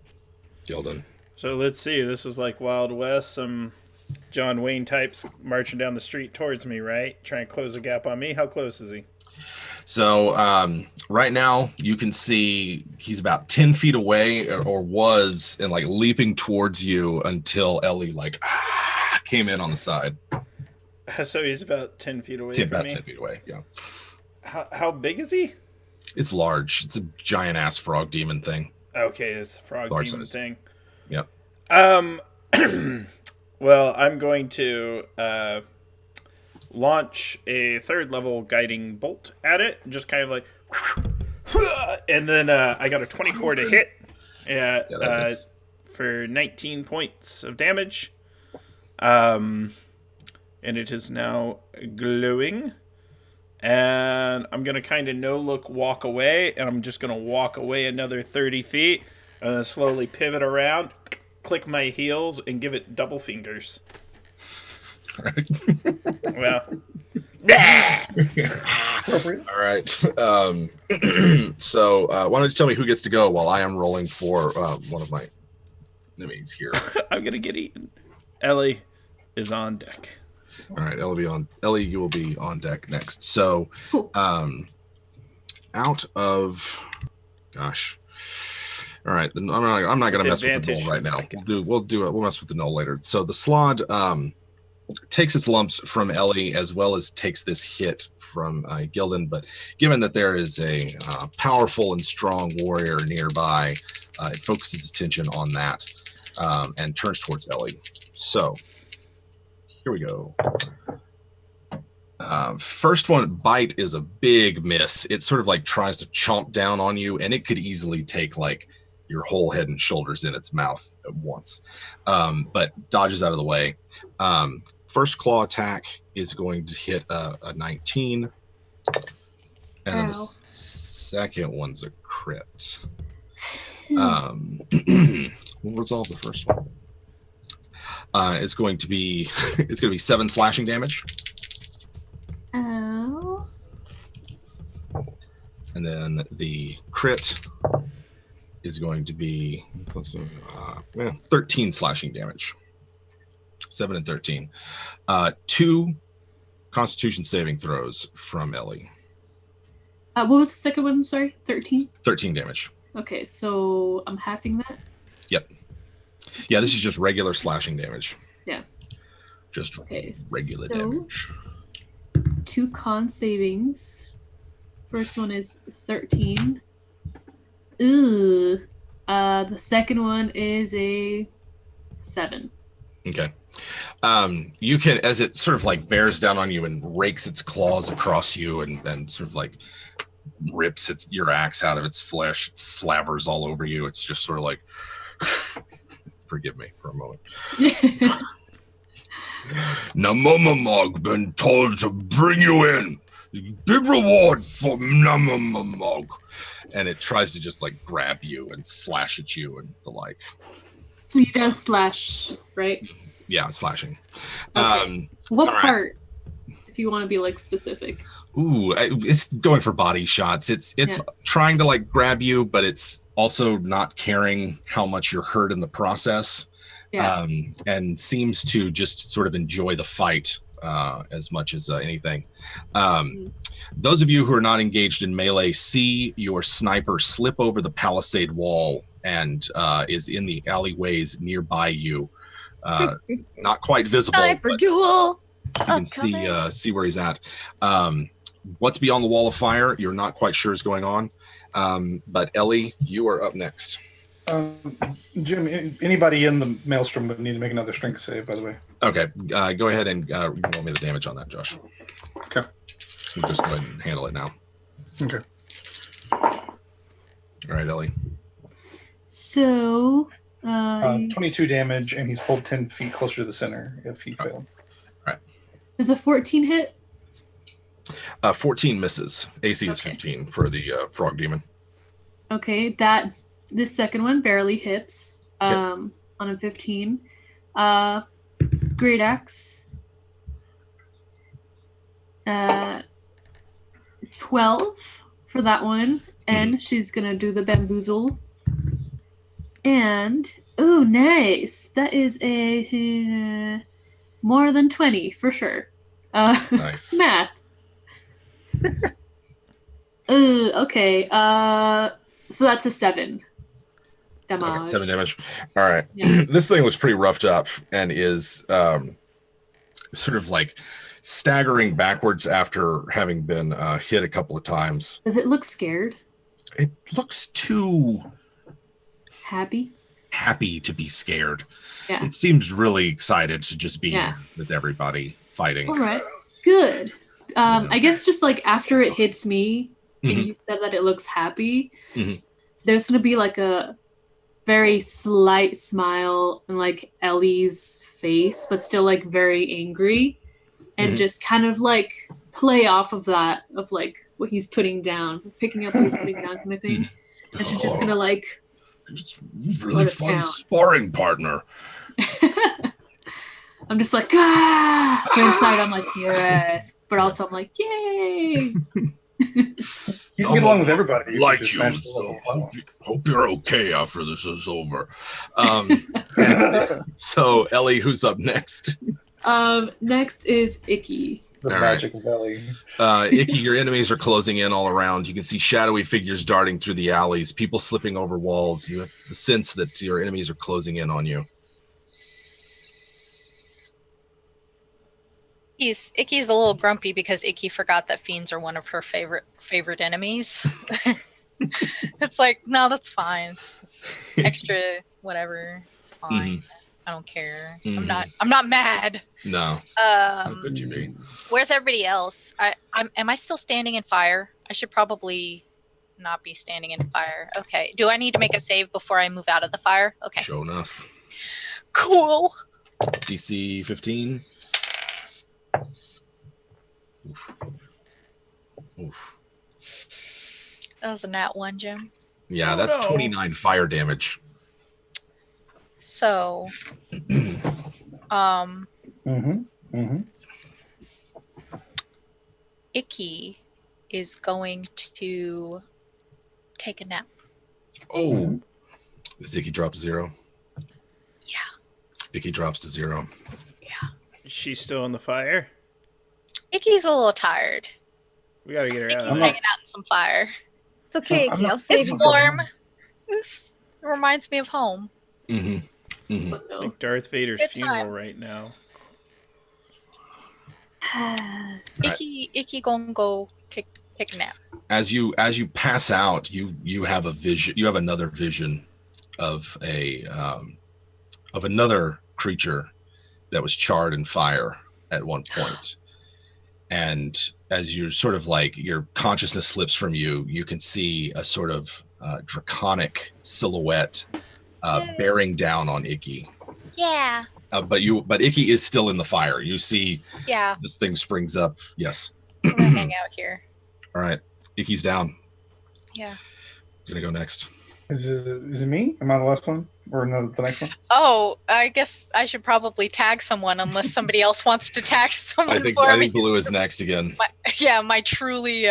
[SPEAKER 2] Gildan.
[SPEAKER 1] So let's see. This is like Wild West. Some John Wayne types marching down the street towards me, right? Trying to close the gap on me. How close is he?
[SPEAKER 2] So right now you can see he's about 10 feet away or was, and like leaping towards you until Ellie came in on the side.
[SPEAKER 1] So he's about 10 feet away from me?
[SPEAKER 2] 10 feet away, yeah.
[SPEAKER 1] How big is he?
[SPEAKER 2] It's large. It's a giant-ass frog demon thing.
[SPEAKER 1] Okay, it's a frog
[SPEAKER 2] large
[SPEAKER 1] demon
[SPEAKER 2] size
[SPEAKER 1] thing.
[SPEAKER 2] Yep.
[SPEAKER 1] Well, I'm going to launch a third level guiding bolt at it. Just kind of like... And then I got a 24 to hit for 19 points of damage. And it is now glowing. And I'm going to kind of no-look walk away. And I'm just going to walk away another 30 feet. And then slowly pivot around, click my heels, and give it double fingers. Well.
[SPEAKER 2] All right. So why don't you tell me who gets to go while I am rolling for one of my enemies here.
[SPEAKER 1] I'm going to get eaten. Ellie is on deck.
[SPEAKER 2] All right, Ellie, you will be on deck next. So, out of, gosh, all right. I'm not going to mess with the null right now. We'll mess with the null later. So the Slod takes its lumps from Ellie as well as takes this hit from Gildan. But given that there is a powerful and strong warrior nearby, it focuses its attention on that and turns towards Ellie. So. Here we go. First one, bite, is a big miss. It sort of like tries to chomp down on you, and it could easily take like your whole head and shoulders in its mouth at once, but dodges out of the way. First claw attack is going to hit a 19, and then the second one's a crit. We'll resolve the first one. It's going to be 7 slashing damage.
[SPEAKER 5] Ow.
[SPEAKER 2] And then the crit is going to be 13 slashing damage. 7 and 13. 2 Constitution saving throws from Ellie.
[SPEAKER 5] What was the second one? Sorry, 13?
[SPEAKER 2] 13 damage.
[SPEAKER 5] Okay, so I'm halving that?
[SPEAKER 2] Yep. Yeah, this is just regular slashing damage.
[SPEAKER 5] Yeah.
[SPEAKER 2] Just regular damage.
[SPEAKER 5] 2 con savings. First one is 13. Ooh. The second one is a 7.
[SPEAKER 2] Okay. You can, as it sort of like bears down on you and rakes its claws across you and sort of like rips your axe out of its flesh. It slavers all over you. It's just sort of like, forgive me for a moment. Namamamog been told to bring you in. Big reward for Namamamog. And it tries to just like grab you and slash at you and the like.
[SPEAKER 5] So he does slash, right?
[SPEAKER 2] Yeah, slashing.
[SPEAKER 5] Okay. What part? If you want to be like specific.
[SPEAKER 2] Ooh, it's going for body shots. It's trying to like grab you, but it's also not caring how much you're hurt in the process. Yeah. And seems to just sort of enjoy the fight as much as anything. Those of you who are not engaged in melee see your sniper slip over the palisade wall and is in the alleyways nearby you. Not quite visible.
[SPEAKER 3] Sniper duel.
[SPEAKER 2] You can see where he's at. What's beyond the wall of fire, you're not quite sure is going on. But Ellie, you are up next.
[SPEAKER 6] Jim, anybody in the maelstrom would need to make another strength save, by the way.
[SPEAKER 2] Okay, go ahead and roll me the damage on that, Josh.
[SPEAKER 6] Okay.
[SPEAKER 2] We'll just go ahead and handle it now.
[SPEAKER 6] Okay.
[SPEAKER 2] All right, Ellie.
[SPEAKER 5] So...
[SPEAKER 6] 22 damage, and he's pulled 10 feet closer to the center if he failed.
[SPEAKER 2] All right.
[SPEAKER 5] Does a 14 hit?
[SPEAKER 2] 14 misses. AC is 15 for the frog demon.
[SPEAKER 5] Okay, this second one barely hits on a 15. Great axe. 12 for that one, and she's gonna do the bamboozle. And oh, nice! That is a more than 20 for sure.
[SPEAKER 2] Nice
[SPEAKER 5] math. Okay. So that's a 7 damage.
[SPEAKER 2] Okay, 7 damage. All right.
[SPEAKER 5] Yeah.
[SPEAKER 2] This thing looks pretty roughed up and is sort of like staggering backwards after having been hit a couple of times.
[SPEAKER 5] Does it look scared?
[SPEAKER 2] It looks too
[SPEAKER 5] happy
[SPEAKER 2] to be scared.
[SPEAKER 5] Yeah.
[SPEAKER 2] It seems really excited to just be with everybody fighting.
[SPEAKER 5] All right. Good. I guess just like after it hits me, and you said that it looks happy, there's going to be like a very slight smile on like Ellie's face, but still like very angry, and just kind of like play off of that, of like what he's putting down, picking up what he's putting down kind of thing. And she's just going to like...
[SPEAKER 2] It's really fun sparring partner.
[SPEAKER 5] I'm just like, ah! But inside I'm like, yes. But also I'm like, yay!
[SPEAKER 6] You can get along with everybody.
[SPEAKER 2] Like you. Hope you're okay after this is over. So, Ellie, who's up next?
[SPEAKER 5] Next is Icky.
[SPEAKER 6] The magic of Ellie.
[SPEAKER 2] Icky, your enemies are closing in all around. You can see shadowy figures darting through the alleys, people slipping over walls. You have the sense that your enemies are closing in on you.
[SPEAKER 4] Icky's a little grumpy because Icky forgot that fiends are one of her favorite enemies. It's like, no, that's fine. It's just extra whatever. It's fine. I don't care. I'm not mad.
[SPEAKER 2] No. How could you be?
[SPEAKER 4] Where's everybody else? Am I still standing in fire? I should probably not be standing in fire. Okay. Do I need to make a save before I move out of the fire? Okay.
[SPEAKER 2] Sure enough.
[SPEAKER 4] Cool.
[SPEAKER 2] DC 15. Oof.
[SPEAKER 4] That was a nat 1, Jim.
[SPEAKER 2] Yeah, that's 29 fire damage.
[SPEAKER 4] So, Icky is going to take a nap.
[SPEAKER 2] Oh. Does Icky drop to 0?
[SPEAKER 4] Yeah.
[SPEAKER 2] Icky drops to 0.
[SPEAKER 4] Yeah.
[SPEAKER 1] She's still in the fire?
[SPEAKER 4] Icky's a little tired.
[SPEAKER 1] We gotta get her
[SPEAKER 4] Icky's
[SPEAKER 1] out.
[SPEAKER 4] hanging out in some fire.
[SPEAKER 3] It's okay, Icky. I'll save
[SPEAKER 4] It's
[SPEAKER 3] you.
[SPEAKER 4] warm. It reminds me of home.
[SPEAKER 1] It's like Darth Vader's
[SPEAKER 4] Good
[SPEAKER 1] funeral
[SPEAKER 4] time.
[SPEAKER 1] right now.
[SPEAKER 4] Icky gonna go take a nap.
[SPEAKER 2] As you pass out, you have a vision. You have another vision of another creature that was charred in fire at one point. And as you're sort of like your consciousness slips from you, you can see a sort of draconic silhouette bearing down on Icky.
[SPEAKER 4] Yeah.
[SPEAKER 2] But Icky is still in the fire. You see,
[SPEAKER 4] Yeah.
[SPEAKER 2] this thing springs up. Yes.
[SPEAKER 4] I'm gonna hang out here.
[SPEAKER 2] All right, Icky's down.
[SPEAKER 4] Yeah.
[SPEAKER 2] He's gonna go next.
[SPEAKER 6] Is it me? Am I the last one, or no, the next one?
[SPEAKER 4] Oh, I guess I should probably tag someone unless somebody else wants to tag someone
[SPEAKER 2] I think
[SPEAKER 4] me.
[SPEAKER 2] Blue is next again.
[SPEAKER 4] My truly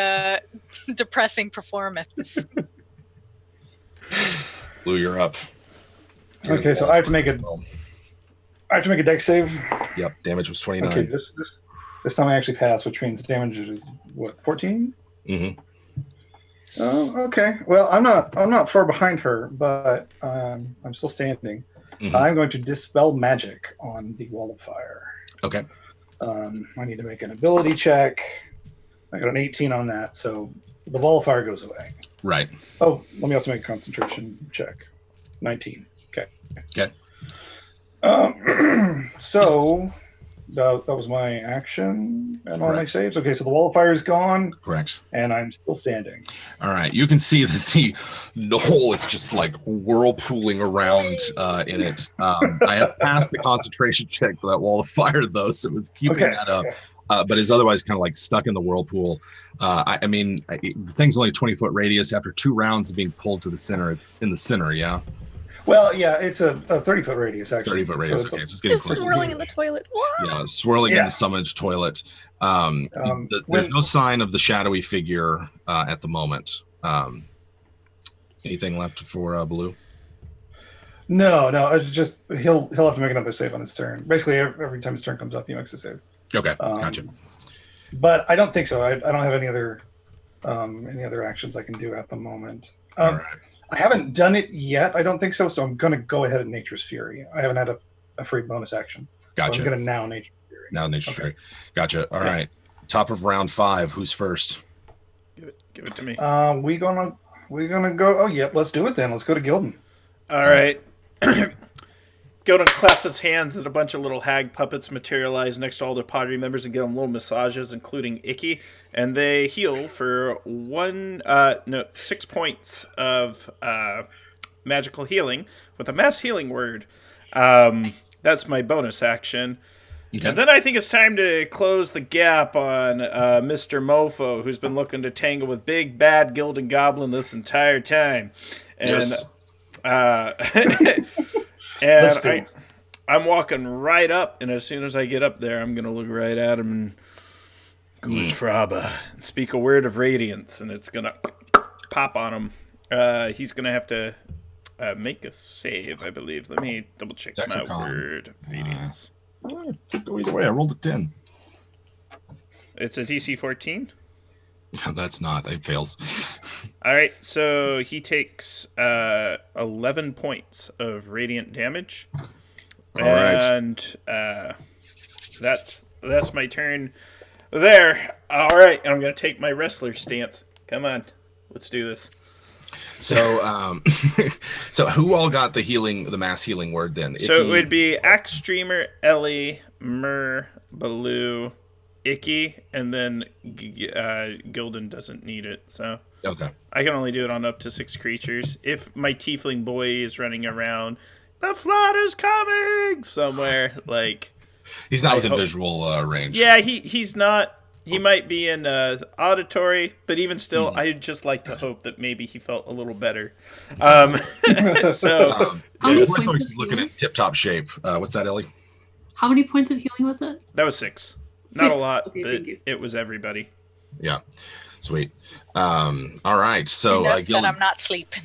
[SPEAKER 4] depressing performance.
[SPEAKER 2] Blue, you're up.
[SPEAKER 6] Okay, so I have to make a dex save.
[SPEAKER 2] Yep, damage was 29.
[SPEAKER 6] Okay, this time I actually pass, which means damage is what, 14?
[SPEAKER 2] Mm-hmm.
[SPEAKER 6] Oh, okay. Well, I'm not far behind her, but I'm still standing.
[SPEAKER 2] Mm-hmm.
[SPEAKER 6] I'm going to dispel magic on the wall of fire.
[SPEAKER 2] Okay.
[SPEAKER 6] I need to make an ability check. I got an 18 on that, so the wall of fire goes away.
[SPEAKER 2] Right.
[SPEAKER 6] Oh, let me also make a concentration check. 19. Okay.
[SPEAKER 2] Okay.
[SPEAKER 6] So that was my action and all my
[SPEAKER 2] Correct.
[SPEAKER 6] saves. Okay, so the wall of fire is gone.
[SPEAKER 2] Correct.
[SPEAKER 6] And I'm still standing.
[SPEAKER 2] All right. You can see that the hole is just like whirlpooling around in it. I have passed the concentration check for that wall of fire, though, so it's keeping that up. But is otherwise kind of like stuck in the whirlpool. I mean, the thing's only a 20-foot radius. After 2 rounds of being pulled to the center, it's in the center, yeah?
[SPEAKER 6] Well, yeah, it's a 30-foot radius, actually.
[SPEAKER 2] 30-foot radius,
[SPEAKER 6] so
[SPEAKER 2] okay. So it's getting
[SPEAKER 3] Just
[SPEAKER 2] close.
[SPEAKER 3] swirling in the toilet.
[SPEAKER 2] Yeah, swirling in the summoned toilet. There's no sign of the shadowy figure at the moment. Anything left for Blue?
[SPEAKER 6] No, it's just he'll have to make another save on his turn. Basically, every time his turn comes up, he makes a save.
[SPEAKER 2] Okay, gotcha.
[SPEAKER 6] But I don't think so. I don't have any other actions I can do at the moment.
[SPEAKER 2] All right.
[SPEAKER 6] I haven't done it yet. I don't think so. So I'm going to go ahead and Nature's Fury. I haven't had a free bonus action.
[SPEAKER 2] Gotcha.
[SPEAKER 6] So I'm going to now Nature's Fury.
[SPEAKER 2] Now Nature's Fury. Gotcha. All right. Top of round 5. Who's first?
[SPEAKER 1] Give it to me.
[SPEAKER 6] We gonna go. Oh yeah, let's do it then. Let's go to Gildan.
[SPEAKER 1] All right. Gildan claps his hands and a bunch of little hag puppets materialize next to all the pottery members and give them little massages, including Icky, and they heal for 6 points of magical healing with a mass healing word. That's my bonus action. Okay. And then I think it's time to close the gap on Mr. Mofo, who's been looking to tangle with big bad Gildan Goblin this entire time. And and I'm walking right up, and as soon as I get up there, I'm going to look right at him and Goose Fraba and speak a word of radiance, and it's going to pop on him. He's going to have to make a save, I believe. Let me double check my word of radiance.
[SPEAKER 2] Could go either way. I rolled a 10.
[SPEAKER 1] It's a DC 14?
[SPEAKER 2] That's not. It fails.
[SPEAKER 1] All right, so he takes 11 points of radiant damage.
[SPEAKER 2] All right.
[SPEAKER 1] And that's my turn there. All right, and I'm going to take my wrestler stance. Come on, let's do this.
[SPEAKER 2] So, so who all got the mass healing word then?
[SPEAKER 1] So it would be Axe Streamer, Ellie, Mur, Baloo, Icky, and then Gildan doesn't need it. So
[SPEAKER 2] okay, I
[SPEAKER 1] can only do it on up to 6 creatures. If my tiefling boy is running around, the flood is coming somewhere. Like
[SPEAKER 2] he's not within visual range.
[SPEAKER 1] Yeah, he's not. He might be in auditory, but even still, I'd just like to hope that maybe he felt a little better. So,
[SPEAKER 5] how many points of
[SPEAKER 2] he's looking at tip-top shape. What's that, Ellie?
[SPEAKER 5] How many points of healing was it?
[SPEAKER 1] That was 6. Not a lot, but it was everybody.
[SPEAKER 2] Yeah, sweet. All right, so
[SPEAKER 4] Gildan, I'm not sleeping.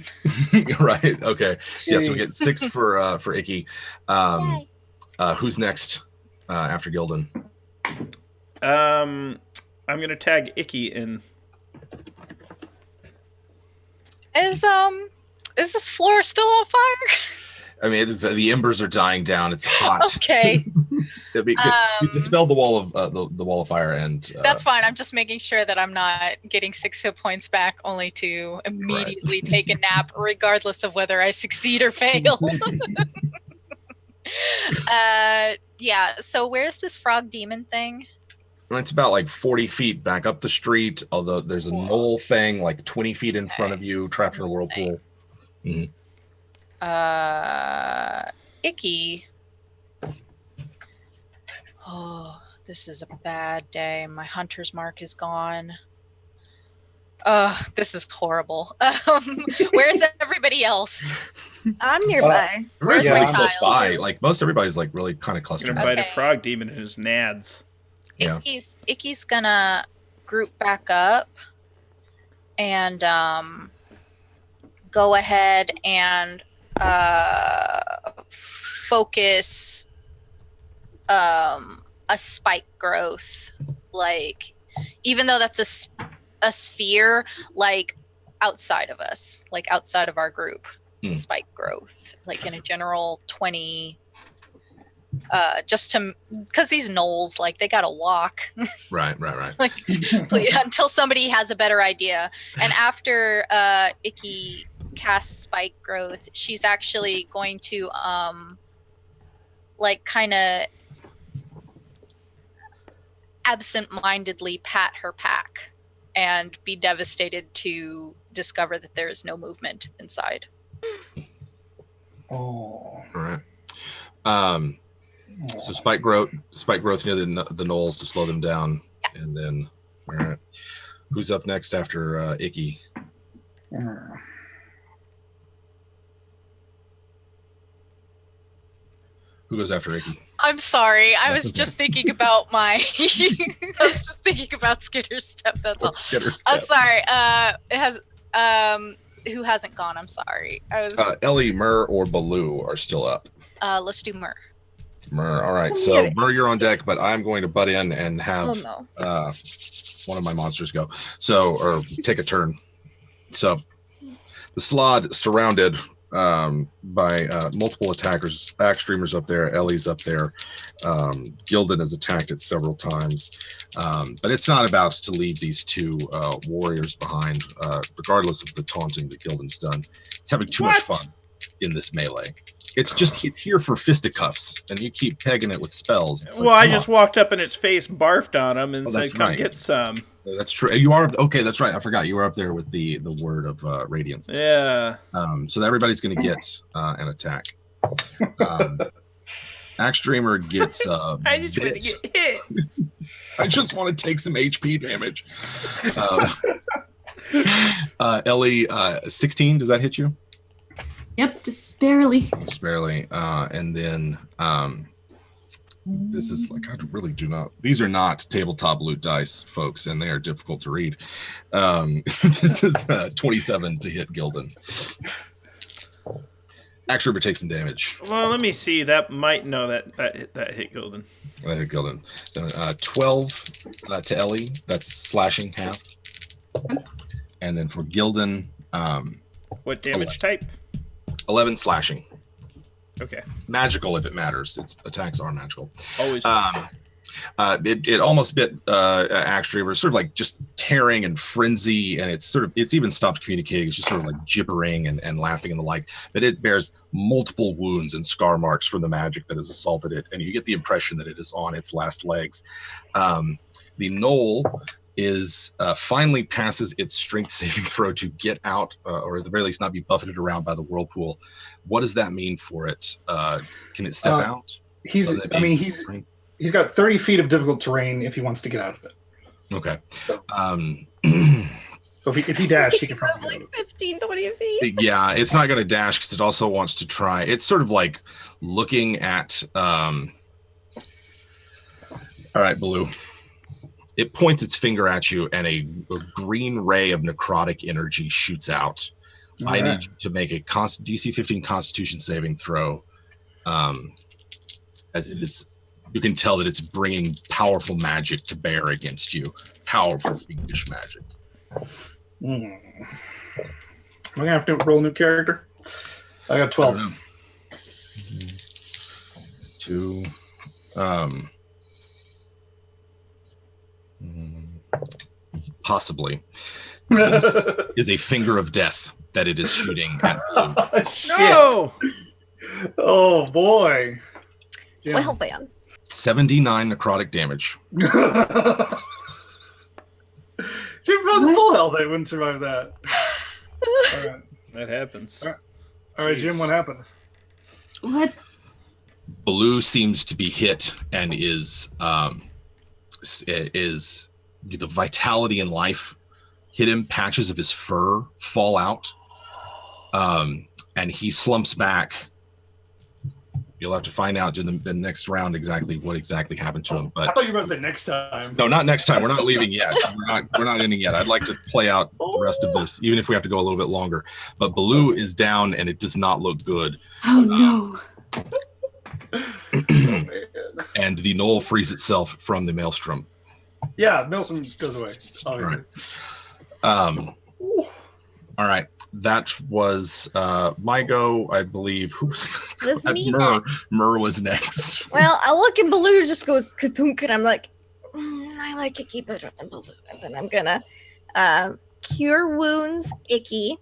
[SPEAKER 2] Right. Okay. Yeah. So we get 6 for Icky. Who's next after Gildan?
[SPEAKER 1] I'm gonna tag Icky in.
[SPEAKER 4] Is this floor still on fire?
[SPEAKER 2] I mean, the embers are dying down. It's hot.
[SPEAKER 4] Okay.
[SPEAKER 2] You dispelled the wall of the wall of fire, and
[SPEAKER 4] that's fine. I'm just making sure that I'm not getting 6 hit points back, only to immediately take a nap, regardless of whether I succeed or fail. Yeah. So where's this frog demon thing?
[SPEAKER 2] It's about like 40 feet back up the street, although there's a knoll thing like 20 feet in front of you, trapped in a whirlpool.
[SPEAKER 4] Mm-hmm. Icky. Oh, this is a bad day. My hunter's mark is gone. This is horrible. Where's everybody else?
[SPEAKER 3] I'm nearby.
[SPEAKER 2] Where's
[SPEAKER 3] my
[SPEAKER 2] close
[SPEAKER 3] child?
[SPEAKER 2] by? Like most everybody's like really kind of clustered.
[SPEAKER 1] Gonna bite a frog demon in his nads.
[SPEAKER 2] Yeah.
[SPEAKER 4] Icky's gonna group back up and go ahead and focus a spike growth, like even though that's a sphere, like outside of us, like outside of our group. Spike growth, like in a general 20, just to, because these gnolls, like they gotta walk.
[SPEAKER 2] Right.
[SPEAKER 4] Like until somebody has a better idea. And after Icky casts spike growth, she's actually going to like kind of absent-mindedly pat her pack and be devastated to discover that there is no movement inside.
[SPEAKER 6] Oh.
[SPEAKER 2] All right. So spike growth near the knolls to slow them down, and then all right. Who's up next after Icky? Who goes after Icky?
[SPEAKER 4] I'm sorry. I was just thinking about I was just thinking about Skitter's step. That's all.
[SPEAKER 2] Skitter's step.
[SPEAKER 4] I'm sorry. It has who hasn't gone? I'm sorry. I was
[SPEAKER 2] Ellie, Mur, or Baloo are still up.
[SPEAKER 4] Let's do Mur.
[SPEAKER 2] Mur. All right. So Mur, you're on deck, but I'm going to butt in and have one of my monsters go. So, or take a turn. So, the Slod surrounded by multiple attackers. Axe Streamer's up there. Ellie's up there. Gildan has attacked it several times. But it's not about to leave these two warriors behind, regardless of the taunting that Gildan's done. It's having too much fun in this melee. It's here for fisticuffs, and you keep pegging it with spells. It's
[SPEAKER 1] well, I just walked up in its face, barfed on him, and said, "Come get some."
[SPEAKER 2] That's true. You are okay. That's right. I forgot you were up there with the word of radiance.
[SPEAKER 1] Yeah.
[SPEAKER 2] So everybody's going to get an attack. Axe Dreamer gets.
[SPEAKER 1] I just want to get hit.
[SPEAKER 2] I just want to take some HP damage. Ellie, 16. Does that hit you?
[SPEAKER 5] Yep, just barely.
[SPEAKER 2] Just barely. And then this is like, I really do not. These are not tabletop loot dice, folks, and they are difficult to read. This is 27 to hit Gildan. Axe River takes some damage.
[SPEAKER 1] Well, let me see. That might that hit Gildan.
[SPEAKER 2] That hit Gildan. 12 to Ellie. That's slashing half. And then for Gildan,
[SPEAKER 1] what damage type?
[SPEAKER 2] 11 slashing.
[SPEAKER 1] Okay.
[SPEAKER 2] Magical if it matters. Its attacks are magical.
[SPEAKER 1] Always.
[SPEAKER 2] It almost bit Axe Dreamer, sort of like just tearing and frenzy, and it's even stopped communicating. It's just sort of like gibbering and laughing and the like. But it bears multiple wounds and scar marks from the magic that has assaulted it, and you get the impression that it is on its last legs. The gnoll is finally passes its strength saving throw to get out, or at the very least not be buffeted around by the whirlpool. What does that mean for it? Can it step out?
[SPEAKER 6] He's got 30 feet of difficult terrain if he wants to get out of it.
[SPEAKER 2] Okay.
[SPEAKER 6] So if he dashed, he could probably
[SPEAKER 3] like 15, 20 feet.
[SPEAKER 2] Yeah, it's not going to dash because it also wants to try. It's sort of like looking at. All right, Baloo. It points its finger at you, and a green ray of necrotic energy shoots out. All I need you to make a DC 15 Constitution saving throw. As it is. You can tell that it's bringing powerful magic to bear against you. Powerful fiendish magic.
[SPEAKER 6] Am I going to have to roll a new character? I got 12.
[SPEAKER 2] 2. Possibly. Is a finger of death that it is shooting at you.
[SPEAKER 1] No!
[SPEAKER 6] Oh, boy. Yeah.
[SPEAKER 3] Well, then.
[SPEAKER 2] 79 necrotic damage.
[SPEAKER 6] Jim found full health. I wouldn't survive that. All right.
[SPEAKER 1] That happens.
[SPEAKER 6] All right, Jim, what happened?
[SPEAKER 5] What?
[SPEAKER 2] Baloo seems to be hit and is the vitality and life hit him. Patches of his fur fall out, and he slumps back. You'll have to find out in the next round what exactly happened to him. But
[SPEAKER 6] I thought you were going to say next time.
[SPEAKER 2] No, not next time. We're not leaving yet. We're not ending yet. I'd like to play out the rest of this, even if we have to go a little bit longer. But Baloo is down, and it does not look good.
[SPEAKER 5] Oh no!
[SPEAKER 2] And the knoll frees itself from the maelstrom.
[SPEAKER 6] Yeah, Maelstrom goes away. Obviously.
[SPEAKER 2] Right. All right. That was my go, I believe. Who was
[SPEAKER 3] me
[SPEAKER 2] Mur was next.
[SPEAKER 3] Well, I look and Baloo just goes kathunk, and I'm like, I like Icky better than Baloo. And then I'm gonna cure wounds Icky.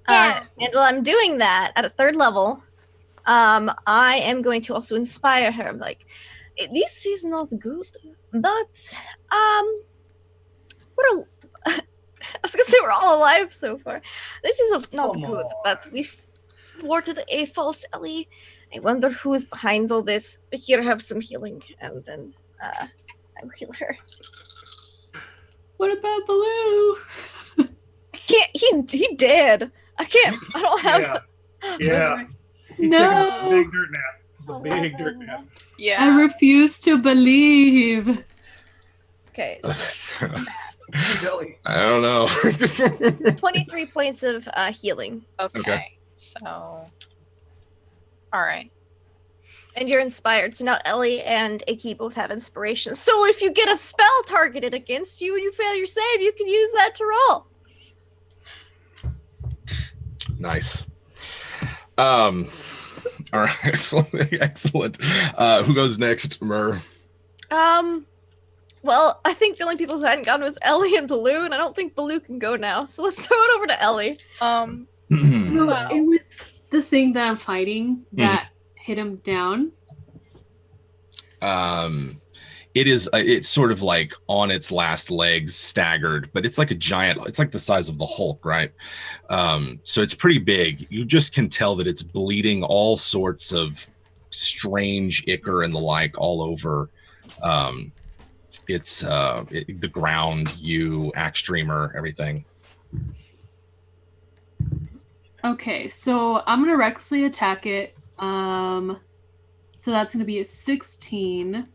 [SPEAKER 3] And while I'm doing that at a 3rd level, I am going to also inspire her. I'm like, this is not good, but I was gonna say we're all alive so far. This is not good, but we've thwarted a false Ellie. I wonder who's behind all this. Here, have some healing, and then I'll heal her.
[SPEAKER 5] What about Baloo?
[SPEAKER 3] He dead. I don't have.
[SPEAKER 6] Yeah.
[SPEAKER 5] No.
[SPEAKER 6] Big dirt nap. Big dirt nap.
[SPEAKER 4] Yeah.
[SPEAKER 5] I refuse to believe.
[SPEAKER 3] Okay.
[SPEAKER 2] I don't know.
[SPEAKER 3] 23 points of healing.
[SPEAKER 4] Okay. So, all right.
[SPEAKER 3] And you're inspired. So now Ellie and Icky both have inspiration. So if you get a spell targeted against you and you fail your save, you can use that to roll.
[SPEAKER 2] Nice. All right. Excellent. Who goes next, Mur?
[SPEAKER 3] Well, I think the only people who hadn't gone was Ellie and Baloo, and I don't think Baloo can go now. So let's throw it over to Ellie.
[SPEAKER 5] So it was the thing that I'm fighting that hit him down.
[SPEAKER 2] It's sort of like on its last legs, staggered, but it's like a giant. It's like the size of the Hulk, right? So it's pretty big. You just can tell that it's bleeding all sorts of strange ichor and the like all over. It's the ground, axe streamer, everything.
[SPEAKER 5] Okay, so I'm gonna recklessly attack it. So that's gonna be a 16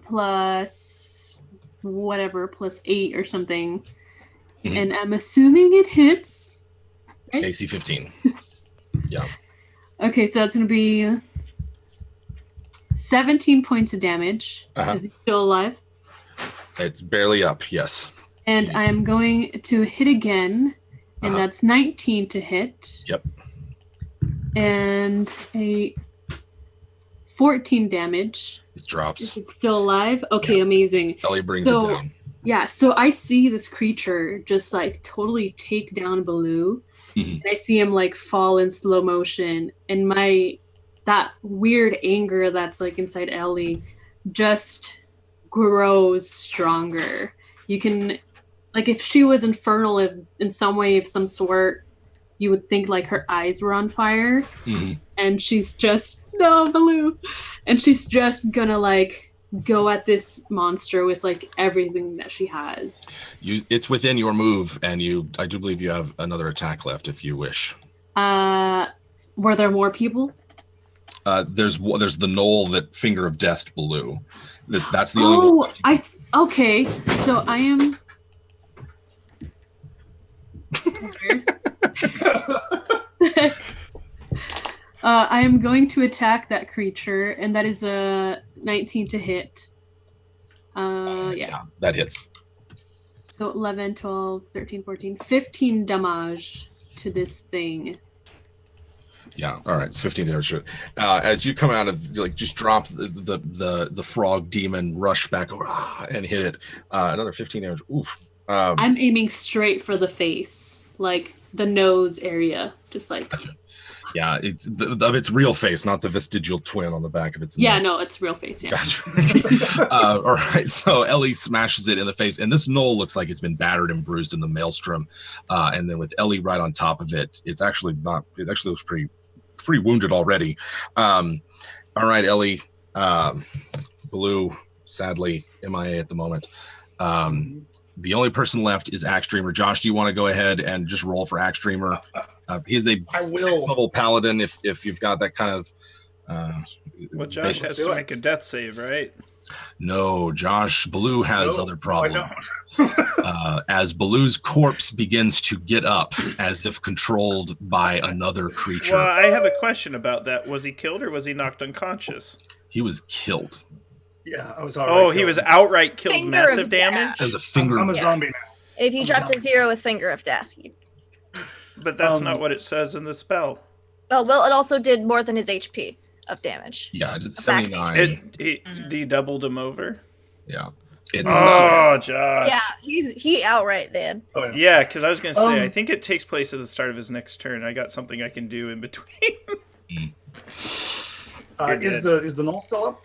[SPEAKER 5] plus whatever, plus 8 or something. Mm-hmm. And I'm assuming it hits. Right?
[SPEAKER 2] AC 15. Yeah.
[SPEAKER 5] Okay, so that's gonna be 17 points of damage. Is he still alive?
[SPEAKER 2] It's barely up, yes.
[SPEAKER 5] And I'm going to hit again, and that's 19 to hit.
[SPEAKER 2] Yep.
[SPEAKER 5] And a 14 damage.
[SPEAKER 2] It drops.
[SPEAKER 5] Is it still alive? Okay, amazing.
[SPEAKER 2] Ellie brings it down.
[SPEAKER 5] Yeah, so I see this creature just like totally take down Baloo. And I see him like fall in slow motion, and that weird anger that's like inside Ellie just grows stronger. You can, like, if she was infernal in some way of some sort, you would think like her eyes were on fire. And she's just, no, Baloo. And she's just gonna like go at this monster with like everything that she has.
[SPEAKER 2] It's within your move, and I do believe you have another attack left if you wish.
[SPEAKER 5] Were there more people?
[SPEAKER 2] There's the knoll that Finger of Death Baloo. That's the only one.
[SPEAKER 5] Okay, so I am. I am going to attack that creature, and that is a 19 to hit. Yeah.
[SPEAKER 2] That hits.
[SPEAKER 5] So 11, 12, 13, 14, 15 damage to this thing.
[SPEAKER 2] Yeah, all right, 15 damage. As you come out of, like, just drop the frog demon, rush back over and hit it. Another 15 damage. Oof.
[SPEAKER 5] I'm aiming straight for the face, like the nose area, just like.
[SPEAKER 2] Gotcha. Yeah, it's of its real face, not the vestigial twin on the back of its
[SPEAKER 5] Yeah,
[SPEAKER 2] neck.
[SPEAKER 5] no, it's real face. Yeah.
[SPEAKER 2] Gotcha. All right, so Ellie smashes it in the face, and this knoll looks like it's been battered and bruised in the maelstrom. And then with Ellie right on top of it, it's actually not. It actually looks pretty wounded already. All right, Ellie. Blue, sadly, MIA at the moment. The only person left is Axe Dreamer. Josh, do you want to go ahead and just roll for Axe Dreamer? He's a next-level paladin. If you've got that kind of.
[SPEAKER 1] Well, Josh has to make a death save, right?
[SPEAKER 2] No, Josh. Blue has other problems. As Blue's corpse begins to get up, as if controlled by another creature.
[SPEAKER 1] Well, I have a question about that. Was he killed or was he knocked unconscious?
[SPEAKER 2] He was killed.
[SPEAKER 6] Yeah, I was outright killed.
[SPEAKER 1] He was outright killed,
[SPEAKER 3] Finger
[SPEAKER 1] massive
[SPEAKER 3] of death.
[SPEAKER 1] damage?
[SPEAKER 2] As a finger.
[SPEAKER 6] I'm a zombie now.
[SPEAKER 3] If you dropped to 0 with Finger of Death.
[SPEAKER 1] But that's not what it says in the spell.
[SPEAKER 3] Oh, well, it also did more than his HP of damage.
[SPEAKER 2] Yeah, it's
[SPEAKER 3] Max
[SPEAKER 2] 79.
[SPEAKER 1] He doubled him over?
[SPEAKER 2] Yeah. It's,
[SPEAKER 1] Josh.
[SPEAKER 3] Yeah, he outright did.
[SPEAKER 6] Oh, yeah.
[SPEAKER 1] Yeah, because I was going to say, I think it takes place at the start of his next turn. I got something I can do in between.
[SPEAKER 6] Is the null still up?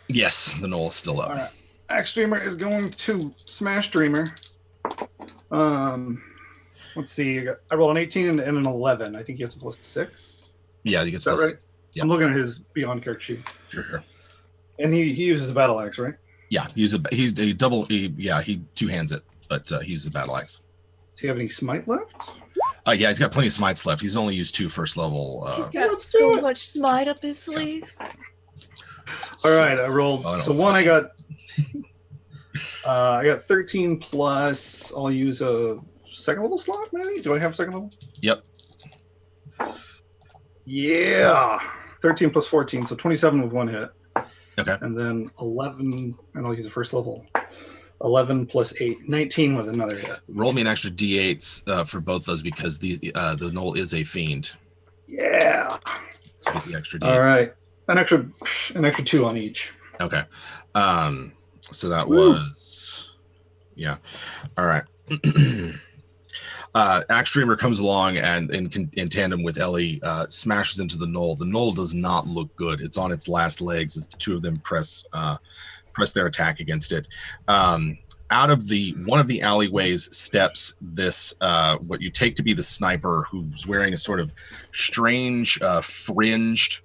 [SPEAKER 2] Yes, the knoll is still up.
[SPEAKER 6] All right. Axe Dreamer is going to smash Dreamer. Let's see. I rolled an 18 and an 11. I think he has a +6.
[SPEAKER 2] Yeah, he gets
[SPEAKER 6] Is that
[SPEAKER 2] plus
[SPEAKER 6] right?
[SPEAKER 2] 6. Yeah.
[SPEAKER 6] I'm looking at his Beyond character sheet.
[SPEAKER 2] Sure.
[SPEAKER 6] And he uses a battle axe, right?
[SPEAKER 2] Yeah, he's a double. He two hands it, but he's a battle axe.
[SPEAKER 6] Does he have any smite left?
[SPEAKER 2] Yeah, he's got plenty of smites left. He's only used 2 first level.
[SPEAKER 3] He's got so much smite up his sleeve.
[SPEAKER 6] All right, I rolled. So one, I got 13 plus. I'll use a second level slot, maybe. Do I have second level?
[SPEAKER 2] Yep.
[SPEAKER 6] Yeah, 13 plus 14, so 27 with one hit.
[SPEAKER 2] Okay.
[SPEAKER 6] And then 11, and I'll use the first level. 11 plus 8, 19 with another hit.
[SPEAKER 2] Roll me an extra d8s for both those because the knoll is a fiend.
[SPEAKER 6] Yeah.
[SPEAKER 2] So get the extra d8.
[SPEAKER 6] All right, an extra 2 on each.
[SPEAKER 2] Okay. So that was, yeah. All right. Axe Dreamer comes along and in tandem with Ellie smashes into the knoll. The knoll does not look good. It's on its last legs as the two of them press their attack against it. Out of one of the alleyways steps this what you take to be the sniper, who's wearing a sort of strange fringed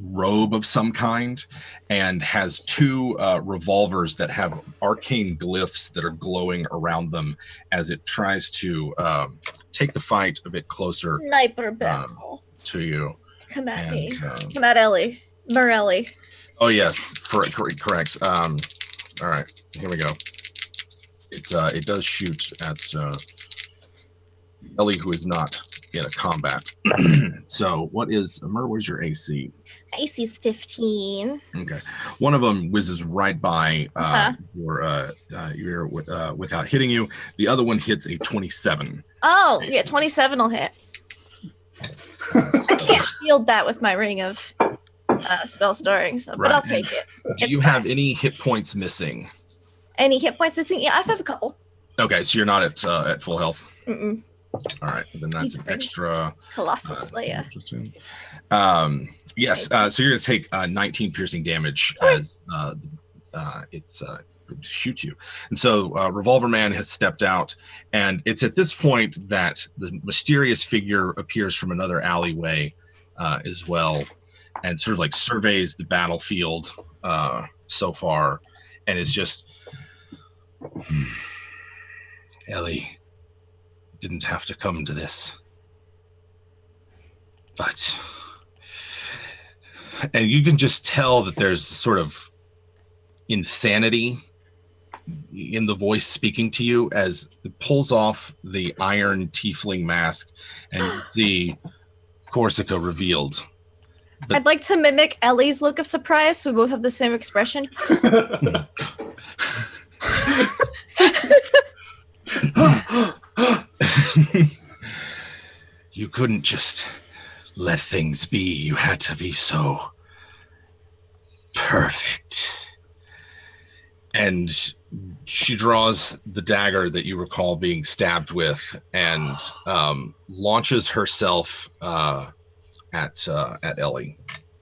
[SPEAKER 2] robe of some kind, and has 2 revolvers that have arcane glyphs that are glowing around them as it tries to take the fight a bit closer
[SPEAKER 3] Sniper battle.
[SPEAKER 2] to you.
[SPEAKER 3] Come at
[SPEAKER 2] And,
[SPEAKER 3] me. Come at Ellie. Morelli.
[SPEAKER 2] Oh yes, correct. All right, here we go. It does shoot at Ellie, who is not in a combat. So where's your AC?
[SPEAKER 3] AC is 15.
[SPEAKER 2] Okay, one of them whizzes right by without hitting you. The other one hits a 27.
[SPEAKER 3] Oh, yeah, 27 will hit. I can't shield that with my ring of spell storing, but I'll take it.
[SPEAKER 2] Do you have any hit points missing?
[SPEAKER 3] Any hit points missing? Yeah, I have a couple.
[SPEAKER 2] Okay, so you're not at full health.
[SPEAKER 3] Mm-mm.
[SPEAKER 2] All right, then that's an extra
[SPEAKER 3] Colossus Slayer.
[SPEAKER 2] Yes, so you're going to take 19 piercing damage as it shoots you. And so Revolver Man has stepped out, and it's at this point that the mysterious figure appears from another alleyway as well, and sort of like surveys the battlefield so far, and is just, Ellie, didn't have to come to this, but, and you can just tell that there's sort of insanity in the voice speaking to you as it pulls off the iron tiefling mask and the Corsica revealed.
[SPEAKER 3] I'd like to mimic Ellie's look of surprise, so we both have the same expression.
[SPEAKER 2] You couldn't just let things be. You had to be so perfect. And she draws the dagger that you recall being stabbed with and launches herself at Ellie.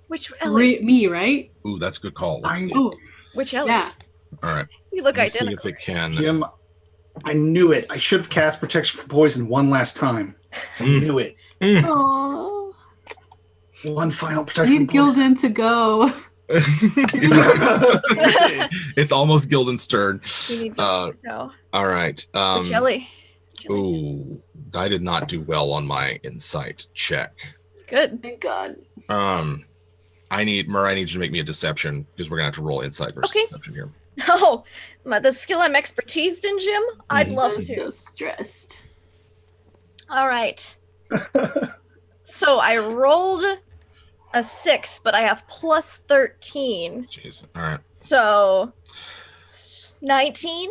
[SPEAKER 3] Which Ellie?
[SPEAKER 5] Me, right?
[SPEAKER 2] Ooh, that's a good call. Let's see.
[SPEAKER 5] Oh,
[SPEAKER 3] Which Ellie?
[SPEAKER 5] yeah.
[SPEAKER 2] All right.
[SPEAKER 3] You look
[SPEAKER 2] Let's see
[SPEAKER 3] identical.
[SPEAKER 2] if it can.
[SPEAKER 6] Jim, I knew it. I should have cast protection from poison one last time. I knew it.
[SPEAKER 5] Oh,
[SPEAKER 6] One final
[SPEAKER 5] I
[SPEAKER 6] protection
[SPEAKER 5] need
[SPEAKER 6] from poison.
[SPEAKER 5] Gildan to go.
[SPEAKER 2] It's almost Gildan's turn.
[SPEAKER 3] You need to go.
[SPEAKER 2] All right.
[SPEAKER 3] Which Ellie?
[SPEAKER 2] Ooh, I did not do well on my insight check.
[SPEAKER 3] Good.
[SPEAKER 5] Thank God.
[SPEAKER 2] I need you to make me a deception because we're gonna have to roll insight versus deception here.
[SPEAKER 3] Oh, the skill I'm expertised in, Jim? I'd love
[SPEAKER 5] I'm
[SPEAKER 3] to.
[SPEAKER 5] so stressed.
[SPEAKER 3] All right. So I rolled a 6, but I have plus 13.
[SPEAKER 2] Jeez. All right.
[SPEAKER 3] So 19?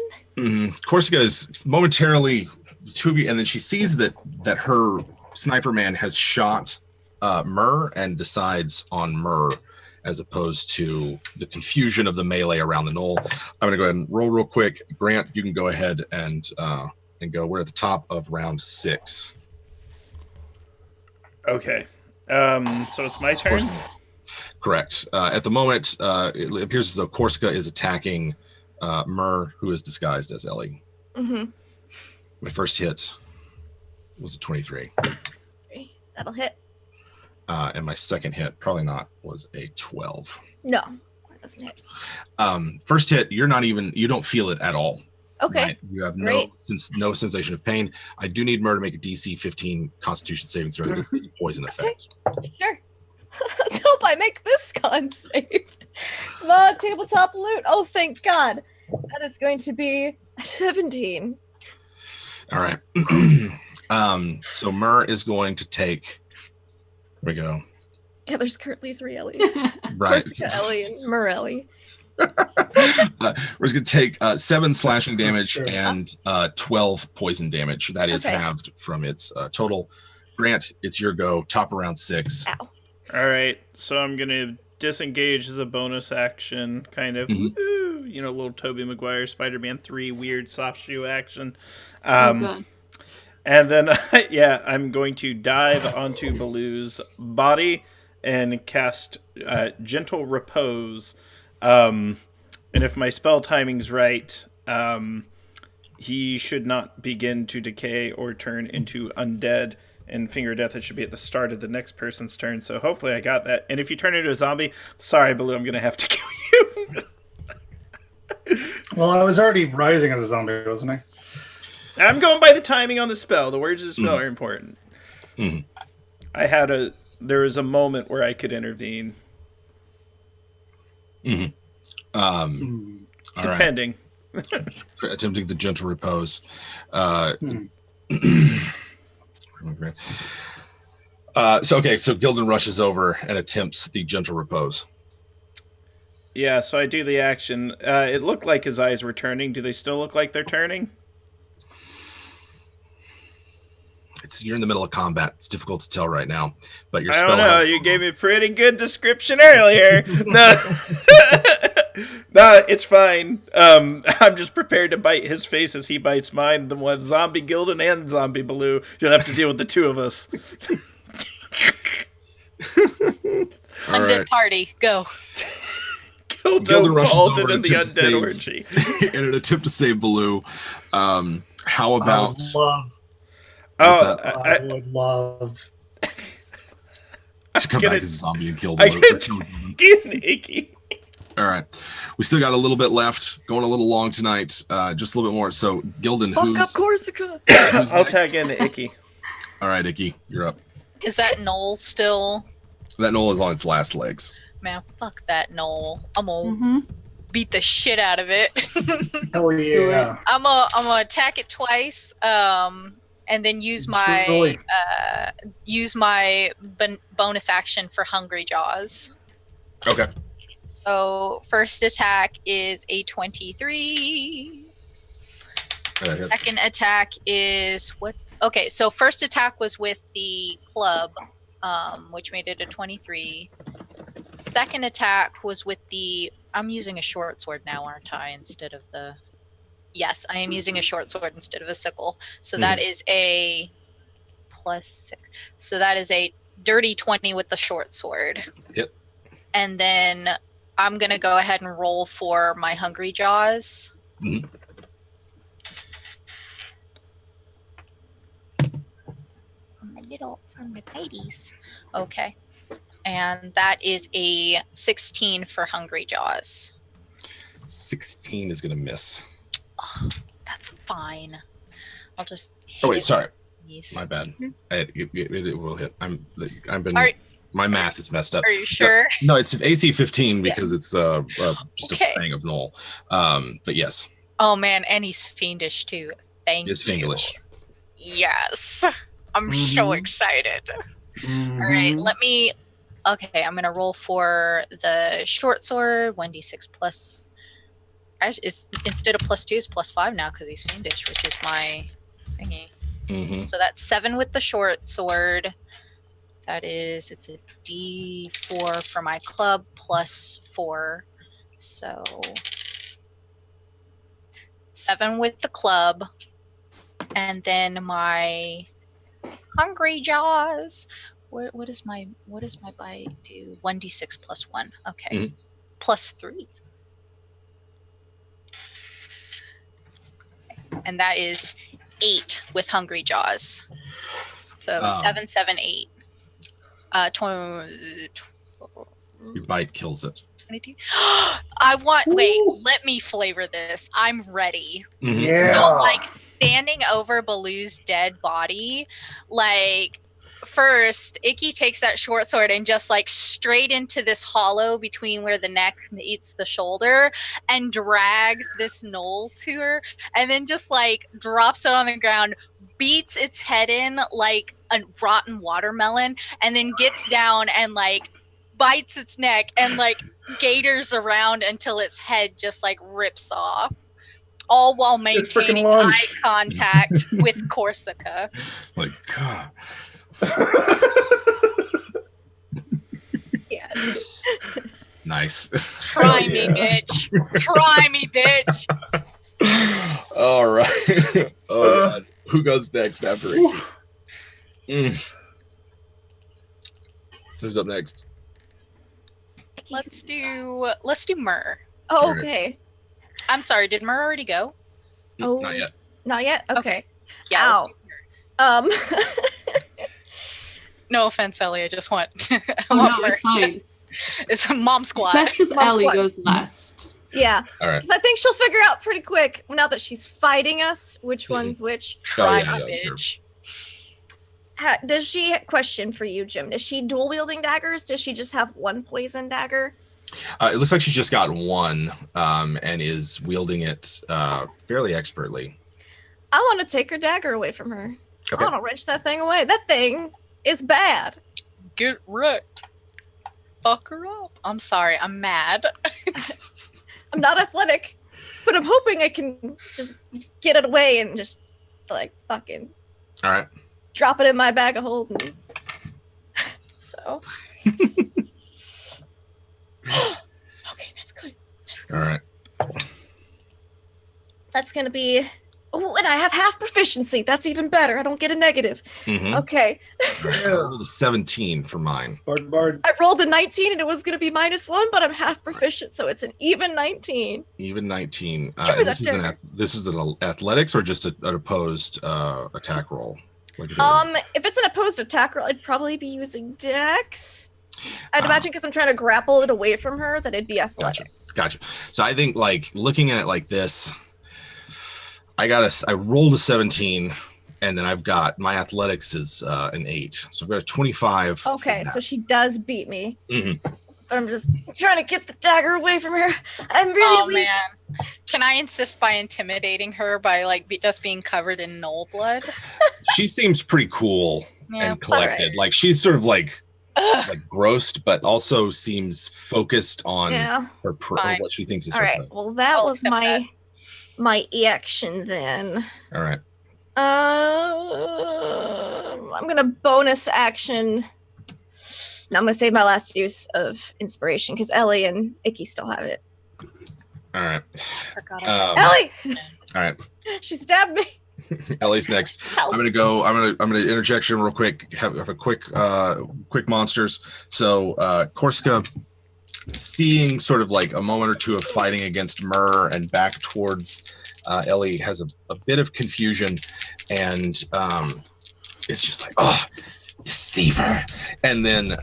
[SPEAKER 2] Corsica is momentarily the two of you, and then she sees that her sniper man has shot Myrrh and decides on Myrrh as opposed to the confusion of the melee around the knoll. I'm going to go ahead and roll real quick. Grant, you can go ahead and go. We're at the top of round 6.
[SPEAKER 1] Okay. So it's my turn?
[SPEAKER 2] Correct. At the moment, it appears as though Corsica is attacking Myrrh, who is disguised as Ellie.
[SPEAKER 3] Mm-hmm.
[SPEAKER 2] My first hit was a 23.
[SPEAKER 3] That'll hit.
[SPEAKER 2] And my second hit, probably not, was a 12.
[SPEAKER 3] No, that doesn't hit.
[SPEAKER 2] First hit, you don't feel it at all.
[SPEAKER 3] Okay.
[SPEAKER 2] Right? You have
[SPEAKER 3] Great.
[SPEAKER 2] no sensation of pain. I do need Myrrh to make a DC 15 Constitution saving throw. This is a poison effect.
[SPEAKER 3] Sure. Let's hope I make this con save. Come on, tabletop loot. Oh, thank God. That is going to be 17.
[SPEAKER 2] All right. So Myrrh is going to take. Here we go.
[SPEAKER 3] Yeah, there's currently 3 Ellies.
[SPEAKER 2] Right.
[SPEAKER 3] Corsica Ellie and Morelli.
[SPEAKER 2] We're just going to take 7 slashing damage
[SPEAKER 6] Sure.
[SPEAKER 2] and 12 poison damage. That is halved from its total. Grant, it's your go. Top around 6.
[SPEAKER 3] Ow.
[SPEAKER 1] All right. So I'm going to disengage as a bonus action, kind of, woo, little Tobey Maguire Spider-Man 3 weird soft shoe action.
[SPEAKER 5] God.
[SPEAKER 1] And then, I'm going to dive onto Baloo's body and cast Gentle Repose. And if my spell timing's right, he should not begin to decay or turn into undead. And Finger Death, it should be at the start of the next person's turn. So hopefully I got that. And if you turn into a zombie, sorry, Baloo, I'm going to have to kill you.
[SPEAKER 6] Well, I was already rising as a zombie, wasn't I?
[SPEAKER 1] I'm going by the timing on the spell. The words of the spell are important. There was a moment where I could intervene. Depending.
[SPEAKER 2] Attempting the Gentle Repose. So Gildan rushes over and attempts the Gentle Repose.
[SPEAKER 1] Yeah, so I do the action. It looked like his eyes were turning. Do they still look like they're turning?
[SPEAKER 2] You're in the middle of combat. It's difficult to tell right now, but your
[SPEAKER 1] I
[SPEAKER 2] spell
[SPEAKER 1] don't know.
[SPEAKER 2] has...
[SPEAKER 1] You gave me a pretty good description earlier. No, it's fine. I'm just prepared to bite his face as he bites mine. Then we'll have Zombie Gildan and Zombie Baloo. You'll have to deal with the two of us.
[SPEAKER 4] Undead party, go.
[SPEAKER 2] Gildan rushes
[SPEAKER 1] Gildan
[SPEAKER 2] over
[SPEAKER 1] in the undead orgy.
[SPEAKER 2] in an attempt to save Baloo. How about...
[SPEAKER 6] I would love
[SPEAKER 2] to come back as a zombie and kill Baloo.
[SPEAKER 1] I get icky.
[SPEAKER 2] All right. We still got a little bit left. Going a little long tonight. Just a little bit more. So, Gildan,
[SPEAKER 3] Fuck up Corsica.
[SPEAKER 1] I'll tag in Icky.
[SPEAKER 2] All right, Icky, you're up.
[SPEAKER 4] Is that knoll still?
[SPEAKER 2] That knoll is on its last legs.
[SPEAKER 4] Man, fuck that knoll. I'm gonna beat the shit out of it.
[SPEAKER 6] hell yeah.
[SPEAKER 4] I'm gonna attack it twice. And then use my bonus action for Hungry Jaws.
[SPEAKER 2] Okay.
[SPEAKER 4] So first attack is a 23. Second attack is what? Okay, so first attack was with the club, which made it a 23. Second attack was with the... I'm using a short sword now, aren't I? Instead of the... Yes, I am using a short sword instead of a sickle. So that is a +6. So that is a dirty 20 with the short sword.
[SPEAKER 2] Yep.
[SPEAKER 4] And then I'm going to go ahead and roll for my Hungry Jaws.
[SPEAKER 2] Mhm.
[SPEAKER 4] From my babies. Okay. And that is a 16 for Hungry Jaws.
[SPEAKER 2] 16 is going to miss.
[SPEAKER 4] Oh, that's fine. I'll just.
[SPEAKER 2] Oh wait, sorry.
[SPEAKER 4] These.
[SPEAKER 2] My bad.
[SPEAKER 4] Mm-hmm.
[SPEAKER 2] It will hit. I've been.
[SPEAKER 4] Are,
[SPEAKER 2] my math is messed up.
[SPEAKER 4] Are you sure?
[SPEAKER 2] No, it's AC 15 because it's just a Fang of Null. But yes.
[SPEAKER 4] Oh man, and he's fiendish too. Thank you.
[SPEAKER 2] It's Finglish.
[SPEAKER 4] Yes. I'm so excited. All right, let me. Okay, I'm gonna roll for the short sword. 1d6 plus. It's instead of +2, it's +5 now because he's fiendish, which is my thingy. So that's 7 with the short sword. That is, it's a D4 for my club +4. So 7 with the club, and then my Hungry Jaws. What does my bite do? 1d6 +1. Okay, +3. And that is 8 with Hungry Jaws. So 7, 7, 8. 20.
[SPEAKER 2] Your bite kills it.
[SPEAKER 4] 22. Wait, let me flavor this. I'm ready.
[SPEAKER 6] Yeah.
[SPEAKER 4] So, like, standing over Baloo's dead body, like, first, Icky takes that short sword and just, like, straight into this hollow between where the neck meets the shoulder and drags this knoll to her and then just, like, drops it on the ground, beats its head in like a rotten watermelon, and then gets down and, like, bites its neck and, like, gators around until its head just, like, rips off. All while maintaining eye contact with Corsica.
[SPEAKER 2] Like, God.
[SPEAKER 3] Yes.
[SPEAKER 2] Nice.
[SPEAKER 4] Try me, bitch. Try me, bitch.
[SPEAKER 2] All right. Oh, God. Who goes next after Icky? Who's up next?
[SPEAKER 4] Let's do Myrrh.
[SPEAKER 3] Oh, okay.
[SPEAKER 4] I'm sorry, did Myrrh already go?
[SPEAKER 3] Oh,
[SPEAKER 2] Not yet.
[SPEAKER 3] Not yet? Okay.
[SPEAKER 4] Yeah.
[SPEAKER 3] Ow.
[SPEAKER 4] No offense, Ellie. I just want.
[SPEAKER 5] It's fine.
[SPEAKER 4] It's a mom squad.
[SPEAKER 5] Best if
[SPEAKER 3] Mom
[SPEAKER 5] Ellie
[SPEAKER 3] squad.
[SPEAKER 5] goes last.
[SPEAKER 3] Yeah.
[SPEAKER 2] All right.
[SPEAKER 3] Because I think she'll figure out pretty quick, now that she's fighting us, which one's which.
[SPEAKER 4] Try
[SPEAKER 2] yeah,
[SPEAKER 4] me,
[SPEAKER 2] sure.
[SPEAKER 4] bitch.
[SPEAKER 3] Does she, question for you, Jim, is she dual wielding daggers? Does she just have one poison dagger?
[SPEAKER 2] It looks like she's just got one and is wielding it fairly expertly.
[SPEAKER 3] I want to take her dagger away from her.
[SPEAKER 2] Okay.
[SPEAKER 3] I want to wrench that thing away. That thing is bad.
[SPEAKER 4] Get wrecked. Fuck her up. I'm sorry. I'm mad.
[SPEAKER 3] I'm not athletic, but I'm hoping I can just get it away and just, like, fucking
[SPEAKER 2] All right.
[SPEAKER 3] drop it in my bag of holding. So. Okay, that's good. That's good.
[SPEAKER 2] All right.
[SPEAKER 3] That's going to be... Oh, and I have half proficiency. That's even better. I don't get a negative.
[SPEAKER 2] Mm-hmm.
[SPEAKER 3] Okay.
[SPEAKER 2] All right. I rolled a 17 for mine.
[SPEAKER 6] Bard.
[SPEAKER 3] I rolled a 19 and it was going to be -1, but I'm half proficient, so it's an even 19.
[SPEAKER 2] Even 19.
[SPEAKER 3] Give me
[SPEAKER 2] This
[SPEAKER 3] that
[SPEAKER 2] is an athletics or just an opposed attack roll?
[SPEAKER 3] If it's an opposed attack roll, I'd probably be using Dex. I'd imagine because I'm trying to grapple it away from her that it'd be athletic.
[SPEAKER 2] Gotcha. So I think, like, looking at it like this, I rolled a 17, and then I've got my athletics is an 8, so I've got a 25.
[SPEAKER 3] Okay, so she does beat me.
[SPEAKER 2] Mm-hmm.
[SPEAKER 3] But I'm just trying to get the dagger away from her. I'm really weak.
[SPEAKER 4] Man. Can I insist by intimidating her by, like, just being covered in knoll blood?
[SPEAKER 2] She seems pretty cool and collected.
[SPEAKER 3] Right.
[SPEAKER 2] Like, she's sort of like grossed, but also seems focused on her what she thinks is
[SPEAKER 3] all
[SPEAKER 2] her
[SPEAKER 3] right.
[SPEAKER 2] play.
[SPEAKER 3] Well, that was my action then.
[SPEAKER 2] All right.
[SPEAKER 3] I'm gonna bonus action. Now I'm gonna save my last use of inspiration because Ellie and Icky still have it.
[SPEAKER 2] All right.
[SPEAKER 4] Forgot
[SPEAKER 3] Ellie!
[SPEAKER 2] All right.
[SPEAKER 3] She stabbed me.
[SPEAKER 2] Ellie's next.
[SPEAKER 4] Help.
[SPEAKER 2] I'm gonna interjection real quick. Have a quick monsters. So Corsica, seeing sort of like a moment or two of fighting against Myrrh and back towards Ellie, has a bit of confusion, and it's just like, oh, deceiver, and then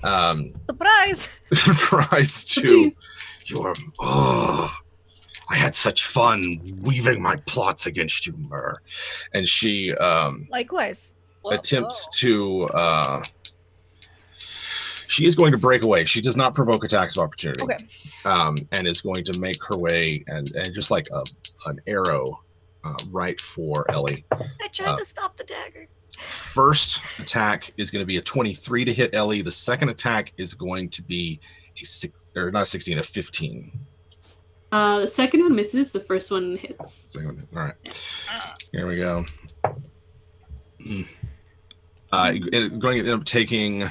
[SPEAKER 3] Surprise!
[SPEAKER 2] tries to I had such fun weaving my plots against you, Myrrh. And she
[SPEAKER 3] Likewise.
[SPEAKER 2] attempts to she is going to break away. She does not provoke attacks of opportunity.
[SPEAKER 3] Okay.
[SPEAKER 2] And is going to make her way and just like an arrow right for Ellie.
[SPEAKER 3] I tried to stop the dagger.
[SPEAKER 2] First attack is going to be a 23 to hit Ellie. The second attack is going to be a 15.
[SPEAKER 5] The second one misses. The first one hits.
[SPEAKER 2] All right. Here we go. Going to end up taking.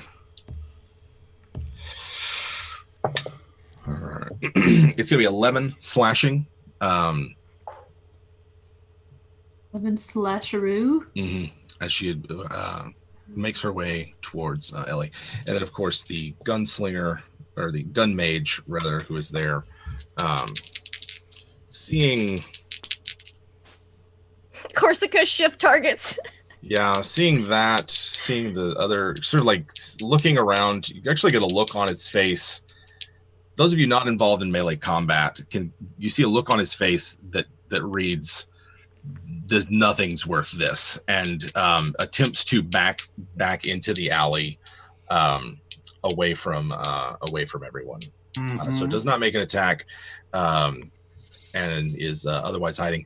[SPEAKER 2] All right. It's going to be 11 slashing.
[SPEAKER 5] 11 slasheroo.
[SPEAKER 2] As she makes her way towards Ellie. And then, of course, the gunslinger, or the gun mage, rather, who is there, seeing
[SPEAKER 3] Corsica shift targets.
[SPEAKER 2] seeing the other, sort of like looking around, you actually get a look on his face. Those of you not involved in melee combat, you see a look on his face that reads, "There's nothing's worth this," and attempts to back into the alley, away from everyone. So does not make an attack, and is otherwise hiding.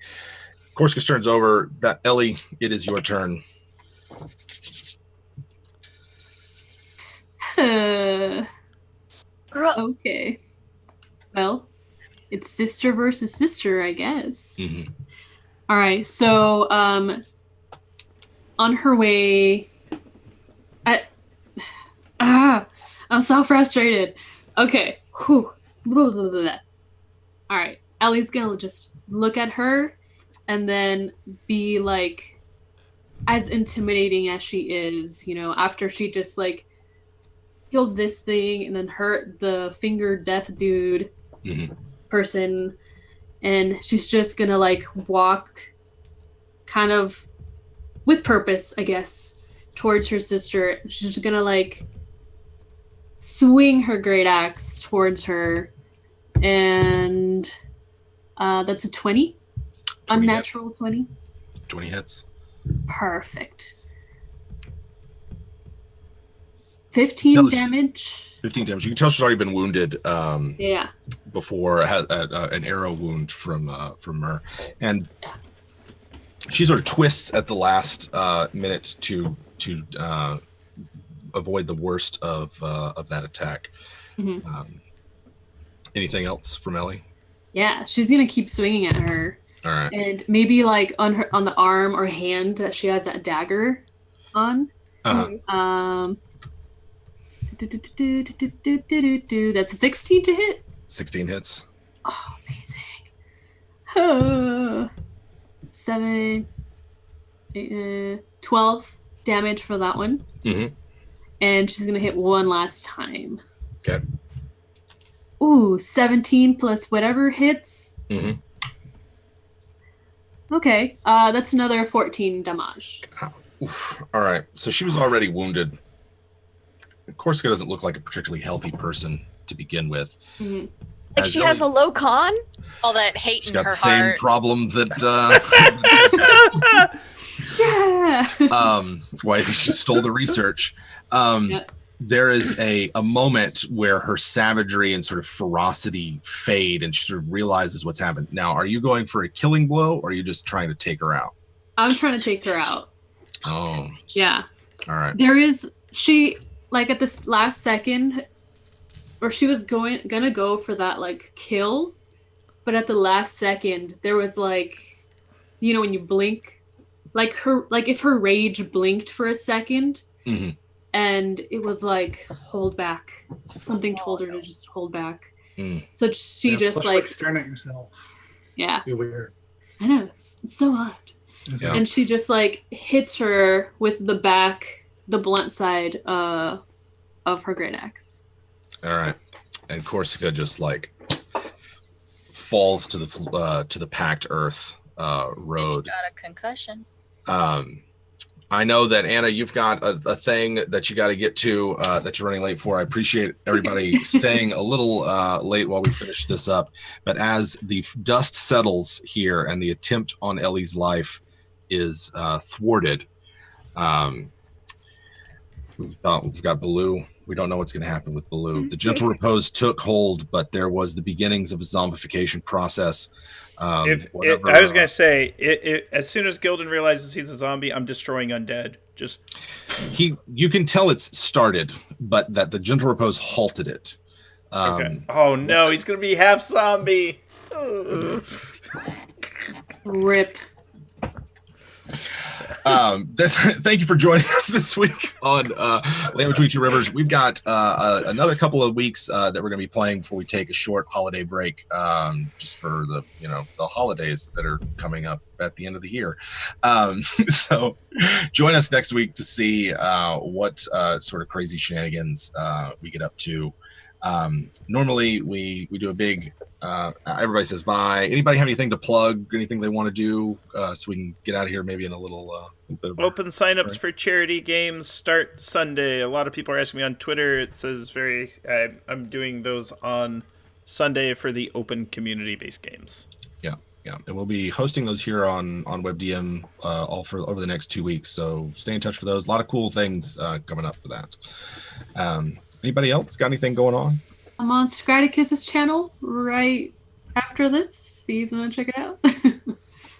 [SPEAKER 2] Corsica turns over. That Ellie, it is your turn.
[SPEAKER 5] Okay. Well, it's sister versus sister, I guess. All right. So, on her way. I'm so frustrated. Okay. Whew. Blah, blah, blah, blah. All right. Ellie's gonna just look at her and then be like, as intimidating as she is, after she just like killed this thing and then hurt the finger death dude person, and she's just gonna like walk kind of with purpose, I guess, towards her sister. She's just gonna like swing her great axe towards her, and that's a 20. Unnatural hits. 20.
[SPEAKER 2] 20 hits.
[SPEAKER 5] Perfect. 15 damage.
[SPEAKER 2] 15 damage. You can tell she's already been wounded.
[SPEAKER 5] Yeah.
[SPEAKER 2] Before had an arrow wound from her, and she sort of twists at the last minute to avoid the worst of that attack. Anything else from Ellie?
[SPEAKER 5] Yeah, she's gonna keep swinging at her.
[SPEAKER 2] All right.
[SPEAKER 5] And maybe like on the arm or hand that she has that dagger on. That's a 16 to hit.
[SPEAKER 2] 16 hits.
[SPEAKER 5] Oh, amazing. 7, 12 damage for that one. And she's gonna hit one last time.
[SPEAKER 2] Okay.
[SPEAKER 5] Ooh, 17 plus whatever hits. Okay, that's another 14 damage.
[SPEAKER 2] All right, so she was already wounded. Corsica doesn't look like a particularly healthy person to begin with.
[SPEAKER 3] Like she has a low con?
[SPEAKER 4] All that hate
[SPEAKER 2] She's
[SPEAKER 4] in
[SPEAKER 2] got
[SPEAKER 4] her
[SPEAKER 2] the same
[SPEAKER 4] heart.
[SPEAKER 2] problem that why she stole the research. There is a moment where her savagery and sort of ferocity fade, and she sort of realizes what's happened. Now, are you going for a killing blow, or are you just trying to take her out?
[SPEAKER 5] I'm trying to take her out.
[SPEAKER 2] Oh.
[SPEAKER 5] Yeah.
[SPEAKER 2] All right.
[SPEAKER 5] She, like at this last second, or she was gonna go for that like kill, but at the last second, there was like, when you blink, like if her rage blinked for a second, and it was like, hold back. Something told her to just hold back. So she just like
[SPEAKER 6] staring at yourself.
[SPEAKER 5] Yeah.
[SPEAKER 6] Be weird.
[SPEAKER 5] I know, it's so odd.
[SPEAKER 2] Yeah.
[SPEAKER 5] And she just like hits her with the blunt side of her great axe.
[SPEAKER 2] All right, and Corsica just like falls to the packed earth road.
[SPEAKER 4] Got a concussion.
[SPEAKER 2] I know that Anna, you've got a thing that you got to get to that you're running late for. I appreciate everybody staying a little late while we finish this up. But as the dust settles here and the attempt on Ellie's life is thwarted, we've got Baloo. We don't know what's going to happen with Baloo. The gentle repose took hold, but there was the beginnings of a zombification process.
[SPEAKER 1] I was gonna say, as soon as Gildan realizes he's a zombie, I'm destroying undead. Just
[SPEAKER 2] you can tell it's started, but that the gentle repose halted it.
[SPEAKER 1] Okay. Oh no, he's gonna be half zombie.
[SPEAKER 5] Rip.
[SPEAKER 2] Thank you for joining us this week on Land Between Two Rivers. We've got another couple of weeks that we're going to be playing before we take a short holiday break, just for the holidays that are coming up at the end of the year. So join us next week to see what sort of crazy shenanigans we get up to. Normally we do a big everybody says bye. Anybody have anything to plug, anything they want to do, so we can get out of here maybe in a little bit of
[SPEAKER 1] open signups for charity games start Sunday. A lot of people are asking me on Twitter. It says I'm doing those on Sunday for the open community based games.
[SPEAKER 2] Yeah, and we'll be hosting those here on WebDM all for over the next 2 weeks. So stay in touch for those. A lot of cool things coming up for that. Anybody else got anything going on?
[SPEAKER 5] I'm on Scraticus's channel right after this. If you guys want to check it out.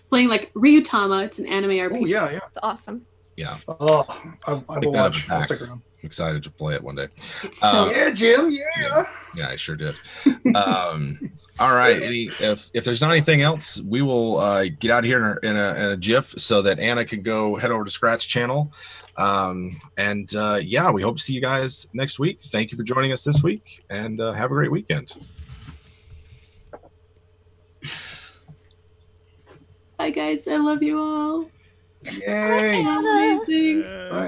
[SPEAKER 5] Playing like Ryutama. It's an anime RPG.
[SPEAKER 6] Oh yeah.
[SPEAKER 3] It's awesome.
[SPEAKER 2] Yeah.
[SPEAKER 6] Oh, I will
[SPEAKER 2] that
[SPEAKER 6] watch.
[SPEAKER 2] up
[SPEAKER 6] I'll
[SPEAKER 2] at
[SPEAKER 6] stick
[SPEAKER 2] PAX.
[SPEAKER 6] around.
[SPEAKER 2] I'm excited to play it one day.
[SPEAKER 5] It's so
[SPEAKER 6] Yeah, Jim. Yeah.
[SPEAKER 2] Yeah, I sure did. All right. If there's not anything else, we will get out of here in a jiff so that Anna can go head over to Scratch channel. Yeah, we hope to see you guys next week. Thank you for joining us this week, and have a great weekend.
[SPEAKER 5] Bye guys, I love you all.
[SPEAKER 6] Yay.
[SPEAKER 5] Amazing.
[SPEAKER 6] Bye.